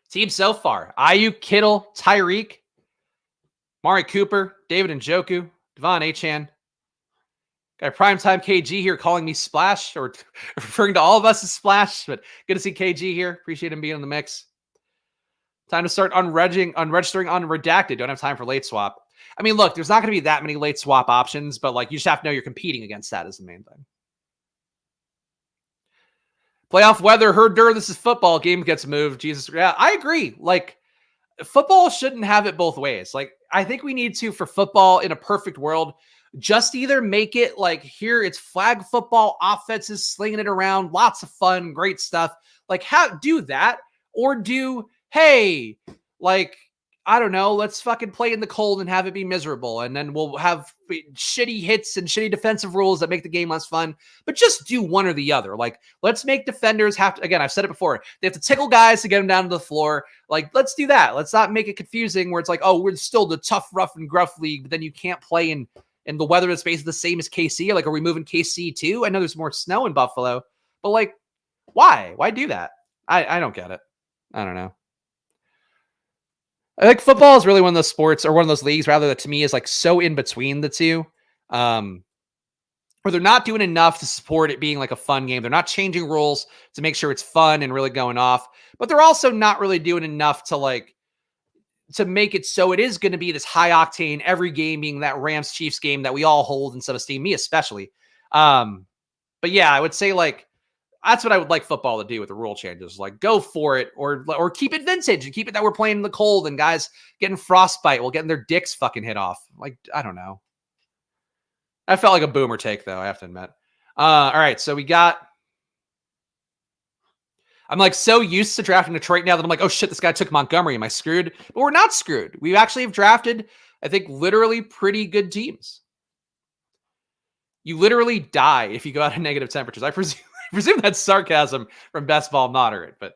Team so far. Ayuk, Kittle, Tyreek, Mari Cooper, David Njoku, Devon Achane. Got primetime KG here calling me Splash, or referring to all of us as Splash, but good to see KG here. Appreciate him being in the mix. Time to start unregistering unredacted. Don't have time for late swap. I mean, look, there's not going to be that many late swap options, but like you just have to know you're competing against that is the main thing. Playoff weather, this is football. Game gets moved. Jesus. Yeah, I agree. Like, football shouldn't have it both ways. Like, I think we need to, for football in a perfect world, just either make it like here, it's flag football, offenses slinging it around, lots of fun, great stuff. Like, do that, or do, hey, like, I don't know, let's fucking play in the cold and have it be miserable. And then we'll have shitty hits and shitty defensive rules that make the game less fun. But just do one or the other. Like, let's make defenders have to, again, I've said it before, they have to tickle guys to get them down to the floor. Like, let's do that. Let's not make it confusing where it's like, oh, we're still the tough, rough, and gruff league, but then you can't play in the weather that's basically the same as KC. Like, are we moving KC too? I know there's more snow in Buffalo, but like, why? Why do that? I don't get it. I don't know. I think football is really one of those sports, or one of those leagues rather, that to me is like so in between the two, where they're not doing enough to support it being like a fun game. They're not changing rules to make sure it's fun and really going off, but they're also not really doing enough to make it so it is going to be this high octane, every game being that Rams Chiefs game that we all hold in some esteem, me especially. But yeah, I would say like, that's what I would like football to do with the rule changes. Like, go for it, or keep it vintage and keep it that we're playing in the cold and guys getting frostbite while getting their dicks fucking hit off. Like, I don't know. I felt like a boomer take, though, I have to admit. All right, so I'm like so used to drafting Detroit now that I'm like, oh shit, this guy took Montgomery. Am I screwed? But we're not screwed. We actually have drafted, I think, literally pretty good teams. You literally die if you go out of negative temperatures. I presume that's sarcasm from Best Ball Moderate, but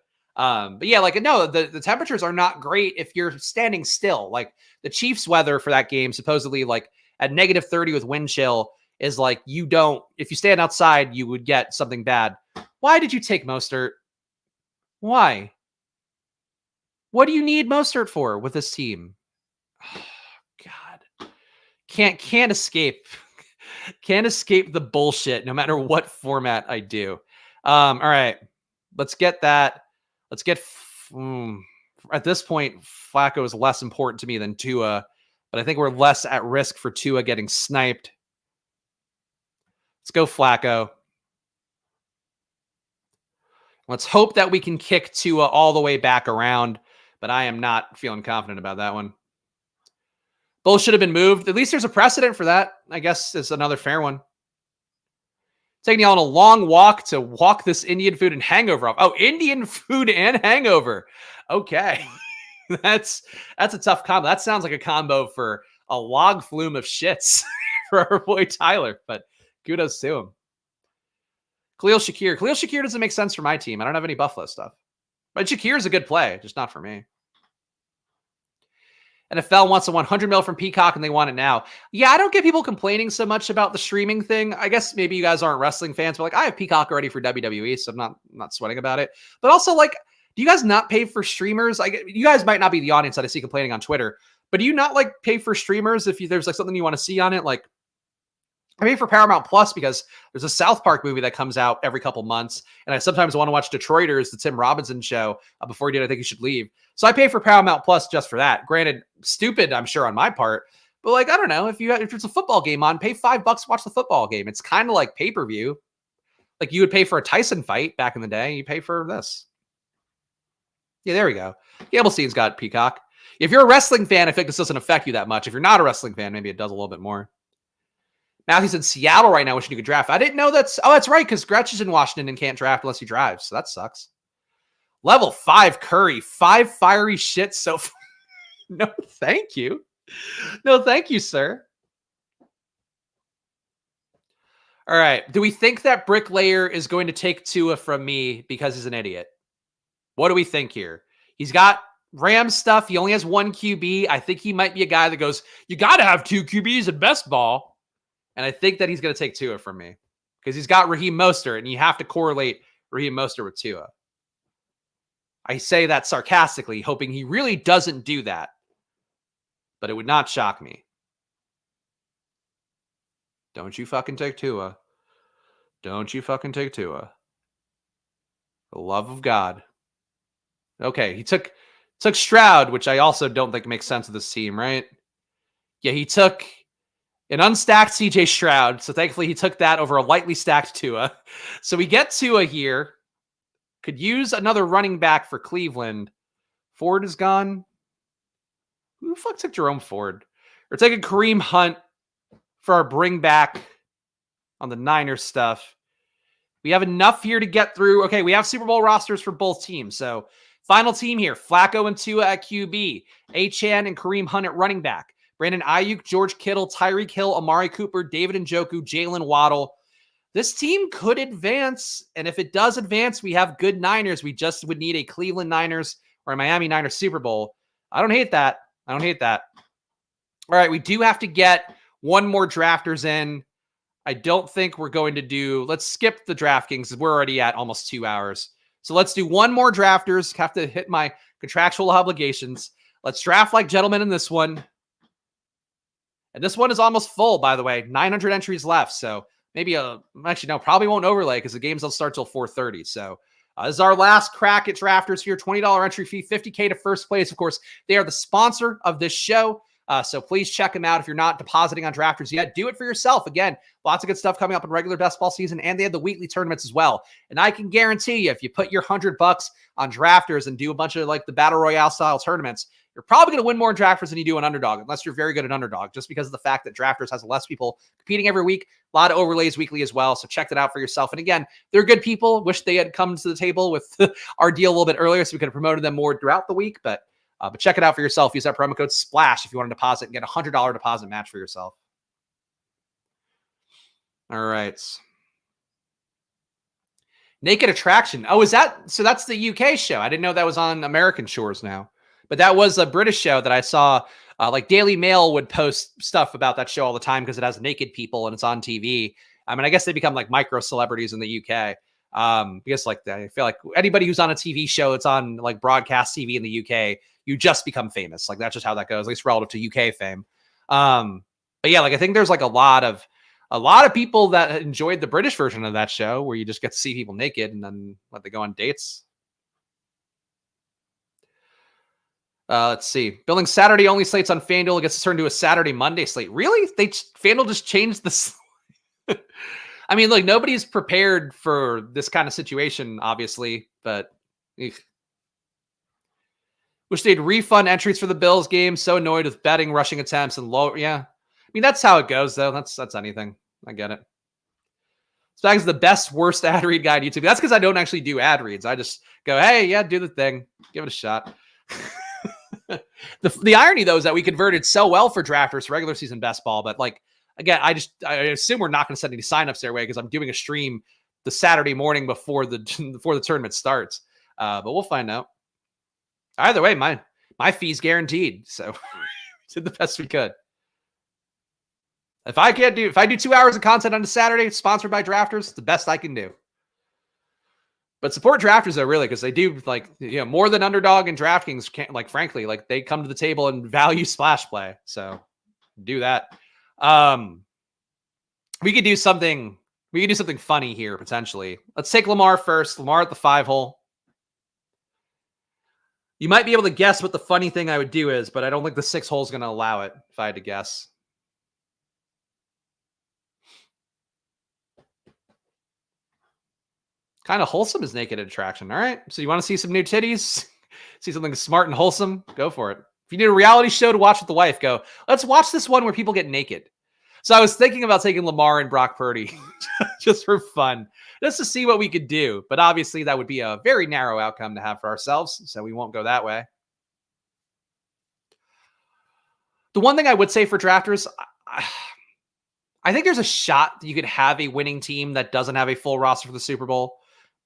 yeah, like, no, the temperatures are not great if you're standing still. Like, the Chiefs weather for that game, supposedly like at negative 30 with wind chill, is like, if you stand outside, you would get something bad. Why did you take Mostert? Why? What do you need Mostert for with this team? Oh, God, can't escape. Can't escape the bullshit no matter what format I do. All right, let's get that. Let's get, at this point, Flacco is less important to me than Tua, but I think we're less at risk for Tua getting sniped. Let's go Flacco. Let's hope that we can kick Tua all the way back around, but I am not feeling confident about that one. Both should have been moved. At least there's a precedent for that. I guess it's another fair one. Taking y'all on a long walk to walk this Indian food and hangover off. Oh, Indian food and hangover. Okay. That's a tough combo. That sounds like a combo for a log flume of shits for our boy Tyler, but kudos to him. Khalil Shakir doesn't make sense for my team. I don't have any Buffalo stuff. But Shakir's a good play, just not for me. NFL wants a 100 mil from Peacock and they want it now. Yeah, I don't get people complaining so much about the streaming thing. I guess maybe you guys aren't wrestling fans, but like, I have Peacock already for WWE, so I'm not sweating about it. But also, like, do you guys not pay for streamers? You guys might not be the audience that I see complaining on Twitter, but do you not like pay for streamers if there's like something you want to see on it? Like, I pay for Paramount Plus because there's a South Park movie that comes out every couple months, and I sometimes want to watch Detroiters, the Tim Robinson show, before he did I Think You Should Leave. So I pay for Paramount Plus just for that. Granted, stupid, I'm sure, on my part, but like, I don't know, if it's a football game on, pay $5 to watch the football game. It's kind of like pay-per-view. Like, you would pay for a Tyson fight back in the day, you pay for this. Yeah, there we go. Gamblestein's got Peacock. If you're a wrestling fan, I think this doesn't affect you that much. If you're not a wrestling fan, maybe it does a little bit more. Matthew's in Seattle right now, wishing you could draft. I didn't know that's... Oh, that's right, because Gretch is in Washington and can't draft unless he drives, so that sucks. Level 5 Curry. 5 fiery shit so far. No, thank you. No, thank you, sir. All right. Do we think that Bricklayer is going to take Tua from me because he's an idiot? What do we think here? He's got Ram stuff. He only has 1 QB. I think he might be a guy that goes, you got to have 2 QBs in best ball. And I think that he's going to take Tua from me because he's got Raheem Mostert, and you have to correlate Raheem Mostert with Tua. I say that sarcastically, hoping he really doesn't do that. But it would not shock me. Don't you fucking take Tua. Don't you fucking take Tua. The love of God. Okay, he took Stroud, which I also don't think makes sense with this team, right? Yeah, he took an unstacked CJ Stroud, so thankfully he took that over a lightly stacked Tua. So we get Tua here. Could use another running back for Cleveland. Ford is gone. Who the fuck took Jerome Ford? We're taking Kareem Hunt for our bring back on the Niners stuff. We have enough here to get through. Okay, we have Super Bowl rosters for both teams. So final team here, Flacco and Tua at QB, Achane and Kareem Hunt at running back, Brandon Ayuk, George Kittle, Tyreek Hill, Amari Cooper, David Njoku, Jalen Waddle. This team could advance, and if it does advance, we have good Niners. We just would need a Cleveland Niners or a Miami Niners Super Bowl. I don't hate that. I don't hate that. All right, we do have to get one more drafters in. I don't think we're going to do... Let's skip the DraftKings. We're already at almost 2 hours. So let's do one more drafters. Have to hit my contractual obligations. Let's draft like gentlemen in this one. And this one is almost full, by the way. 900 entries left, so... Maybe actually, no, probably won't overlay because the games don't start till 4:30. So this is our last crack at drafters here. $20 entry fee, $50K to first place. Of course, they are the sponsor of this show. So please check them out. If you're not depositing on drafters yet, do it for yourself. Again, lots of good stuff coming up in regular best ball season, and they have the weekly tournaments as well. And I can guarantee you, if you put your $100 on drafters and do a bunch of like the battle royale style tournaments, you're probably going to win more in drafters than you do in Underdog, unless you're very good at Underdog, just because of the fact that drafters has less people competing every week. A lot of overlays weekly as well, so check that out for yourself. And again, they're good people. Wish they had come to the table with our deal a little bit earlier so we could have promoted them more throughout the week. But check it out for yourself. Use that promo code SPLASH if you want to deposit and get a $100 deposit match for yourself. All right. Naked Attraction. Oh, is that... So that's the UK show. I didn't know that was on American shores now. But that was a British show that I saw, like Daily Mail would post stuff about that show all the time because it has naked people and it's on TV. I mean, I guess they become like micro celebrities in the UK. Because like I feel like anybody who's on a TV show that's on like broadcast TV in the UK, you just become famous. Like that's just how that goes, at least relative to UK fame. But yeah, like I think there's like a lot of people that enjoyed the British version of that show where you just get to see people naked and then they go on dates. Let's see. Building Saturday only slates on FanDuel gets turned to a Saturday Monday slate. Really? FanDuel just changed this. I mean, like nobody's prepared for this kind of situation, obviously, but wish they'd refund entries for the Bills game. So annoyed with betting, rushing attempts, and low. Yeah. I mean, that's how it goes, though. That's anything. I get it. Spags is the best, worst ad read guy on YouTube. That's because I don't actually do ad reads. I just go, hey, yeah, do the thing. Give it a shot. The irony, though, is that we converted so well for drafters for regular season best ball. But, like, again, I assume we're not going to send any signups their way because I'm doing a stream the Saturday morning before the tournament starts. But we'll find out. Either way, my fee's guaranteed. So we did the best we could. If I do 2 hours of content on a Saturday sponsored by drafters, it's the best I can do. But support drafters though, really, because they do like, you know, more than Underdog and DraftKings can't, like, frankly, like they come to the table and value splash play. So do that. We could do something funny here, potentially. Let's take Lamar first. Lamar at the 5 hole. You might be able to guess what the funny thing I would do is, but I don't think the 6 hole is going to allow it if I had to guess. Kind of wholesome is Naked Attraction. All right. So you want to see some new titties? See something smart and wholesome? Go for it. If you need a reality show to watch with the wife, go, let's watch this one where people get naked. So I was thinking about taking Lamar and Brock Purdy just for fun, just to see what we could do. But obviously that would be a very narrow outcome to have for ourselves. So we won't go that way. The one thing I would say for drafters, I think there's a shot that you could have a winning team that doesn't have a full roster for the Super Bowl.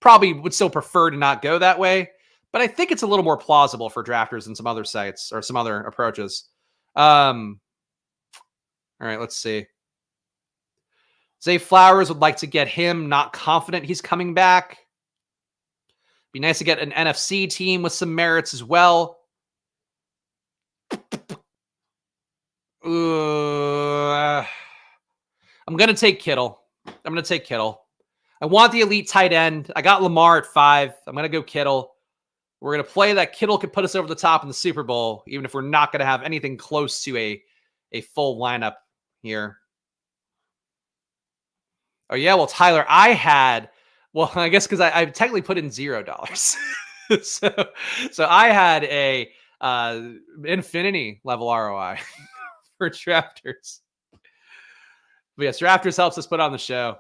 Probably would still prefer to not go that way, but I think it's a little more plausible for drafters than some other sites or some other approaches. All right, let's see. Zay Flowers would like to get him, not confident he's coming back. Be nice to get an NFC team with some merits as well. I'm going to take Kittle. I want the elite tight end. I got Lamar at 5. I'm going to go Kittle. We're going to play that Kittle could put us over the top in the Super Bowl, even if we're not going to have anything close to a full lineup here. Oh, yeah. Well, Tyler, I guess because I technically put in $0. so I had a infinity level ROI for drafters. But yes, drafters helps us put on the show,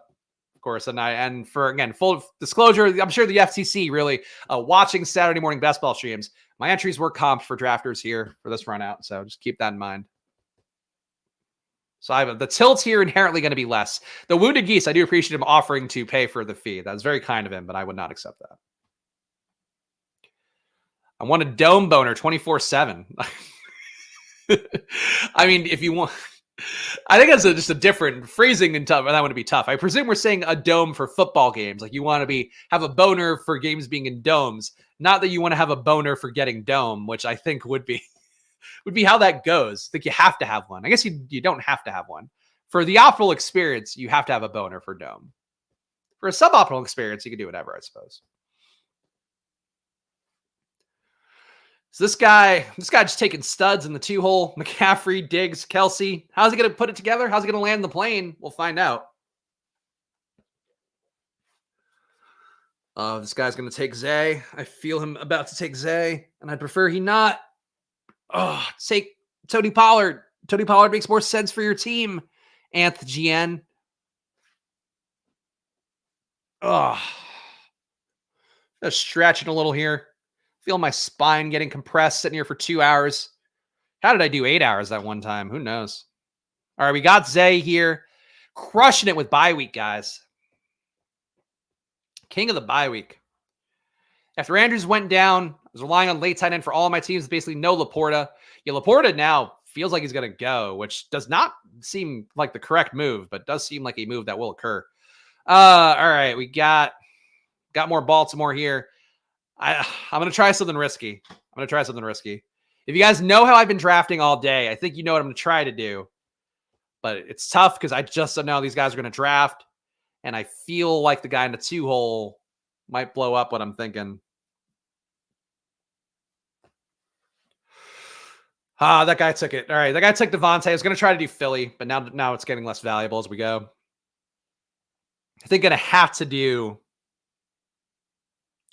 of course. And for, again, full disclosure, I'm sure the FCC really watching Saturday morning best ball streams. My entries were comped for drafters here for this run out. So just keep that in mind. So I have the tilt here inherently going to be less. The Wounded Geese, I do appreciate him offering to pay for the fee. That was very kind of him, but I would not accept that. I want a dome boner 24/7. I mean, if you want, I think that's just a different phrasing and tough. That would be tough. I presume we're saying a dome for football games. Like you want to have a boner for games being in domes, not that you want to have a boner for getting dome, which I think would be how that goes. I think you have to have one. I guess you don't have to have one. For the optimal experience, you have to have a boner for dome. For a suboptimal experience, you can do whatever, I suppose. So this guy just taking studs in the 2-hole. McCaffrey, Diggs, Kelsey. How's he going to put it together? How's he going to land the plane? We'll find out. This guy's going to take Zay. I feel him about to take Zay, and I'd prefer he not. Take Tony Pollard. Tony Pollard makes more sense for your team, Anth GN. Just stretching a little here. Feel my spine getting compressed sitting here for 2 hours. How did I do 8 hours that one time? Who knows? All right, we got Zay here. Crushing it with bye week, guys. King of the bye week. After Andrews went down, I was relying on late tight end for all of my teams. Basically, no Laporta. Yeah, Laporta now feels like he's going to go, which does not seem like the correct move, but does seem like a move that will occur. All right, we got more Baltimore here. I'm going to try something risky. If you guys know how I've been drafting all day, I think you know what I'm going to try to do. But it's tough because I just don't know how these guys are going to draft. And I feel like the guy in the 2-hole might blow up what I'm thinking. That guy took it. All right, that guy took Devontae. I was going to try to do Philly, but now it's getting less valuable as we go. I think going to have to do...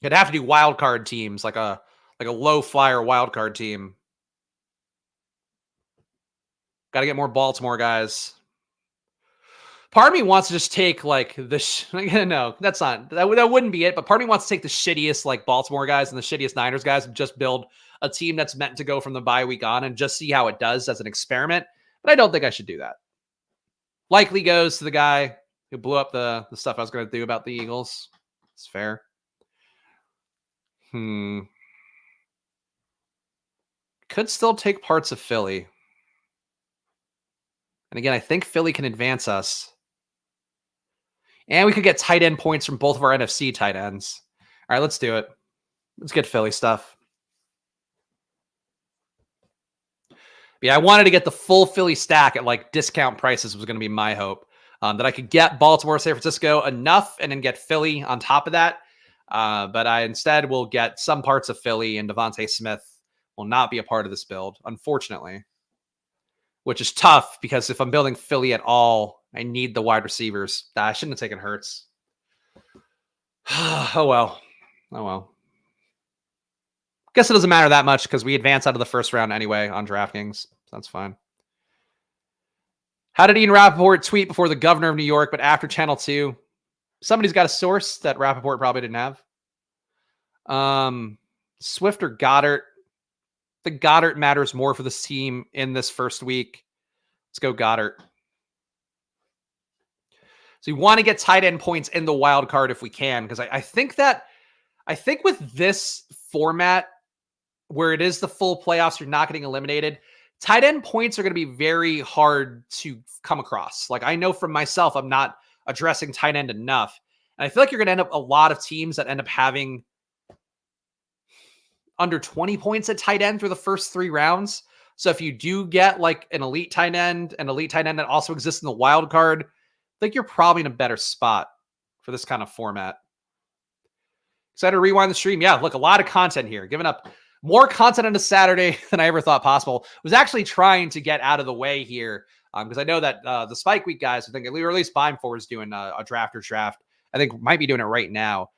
You'd have to do wild card teams, like a low flyer wild card team. Got to get more Baltimore guys. Part of me wants to just take like no, that wouldn't be it. But part of me wants to take the shittiest like Baltimore guys and the shittiest Niners guys and just build a team that's meant to go from the bye week on and just see how it does as an experiment. But I don't think I should do that. Likely goes to the guy who blew up the stuff I was going to do about the Eagles. It's fair. Could still take parts of Philly. And again, I think Philly can advance us. And we could get tight end points from both of our NFC tight ends. All right, let's do it. Let's get Philly stuff. But yeah, I wanted to get the full Philly stack at like discount prices was going to be my hope. That I could get Baltimore, San Francisco enough and then get Philly on top of that. But I instead will get some parts of Philly, and Devontae Smith will not be a part of this build, unfortunately. Which is tough because if I'm building Philly at all, I need the wide receivers. I shouldn't have taken Hurts. Oh well. Guess it doesn't matter that much because we advance out of the first round anyway on DraftKings. So that's fine. How did Ian Rappaport tweet before the governor of New York, but after Channel 2? Somebody's got a source that Rappaport probably didn't have. Swift or Goddard? The Goddard matters more for this team in this first week. Let's go Goddard. So you want to get tight end points in the wild card if we can, because I think with this format where it is the full playoffs, you're not getting eliminated. Tight end points are going to be very hard to come across. Like, I know from myself, I'm not addressing tight end enough. And I feel like you're going to end up a lot of teams that end up having under 20 points at tight end through the first 3 rounds. So if you do get like an elite tight end that also exists in the wild card, I think you're probably in a better spot for this kind of format. Excited to rewind the stream. Yeah, look, a lot of content here. Giving up more content on a Saturday than I ever thought possible. Was actually trying to get out of the way here because I know that the Spike Week guys, I think, or at least Bime4 is doing a draft. I think might be doing it right now.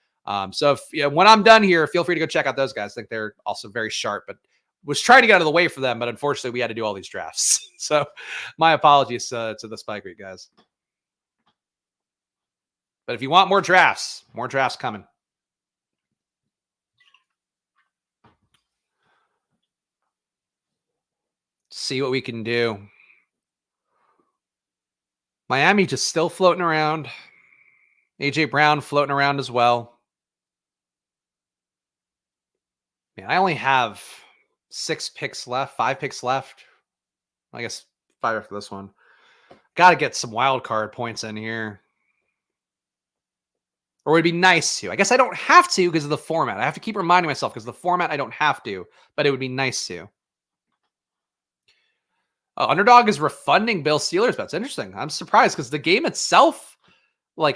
So if when I'm done here, feel free to go check out those guys. I think they're also very sharp, but was trying to get out of the way for them. But unfortunately, we had to do all these drafts. So my apologies to the Spike Week guys. But if you want more drafts coming. See what we can do. Miami just still floating around. AJ Brown floating around as well. Man, I only have 5 picks left. I guess 5 after this one. Got to get some wild card points in here. Or it'd be nice to. I guess I don't have to because of the format. I have to keep reminding myself because the format I don't have to, but it would be nice to. Underdog is refunding Bill Steelers bets. Interesting. I'm surprised because the game itself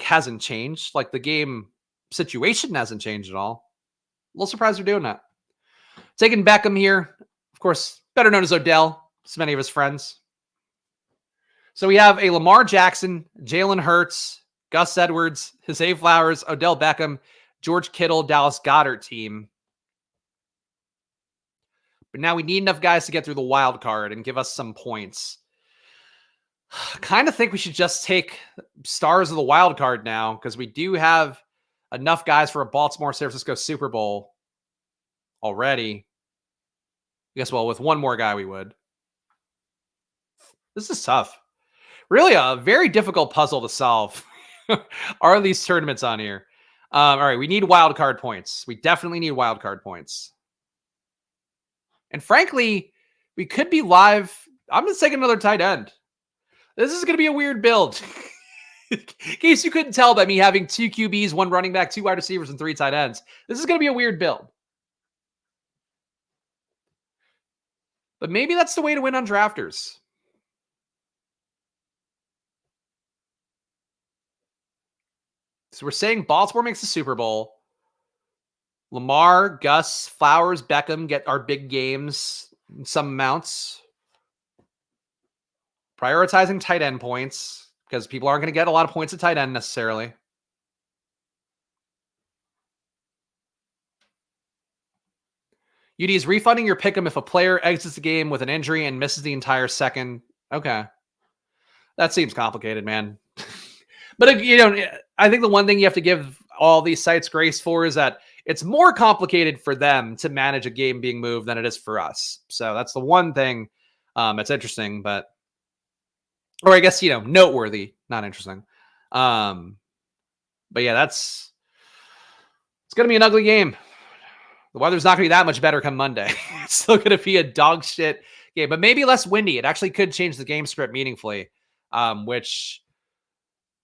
hasn't changed. Like the game situation hasn't changed at all. A little surprised they're doing that. Taking Beckham here. Of course, better known as Odell. So many of his friends. So we have a Lamar Jackson, Jalen Hurts, Gus Edwards, Zay Flowers, Odell Beckham, George Kittle, Dallas Goedert team. But now we need enough guys to get through the wild card and give us some points. Kind of think we should just take stars of the wild card now because we do have enough guys for a Baltimore-San Francisco Super Bowl already. I guess, well, with one more guy we would. This is tough. Really a very difficult puzzle to solve. Are these tournaments on here? All right, we need wild card points. We definitely need wild card points. And frankly, we could be live. I'm going to take another tight end. This is going to be a weird build. In case you couldn't tell by me having 2 QBs, 1 running back, 2 wide receivers, and 3 tight ends. This is going to be a weird build. But maybe that's the way to win on drafters. So we're saying Baltimore makes the Super Bowl. Lamar, Gus, Flowers, Beckham get our big games in some amounts. Prioritizing tight end points because people aren't going to get a lot of points at tight end necessarily. UD is refunding your pick'em if a player exits the game with an injury and misses the entire second. Okay. That seems complicated, man. But, I think the one thing you have to give all these sites grace for is that it's more complicated for them to manage a game being moved than it is for us. So that's the one thing that's interesting, or I guess, noteworthy, not interesting. But yeah, it's going to be an ugly game. The weather's not going to be that much better come Monday. It's still going to be a dog shit game, but maybe less windy. It actually could change the game script meaningfully, which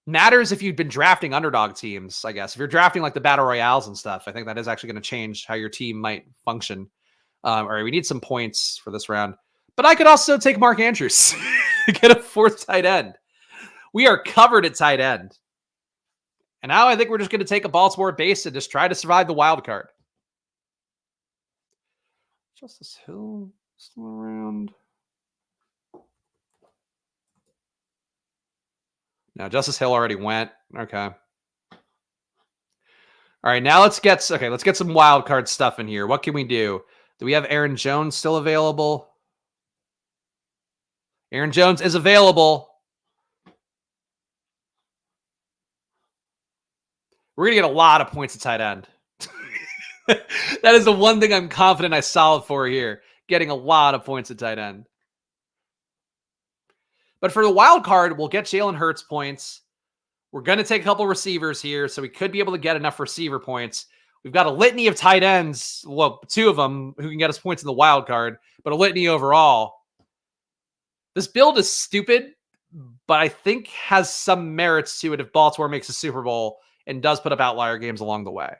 matters if you've been drafting underdog teams, I guess. If you're drafting like the battle royales and stuff, I think that is actually going to change how your team might function. All right, we need some points for this round. But I could also take Mark Andrews. Get a 4th tight end. We are covered at tight end. And now I think we're just going to take a Baltimore base and just try to survive the wild card. Justice Hill still around. No, Justice Hill already went. Okay. All right, now let's get some wild card stuff in here. What can we do? Do we have Aaron Jones still available? Aaron Jones is available. We're going to get a lot of points at tight end. That is the one thing I'm confident I solved for here. Getting a lot of points at tight end. But for the wild card, we'll get Jalen Hurts points. We're going to take a couple receivers here, so we could be able to get enough receiver points. We've got a litany of tight ends. Well, 2 of them who can get us points in the wild card, but a litany overall. This build is stupid, but I think has some merits to it if Baltimore makes a Super Bowl and does put up outlier games along the way.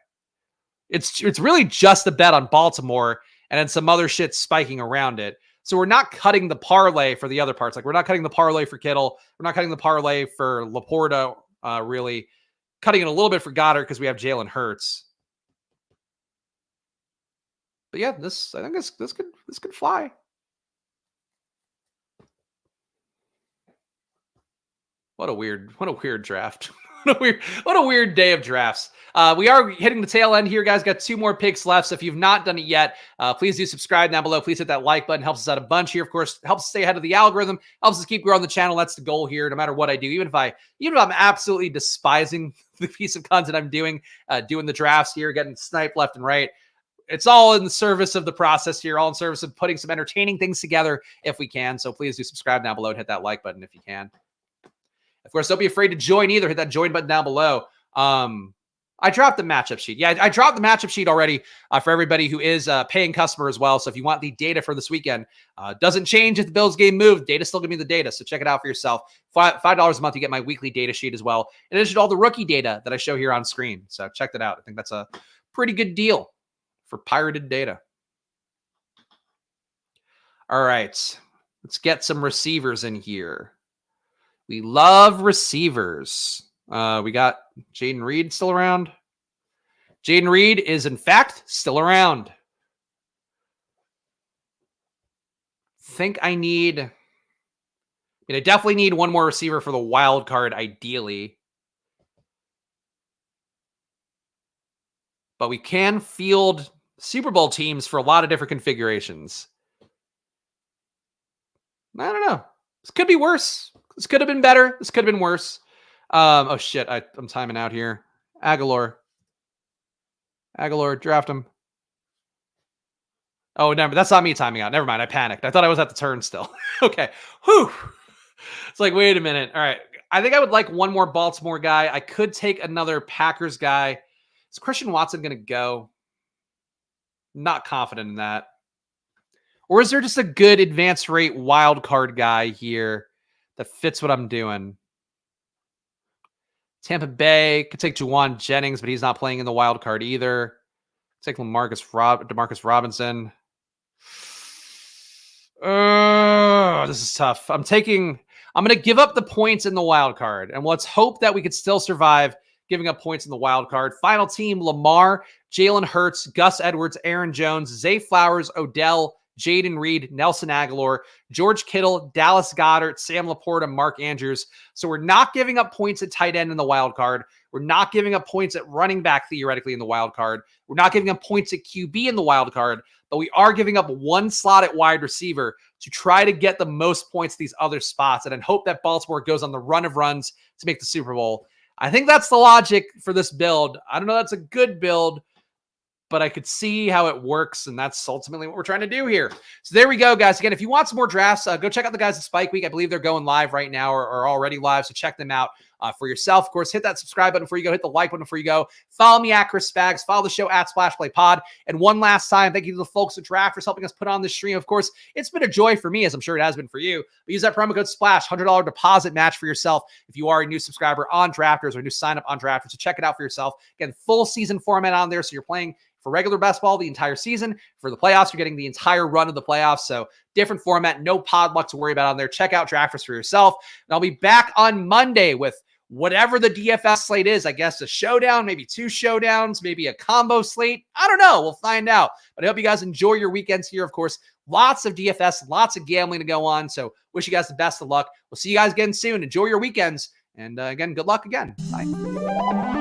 It's really just a bet on Baltimore and then some other shit spiking around it. So we're not cutting the parlay for the other parts. Like we're not cutting the parlay for Kittle. We're not cutting the parlay for Laporta, really. Cutting it a little bit for Goddard because we have Jalen Hurts. But yeah, I think this could fly. What a weird draft. What a weird day of drafts. We are hitting the tail end here, guys. Got 2 more picks left. So if you've not done it yet, please do subscribe down below. Please hit that like button. Helps us out a bunch here. Of course, helps us stay ahead of the algorithm. Helps us keep growing the channel. That's the goal here. No matter what I do, even if I'm absolutely despising the piece of content I'm doing the drafts here, getting sniped left and right. It's all in the service of the process here, all in service of putting some entertaining things together if we can. So please do subscribe down below and hit that like button if you can. Of course, don't be afraid to join either. Hit that join button down below. I dropped the matchup sheet. Yeah, I dropped the matchup sheet already for everybody who is a paying customer as well. So if you want the data for this weekend, doesn't change if the Bills game moved. Data's still going to be the data. So check it out for yourself. $5 a month, you get my weekly data sheet as well. In addition to all the rookie data that I show here on screen. So check that out. I think that's a pretty good deal for pirated data. All right, let's get some receivers in here. We love receivers. We got Jaden Reed still around. Jaden Reed is, in fact, still around. I definitely need one more receiver for the wild card, ideally. But we can field Super Bowl teams for a lot of different configurations. I don't know. This could be worse. This could have been better. This could have been worse. Oh, shit. I'm timing out here. Aguilar, draft him. Oh, never. That's not me timing out. Never mind. I panicked. I thought I was at the turn still. Okay. Whew. It's like, wait a minute. All right. I think I would like one more Baltimore guy. I could take another Packers guy. Is Christian Watson going to go? Not confident in that. Or is there just a good advanced rate wild card guy here that fits what I'm doing? Tampa Bay could take Juwan Jennings, but he's not playing in the wild card either. Take DeMarcus Robinson. This is tough. I'm going to give up the points in the wild card, and let's hope that we could still survive giving up points in the wild card. Final team: Lamar, Jalen Hurts, Gus Edwards, Aaron Jones, Zay Flowers, Odell, Jaden Reed, Nelson Aguilar, George Kittle, Dallas Goedert, Sam Laporta, Mark Andrews. So we're not giving up points at tight end in the wild card. We're not giving up points at running back theoretically in the wild card. We're not giving up points at QB in the wild card, but we are giving up one slot at wide receiver to try to get the most points at these other spots and then hope that Baltimore goes on the run of runs to make the Super Bowl. I think that's the logic for this build. I don't know that's a good build, but I could see how it works, and that's ultimately what we're trying to do here. So there we go, guys. Again, if you want some more drafts, go check out the guys at Spike Week. I believe they're going live right now or already live, so check them out for yourself. Of course, hit that subscribe button before you go. Hit the like button before you go. Follow me at Chris Spags. Follow the show at Splash Play Pod. And one last time, thank you to the folks at Draft for helping us put on this stream. Of course, it's been a joy for me, as I'm sure it has been for you. But use that promo code SPLASH, $100 deposit match for yourself if you are a new subscriber on Drafters or a new sign-up on Drafters. So check it out for yourself. Again, full season format on there, so you're playing for regular best ball the entire season. For the playoffs, you're getting the entire run of the playoffs. So different format, no pod luck to worry about on there. Check out Drafters for yourself. And I'll be back on Monday with whatever the DFS slate is. I guess a showdown, maybe 2 showdowns, maybe a combo slate. I don't know. We'll find out. But I hope you guys enjoy your weekends here. Of course, lots of DFS, lots of gambling to go on. So wish you guys the best of luck. We'll see you guys again soon. Enjoy your weekends. And again, good luck again. Bye.